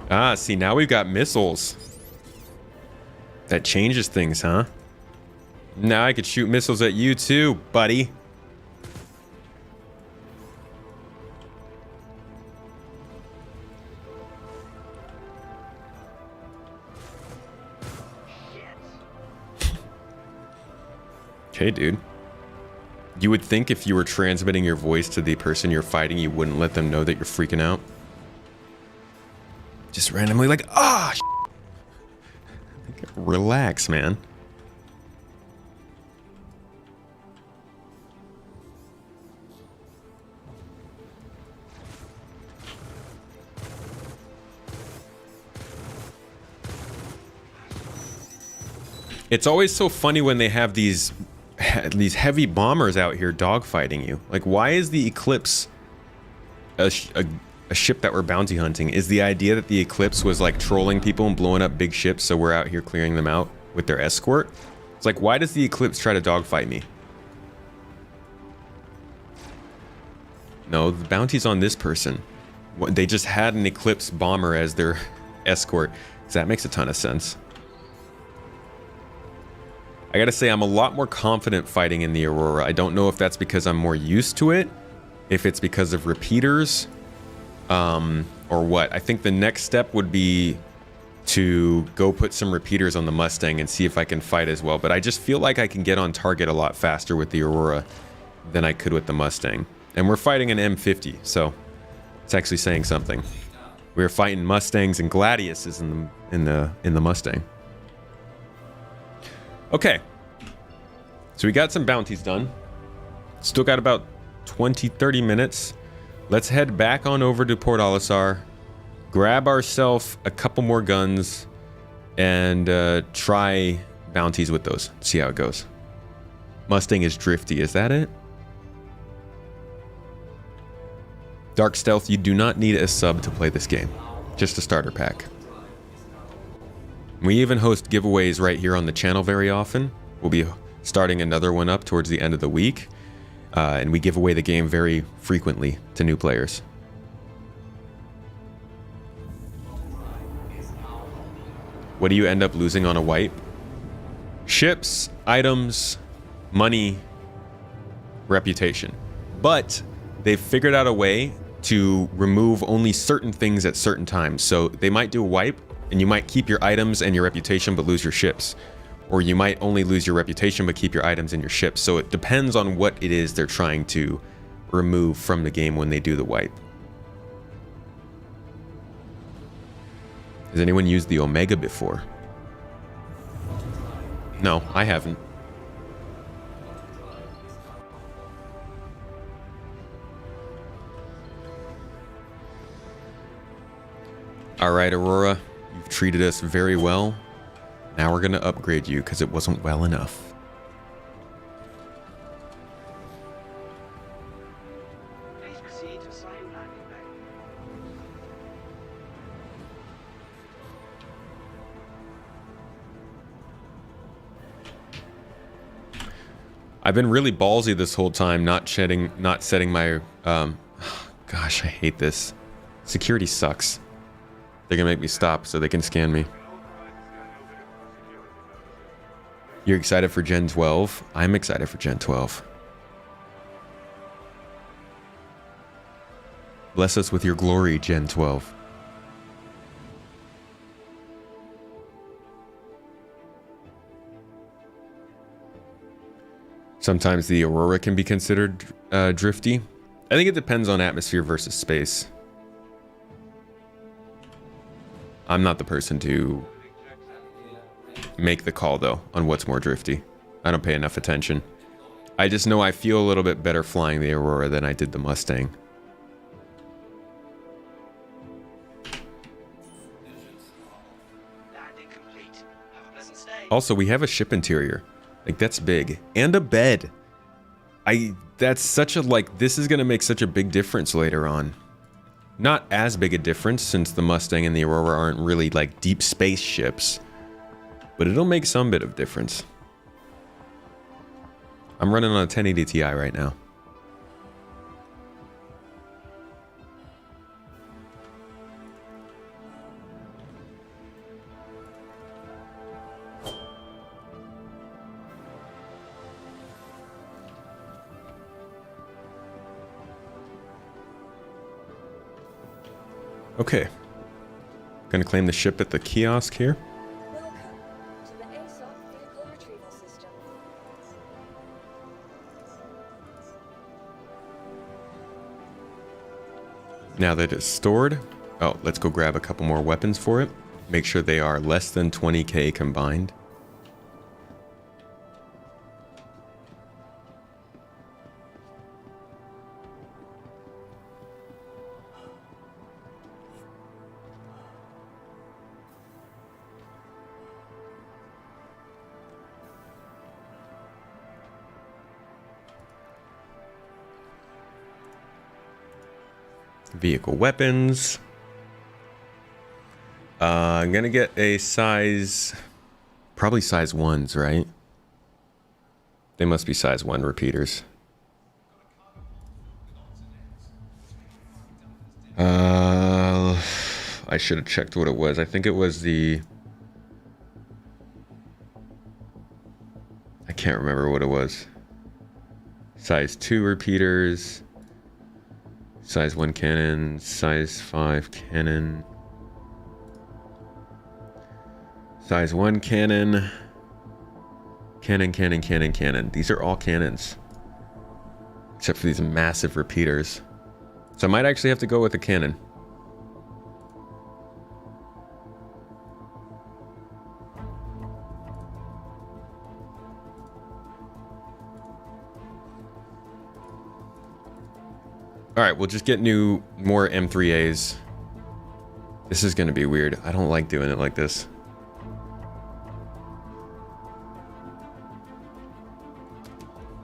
Ah, see, now we've got missiles. That changes things, huh? Now I could shoot missiles at you too, buddy. Okay, dude. You would think if you were transmitting your voice to the person you're fighting, you wouldn't let them know that you're freaking out. Just randomly like, ah, relax, man. It's always so funny when they have these heavy bombers out here dogfighting you. Like, why is the Eclipse a ship that we're bounty hunting? Is the idea that the Eclipse was like trolling people and blowing up big ships, so we're out here clearing them out with their escort? It's like, why does the Eclipse try to dogfight me? No, the bounty's on this person. They just had an Eclipse bomber as their escort. So that makes a ton of sense. I gotta say, I'm a lot more confident fighting in the Aurora. I don't know if that's because I'm more used to it, if it's because of repeaters, or what. I think the next step would be to go put some repeaters on the Mustang and see if I can fight as well. But I just feel like I can get on target a lot faster with the Aurora than I could with the Mustang. And we're fighting an M50, so it's actually saying something. We're fighting Mustangs and Gladiuses in the Mustang. Okay, so we got some bounties done. Still got about 20-30 minutes. Let's head back on over to Port Olisar, grab ourselves a couple more guns, and try bounties with those. See how it goes. Mustang is drifty, is that it? Dark Stealth, you do not need a sub to play this game. Just a starter pack. We even host giveaways right here on the channel very often. We'll be starting another one up towards the end of the week. And we give away the game very frequently to new players. What do you end up losing on a wipe? Ships, items, money, reputation. But they've figured out a way to remove only certain things at certain times. So they might do a wipe, and you might keep your items and your reputation but lose your ships. Or you might only lose your reputation but keep your items and your ships. So it depends on what it is they're trying to remove from the game when they do the wipe. Has anyone used the Omega before? No, I haven't. All right, Aurora. You've treated us very well. Now we're gonna upgrade you because it wasn't well enough. Please proceed to assigned landing bay. I've been really ballsy this whole time, not setting my gosh, I hate this. Security sucks. They're gonna make me stop so they can scan me. You're excited for Gen 12? I'm excited for Gen 12. Bless us with your glory, Gen 12. Sometimes the Aurora can be considered drifty. I think it depends on atmosphere versus space. I'm not the person to make the call, though, on what's more drifty. I don't pay enough attention. I just know I feel a little bit better flying the Aurora than I did the Mustang. Landing complete. Have a pleasant stay. Also, we have a ship interior. Like, that's big. And a bed. That's such a, like, this is gonna make such a big difference later on. Not as big a difference, since the Mustang and the Aurora aren't really, like, deep space ships. But it'll make some bit of difference. I'm running on a 1080 Ti right now. Okay. Gonna claim the ship at the kiosk here. Welcome to the ASOP vehicle retrieval system. Now that it's stored, oh, let's go grab a couple more weapons for it. Make sure they are less than 20k combined. Vehicle weapons. I'm gonna get a size, probably size 1s, right? They must be size 1 repeaters. I should have checked what it was. I think it was the, I can't remember what it was. Size 2 repeaters. Size 1 cannon, size 5 cannon. Size 1 cannon. Cannon, cannon, cannon, cannon. These are all cannons. Except for these massive repeaters. So I might actually have to go with a cannon. Alright, we'll just get more M3As. This is gonna be weird. I don't like doing it like this.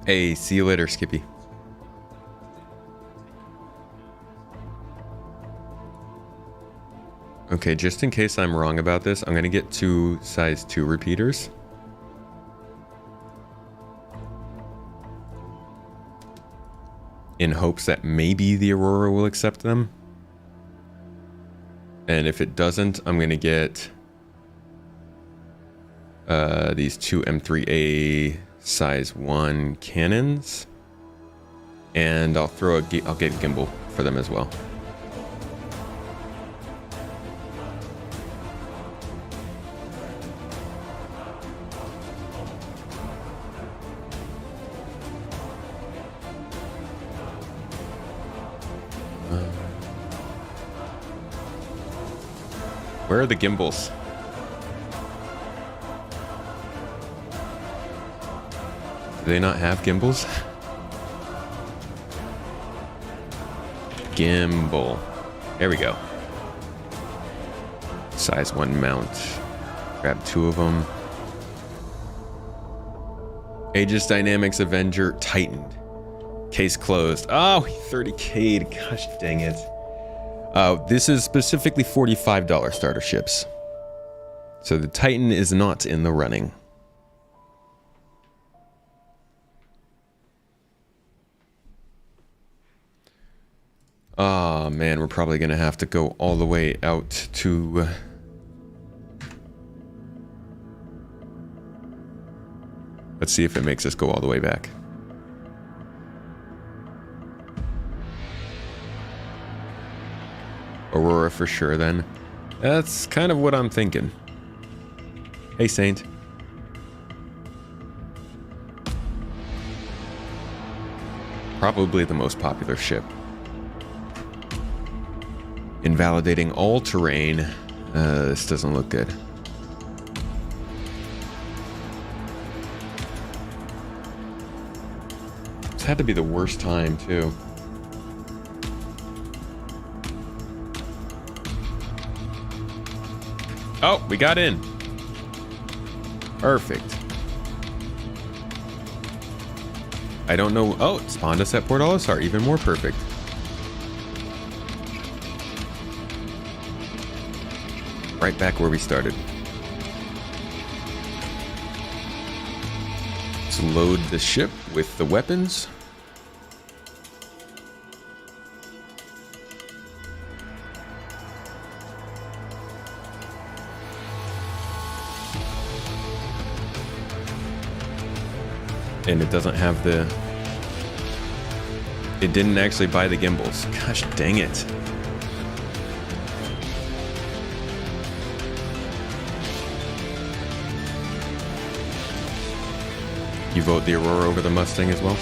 Hey, see you later, Skippy. Okay, just in case I'm wrong about this, I'm gonna get 2 size 2 repeaters. In hopes that maybe the Aurora will accept them. And if it doesn't, I'm gonna get these 2 M3A size 1 cannons, and I'll get gimbal for them as well. Where are the gimbals? Do they not have gimbals? Gimbal. There we go. Size 1 mount. Grab 2 of them. Aegis Dynamics Avenger tightened. Case closed. Oh, he 30k'd. Gosh dang it. This is specifically $45 starter ships. So the Titan is not in the running. Oh man, we're probably gonna have to go all the way out to... Let's see if it makes us go all the way back. Aurora for sure then. That's kind of what I'm thinking. Hey Saint. Probably the most popular ship. Invalidating all terrain. This doesn't look good. It's had to be the worst time too. Oh, we got in. Perfect. I don't know. Oh, it spawned us at Port Olisar. Even more perfect. Right back where we started. Let's load the ship with the weapons. And it doesn't have the... It didn't actually buy the gimbals. Gosh dang it. You vote the Aurora over the Mustang as well?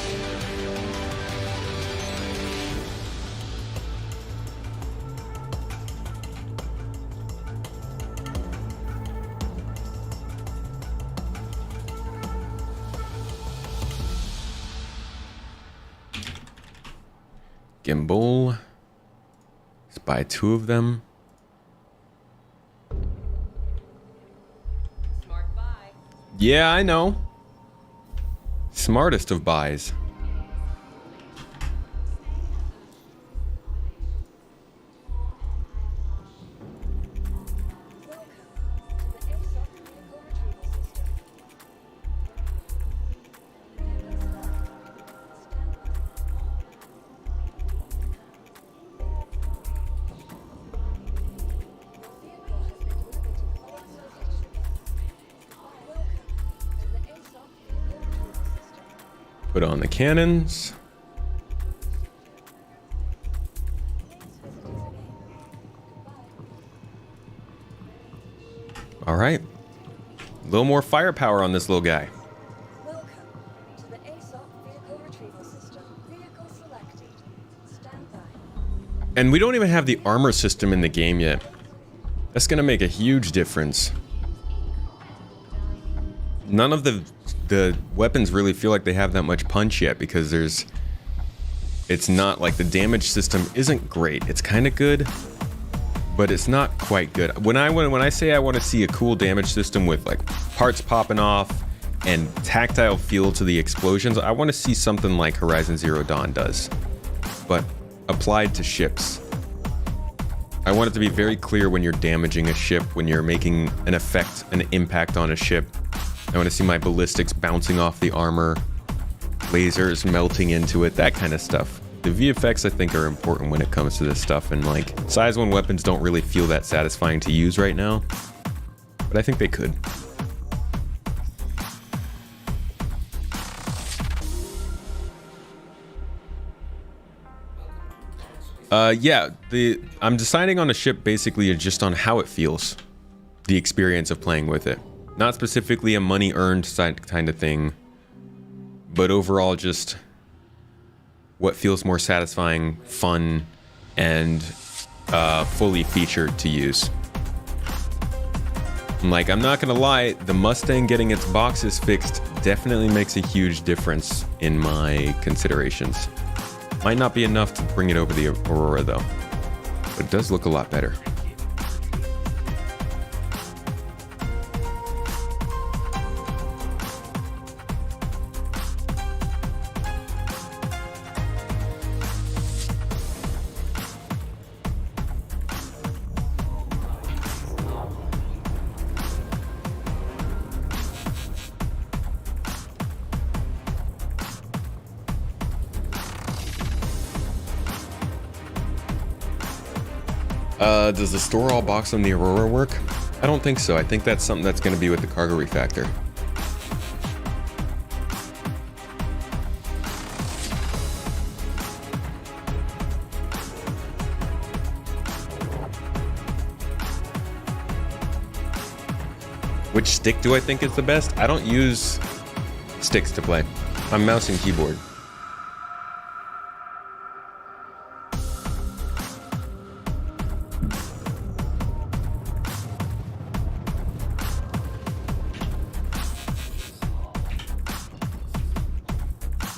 Gimbal. Let's buy 2 of them. Smart buy. Yeah, I know. Smartest of buys. Put on the cannons. All right. A little more firepower on this little guy. Welcome to the ASOP vehicle retrieval system. Vehicle selected. Stand by. And we don't even have the armor system in the game yet. That's gonna make a huge difference. None of the weapons really feel like they have that much punch yet because it's not like the damage system isn't great. It's kind of good, but it's not quite good. When I say I want to see a cool damage system with like parts popping off and tactile feel to the explosions, I want to see something like Horizon Zero Dawn does, but applied to ships. I want it to be very clear when you're damaging a ship, when you're making an effect, an impact on a ship. I want to see my ballistics bouncing off the armor, lasers melting into it, that kind of stuff. The VFX I think are important when it comes to this stuff, and like Size 1 weapons don't really feel that satisfying to use right now, but I think they could. Yeah, I'm deciding on a ship basically just on how it feels, the experience of playing with it. Not specifically a money earned kind of thing, but overall just what feels more satisfying, fun, and fully featured to use. Like, I'm not gonna lie, the Mustang getting its boxes fixed definitely makes a huge difference in my considerations. Might not be enough to bring it over the Aurora though, but it does look a lot better. Does the store all box on the Aurora work? I don't think so. I think that's something that's going to be with the cargo refactor. Which stick do I think is the best? I don't use sticks to play. I'm mouse and keyboard.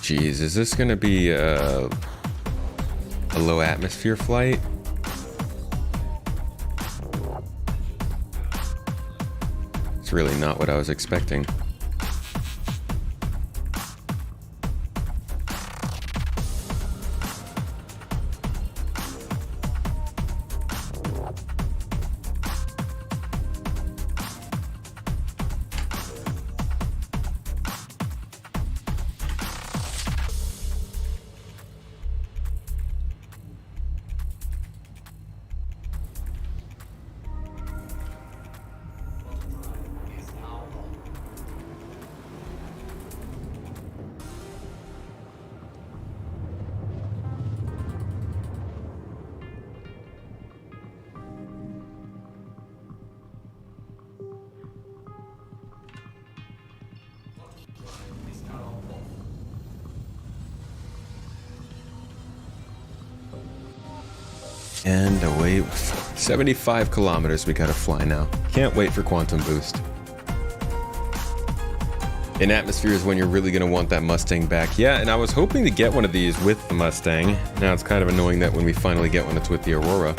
Jeez, is this gonna be a low atmosphere flight? It's really not what I was expecting. And away, 75 kilometers we gotta fly now. Can't wait for Quantum Boost. In atmosphere is when you're really going to want that Mustang back. Yeah, and I was hoping to get one of these with the Mustang. Now it's kind of annoying that when we finally get one, it's with the Aurora.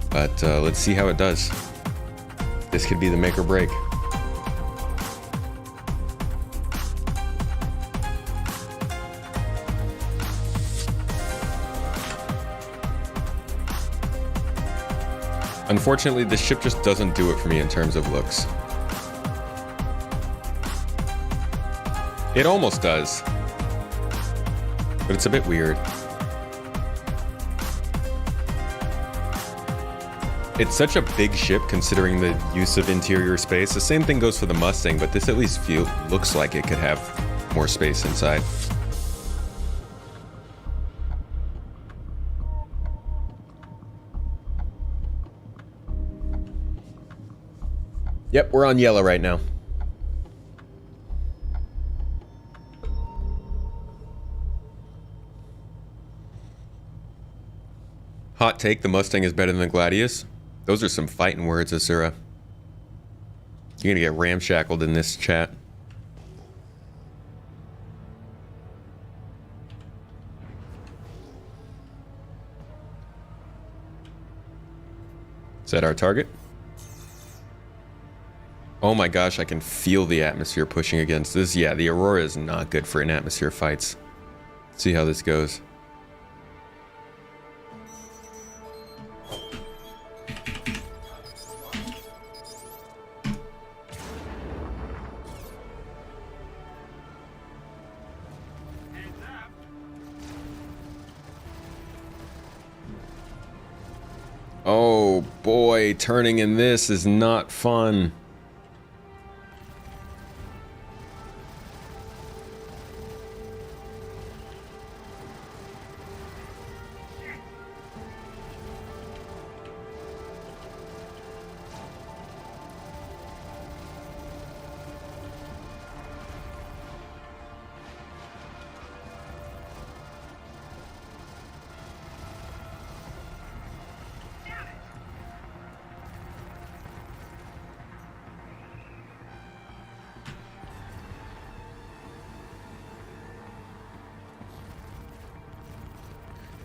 But let's see how it does. This could be the make or break. Unfortunately, this ship just doesn't do it for me in terms of looks. It almost does, but it's a bit weird. It's such a big ship considering the use of interior space. The same thing goes for the Mustang, but this at least looks like it could have more space inside. Yep, we're on yellow right now. Hot take, the Mustang is better than the Gladius. Those are some fighting words, Asura. You're gonna get ramshackled in this chat. Is that our target? Oh my gosh, I can feel the atmosphere pushing against this. Yeah, the Aurora is not good for in-atmosphere fights. Let's see how this goes. Oh boy, turning in this is not fun.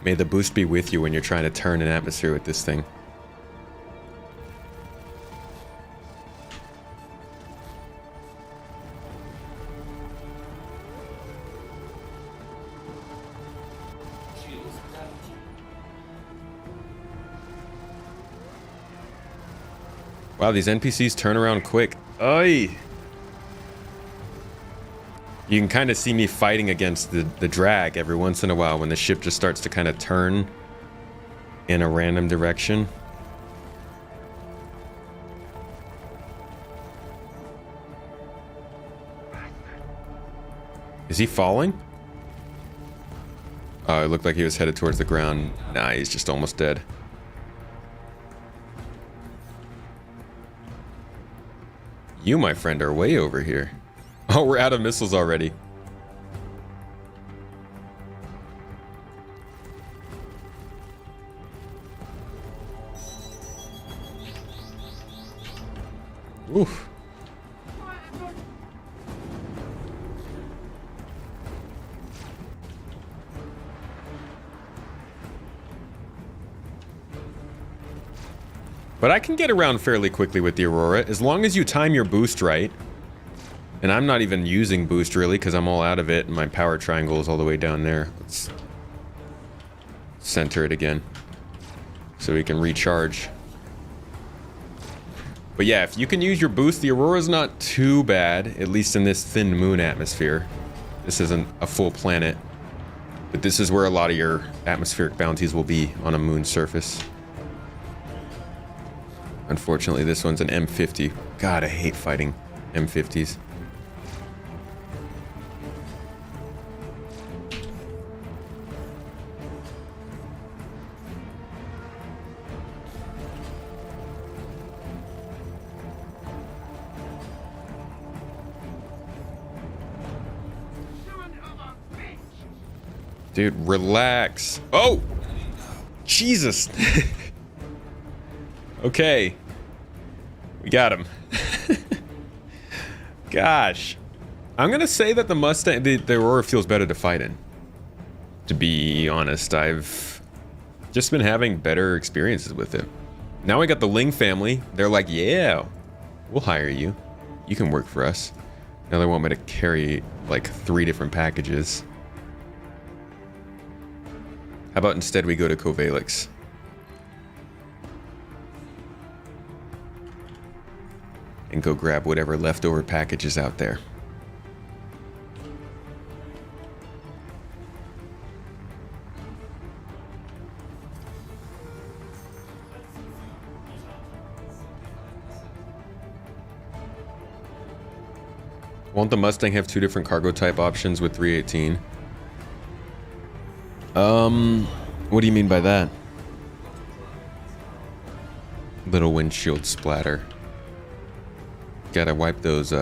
May the boost be with you when you're trying to turn an atmosphere with this thing. Wow, these NPCs turn around quick. Oy! You can kind of see me fighting against the drag every once in a while when the ship just starts to kind of turn in a random direction. Is he falling? Oh, it looked like he was headed towards the ground. Nah, he's just almost dead. You, my friend, are way over here. Oh, we're out of missiles already. Oof. But I can get around fairly quickly with the Aurora, as long as you time your boost right. And I'm not even using boost really, because I'm all out of it, and my power triangle is all the way down there. Let's center it again, so we can recharge. But yeah, if you can use your boost, the Aurora's not too bad, at least in this thin moon atmosphere. This isn't a full planet, but this is where a lot of your atmospheric bounties will be, on a moon surface. Unfortunately, this one's an M50. God, I hate fighting M50s. Dude, relax. Oh! Jesus! Okay. We got him. Gosh. I'm going to say that the Mustang, the Aurora feels better to fight in. To be honest, I've just been having better experiences with it. Now we got the Ling family. They're like, yeah, we'll hire you. You can work for us. Now they want me to carry like 3 different packages. How about instead we go to Kovalix? And go grab whatever leftover packages out there. Won't the Mustang have 2 different cargo type options with 318? What do you mean by that? Little windshield splatter. Gotta wipe those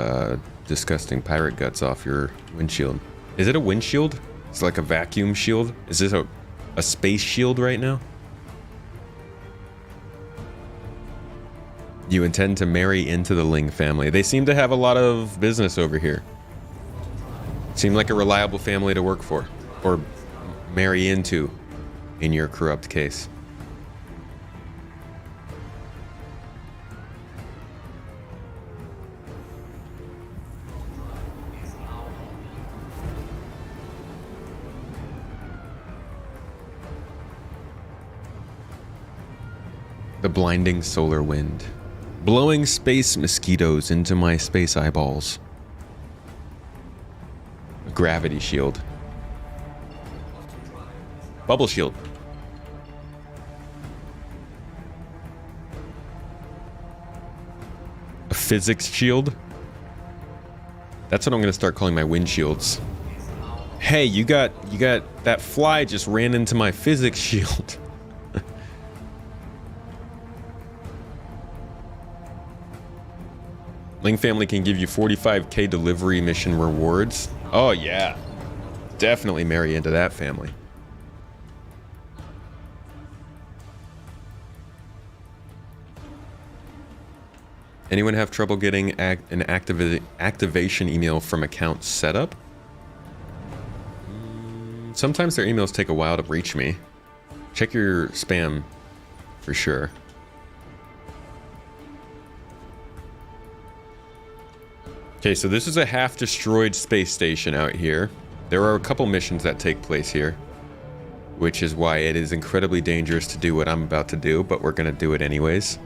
disgusting pirate guts off your windshield. Is it a windshield? It's like a vacuum shield? Is this a space shield right now? You intend to marry into the Ling family. They seem to have a lot of business over here. Seem like a reliable family to work for. Or marry into, in your corrupt case. The blinding solar wind. Blowing space mosquitoes into my space eyeballs. A gravity shield. Bubble shield. A physics shield. That's what I'm gonna start calling my windshields. Hey, you got that fly just ran into my physics shield. Ling family can give you 45k delivery mission rewards. Oh yeah, definitely marry into that family. Anyone have trouble getting an activation email from account setup? Sometimes their emails take a while to reach me. Check your spam for sure. Okay, so this is a half-destroyed space station out here. There are a couple missions that take place here, which is why it is incredibly dangerous to do what I'm about to do, but we're gonna do it anyways.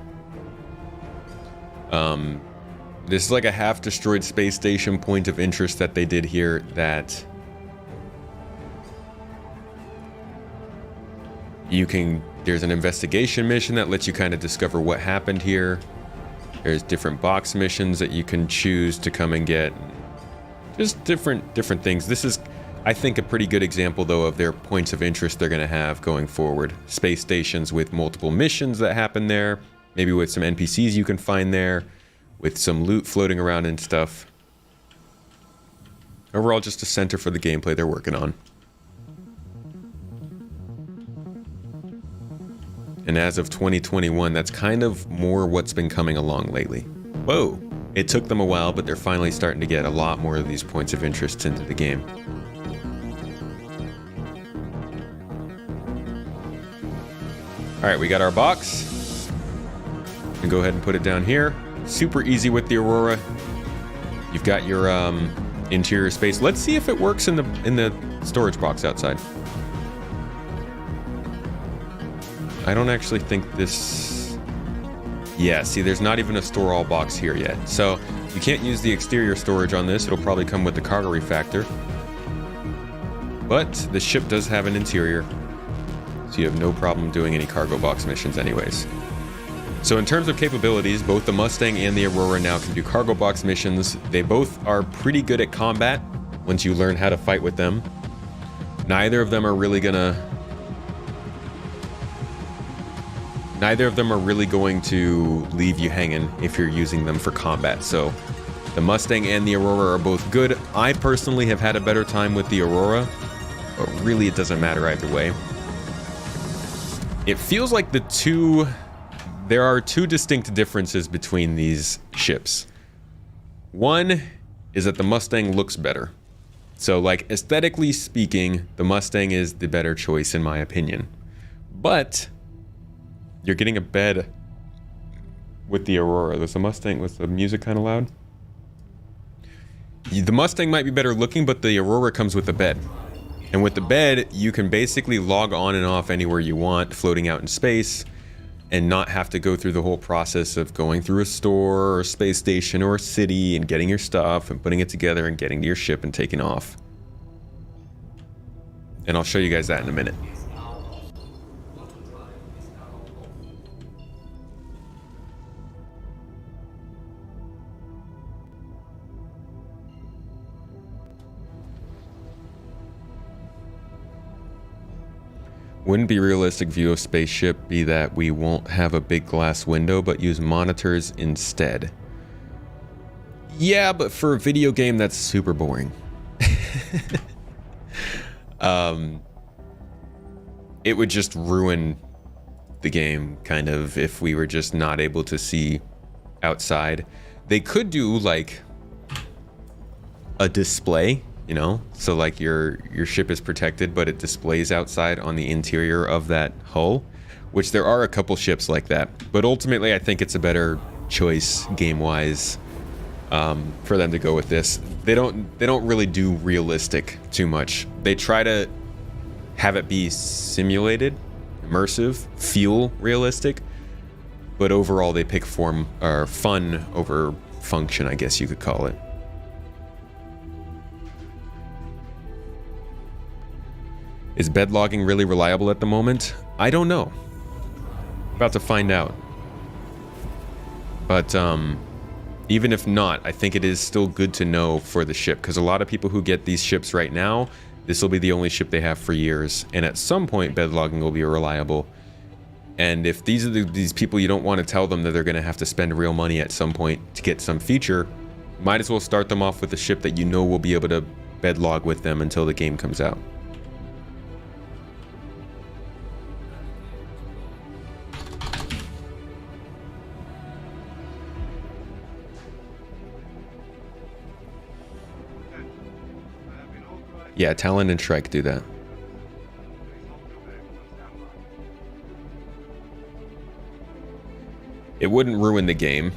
This is like a half-destroyed space station point of interest that they did here that you can, there's an investigation mission that lets you kind of discover what happened here. There's different box missions that you can choose to come and get. Just different things. This is, I think, a pretty good example, though, of their points of interest they're going to have going forward. Space stations with multiple missions that happen there. Maybe with some NPCs you can find there. With some loot floating around and stuff. Overall, just a center for the gameplay they're working on. And as of 2021, that's kind of more what's been coming along lately. Whoa, it took them a while, but they're finally starting to get a lot more of these points of interest into the game. All right, we got our box. And go ahead and put it down here. Super easy with the Aurora. You've got your interior space. Let's see if it works in the storage box outside. I don't actually think this... Yeah, see, there's not even a store all box here yet. So you can't use the exterior storage on this. It'll probably come with the cargo refactor. But the ship does have an interior, so you have no problem doing any cargo box missions anyways. So in terms of capabilities, both the Mustang and the Aurora now can do cargo box missions. They both are pretty good at combat once you learn how to fight with them. Neither of them are really going to leave you hanging if you're using them for combat. So the Mustang and the Aurora are both good. I personally have had a better time with the Aurora, but really it doesn't matter either way. It feels like there are two distinct differences between these ships. One is that the Mustang looks better. So like aesthetically speaking, the Mustang is the better choice in my opinion. But you're getting a bed with the Aurora. Was the Mustang, was the music kind of loud? The Mustang might be better looking, but the Aurora comes with a bed. And with the bed, you can basically log on and off anywhere you want, floating out in space, and not have to go through the whole process of going through a store or a space station or a city and getting your stuff and putting it together and getting to your ship and taking off. And I'll show you guys that in a minute. Wouldn't be realistic view of spaceship be that we won't have a big glass window but use monitors instead? Yeah, but for a video game that's super boring. It would just ruin the game kind of if we were just not able to see outside. They could do like a display, you know, so like your ship is protected but it displays outside on the interior of that hull, which there are a couple ships like that, but ultimately I think it's a better choice game wise for them to go with this. They don't really do realistic too much. They try to have it be simulated, immersive, feel realistic, but overall they pick form or fun over function, I guess you could call it. Is bed logging really reliable at the moment? I don't know. About to find out. But even if not, I think it is still good to know for the ship, because a lot of people who get these ships right now, this will be the only ship they have for years, and at some point bed logging will be reliable. And if these are these people, you don't want to tell them that they're going to have to spend real money at some point to get some feature, might as well start them off with a ship that you know will be able to bed log with them until the game comes out. Yeah, Talon and Shrike do that. It wouldn't ruin the game.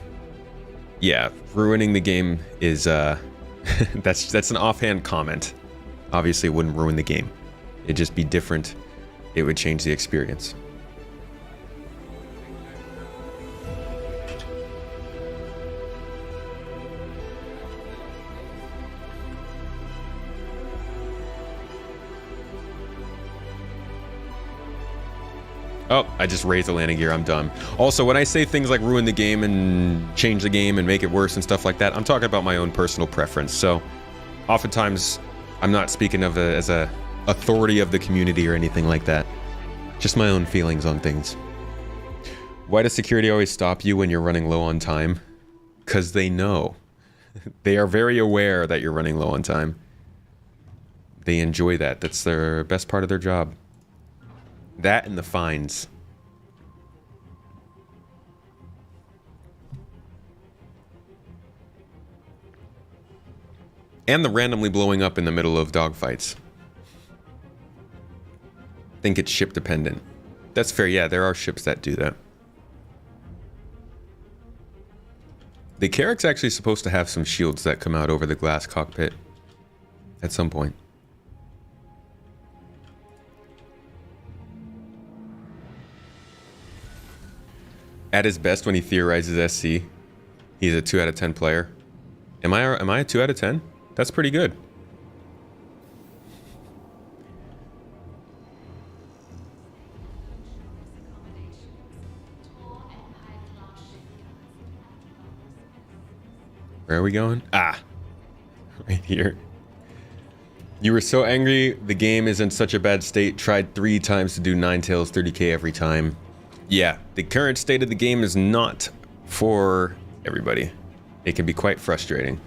Yeah, ruining the game is that's an offhand comment. Obviously it wouldn't ruin the game. It'd just be different. It would change the experience. Oh, I just raised the landing gear, I'm done. Also, when I say things like ruin the game and change the game and make it worse and stuff like that, I'm talking about my own personal preference. So, oftentimes, I'm not speaking of as a authority of the community or anything like that. Just my own feelings on things. Why does security always stop you when you're running low on time? Because they know. They are very aware that you're running low on time. They enjoy that. That's their best part of their job. That and the fines. And the randomly blowing up in the middle of dogfights. I think it's ship dependent. That's fair, yeah, there are ships that do that. The Carrack's actually supposed to have some shields that come out over the glass cockpit at some point. At his best when he theorizes SC, he's a 2 out of 10 player. Am I a 2 out of 10? That's pretty good. Where are we going? Ah, right here. You were so angry the game is in such a bad state, tried 3 times to do Ninetales 30k every time. Yeah, the current state of the game is not for everybody. It can be quite frustrating.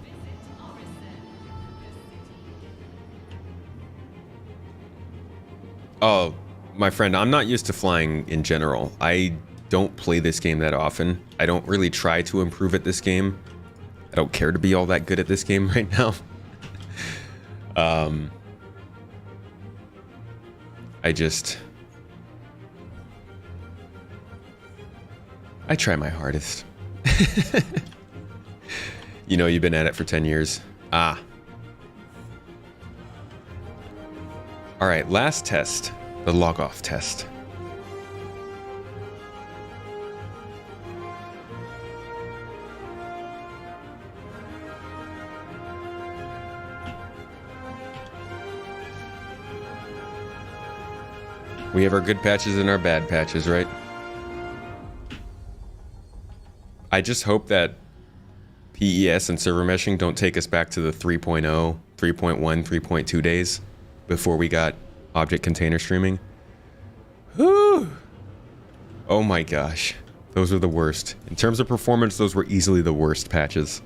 Oh, my friend, I'm not used to flying in general. I don't play this game that often. I don't really try to improve at this game. I don't care to be all that good at this game right now. I try my hardest. You know, you've been at it for 10 years. Ah. All right, last test, the log off test. We have our good patches and our bad patches, right? I just hope that PES and server meshing don't take us back to the 3.0, 3.1, 3.2 days before we got object container streaming. Whew. Oh my gosh. Those are the worst. In terms of performance, those were easily the worst patches.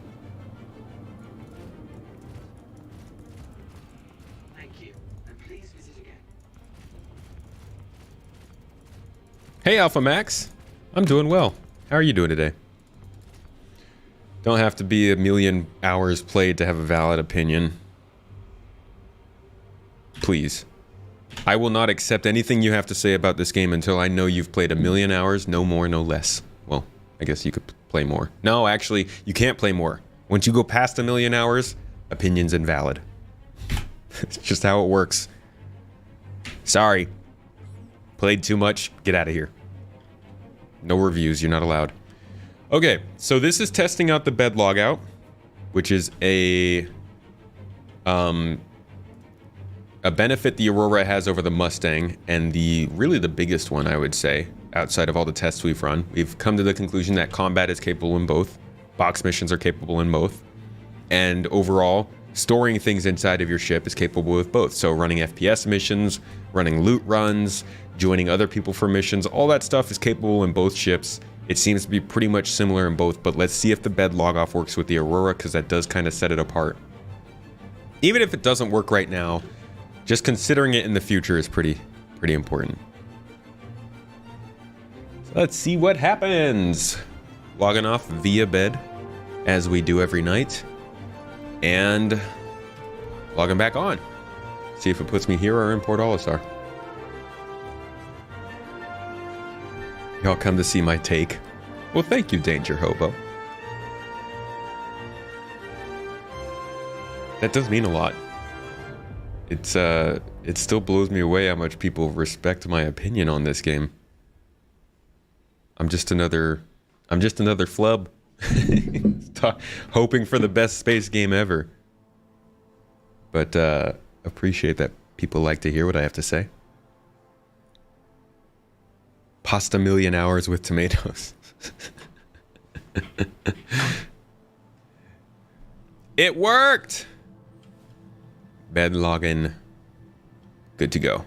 Thank you, and please visit again. Hey Alpha Max. I'm doing well. How are you doing today? Don't have to be a million hours played to have a valid opinion. Please. I will not accept anything you have to say about this game until I know you've played a million hours, no more, no less. Well, I guess you could play more. No, actually, you can't play more. Once you go past a million hours, opinion's invalid. It's just how it works. Sorry. Played too much, get out of here. No reviews, you're not allowed. Okay, so this is testing out the bed logout, which is a benefit the Aurora has over the Mustang, and really the biggest one, I would say, outside of all the tests we've run. We've come to the conclusion that combat is capable in both, box missions are capable in both, and overall, storing things inside of your ship is capable with both. So running FPS missions, running loot runs, joining other people for missions, all that stuff is capable in both ships. It seems to be pretty much similar in both, but let's see if the bed log-off works with the Aurora, because that does kind of set it apart. Even if it doesn't work right now, just considering it in the future is pretty important. So let's see what happens. Logging off via bed, as we do every night, and logging back on. See if it puts me here or in Port Olisar. Y'all come to see my take. Well, thank you, Danger Hobo. That does mean a lot. It still blows me away how much people respect my opinion on this game. I'm just another flub. Hoping for the best space game ever. But appreciate that people like to hear what I have to say. Pasta million hours with tomatoes. It worked! Bed login. Good to go.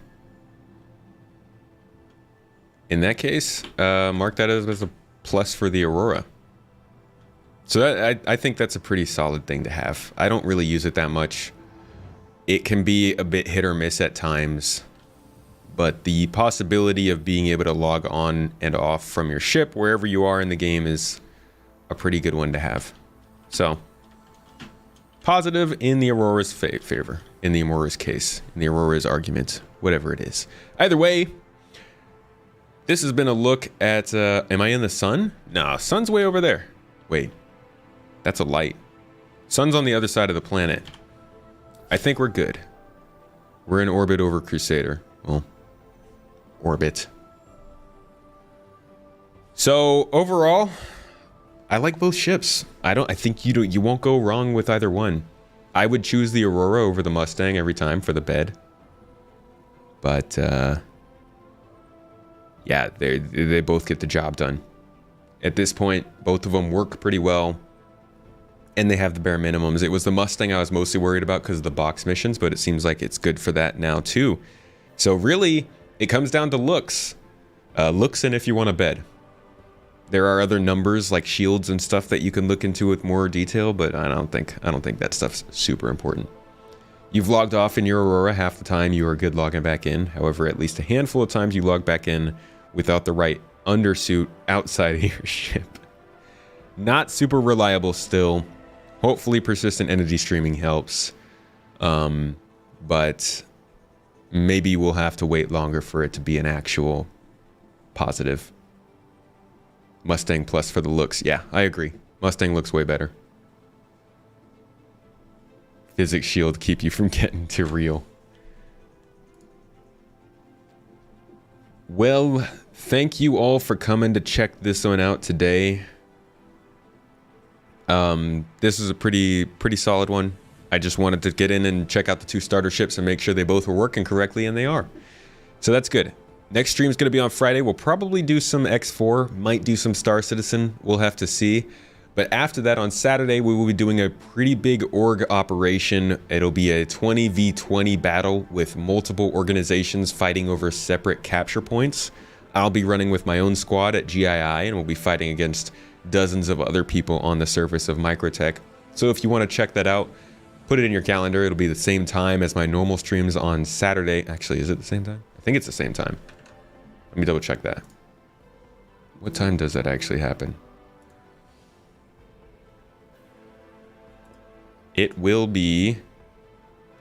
In that case, mark that as a plus for the Aurora. So that, I think that's a pretty solid thing to have. I don't really use it that much. It can be a bit hit or miss at times, but the possibility of being able to log on and off from your ship wherever you are in the game is a pretty good one to have. So, positive in the Aurora's favor, in the Aurora's case, in the Aurora's argument, whatever it is. Either way, this has been a look at, am I in the sun? Nah, sun's way over there. Wait, that's a light. Sun's on the other side of the planet. I think we're good. We're in orbit over Crusader. Well, orbit. So overall, I like both ships. I think you won't go wrong with either one. I would choose the Aurora over the Mustang every time for the bed. But yeah, they both get the job done. At this point, both of them work pretty well. And they have the bare minimums. It was the Mustang I was mostly worried about because of the box missions, but it seems like it's good for that now too. So really, it comes down to looks. Looks and if you want a bed. There are other numbers like shields and stuff that you can look into with more detail, but I don't think that stuff's super important. You've logged off in your Aurora half the time, you are good logging back in. However, at least a handful of times you log back in without the right undersuit outside of your ship. Not super reliable still. Hopefully persistent entity streaming helps. But maybe we'll have to wait longer for it to be an actual positive. Mustang plus for the looks. Yeah, I agree. Mustang looks way better. Physics shield keep you from getting to real. Well, thank you all for coming to check this one out today. This is a pretty solid one. I just wanted to get in and check out the two starter ships and make sure they both were working correctly, and they are. So that's good. Next stream is going to be on Friday. We'll probably do some X4, might do some Star Citizen. We'll have to see. But after that, on Saturday, we will be doing a pretty big org operation. It'll be a 20v20 battle with multiple organizations fighting over separate capture points. I'll be running with my own squad at GII, and we'll be fighting against dozens of other people on the surface of Microtech. So if you want to check that out, put it in your calendar. It'll be the same time as my normal streams on Saturday. Actually, is it the same time? I think it's the same time. Let me double check that. What time does that actually happen? It will be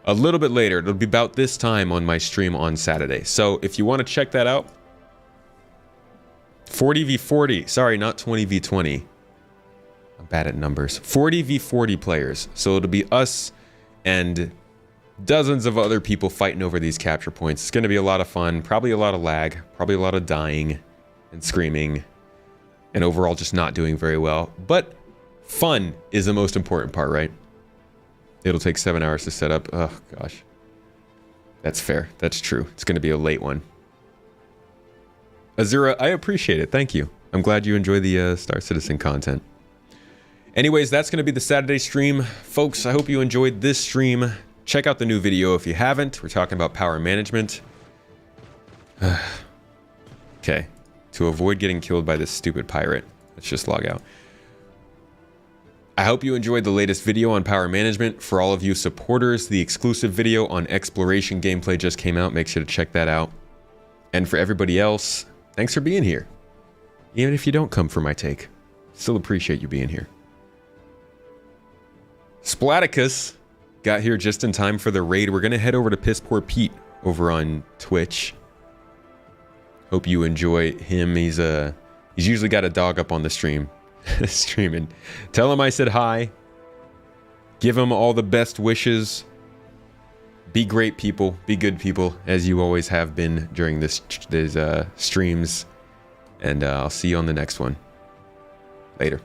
a little bit later. It'll be about this time on my stream on Saturday. So if you want to check that out, 40v40. Sorry, not 20v20. I'm bad at numbers. 40v40 players. So it'll be us and dozens of other people fighting over these capture points. It's going to be a lot of fun. Probably a lot of lag. Probably a lot of dying and screaming. And overall just not doing very well. But fun is the most important part, right? It'll take 7 hours to set up. Oh, gosh. That's fair. That's true. It's going to be a late one. Azura, I appreciate it. Thank you. I'm glad you enjoy the Star Citizen content. Anyways, that's going to be the Saturday stream. Folks, I hope you enjoyed this stream. Check out the new video if you haven't. We're talking about power management. Okay. To avoid getting killed by this stupid pirate, let's just log out. I hope you enjoyed the latest video on power management. For all of you supporters, the exclusive video on exploration gameplay just came out. Make sure to check that out. And for everybody else, thanks for being here. Even if you don't come for my take, still appreciate you being here. Splaticus got here just in time for the raid. We're going to head over to Piss Poor Pete over on Twitch. Hope you enjoy him. He's usually got a dog up on the stream. Streaming. Tell him I said hi. Give him all the best wishes. Be great people. Be good people, as you always have been during these streams. And I'll see you on the next one. Later.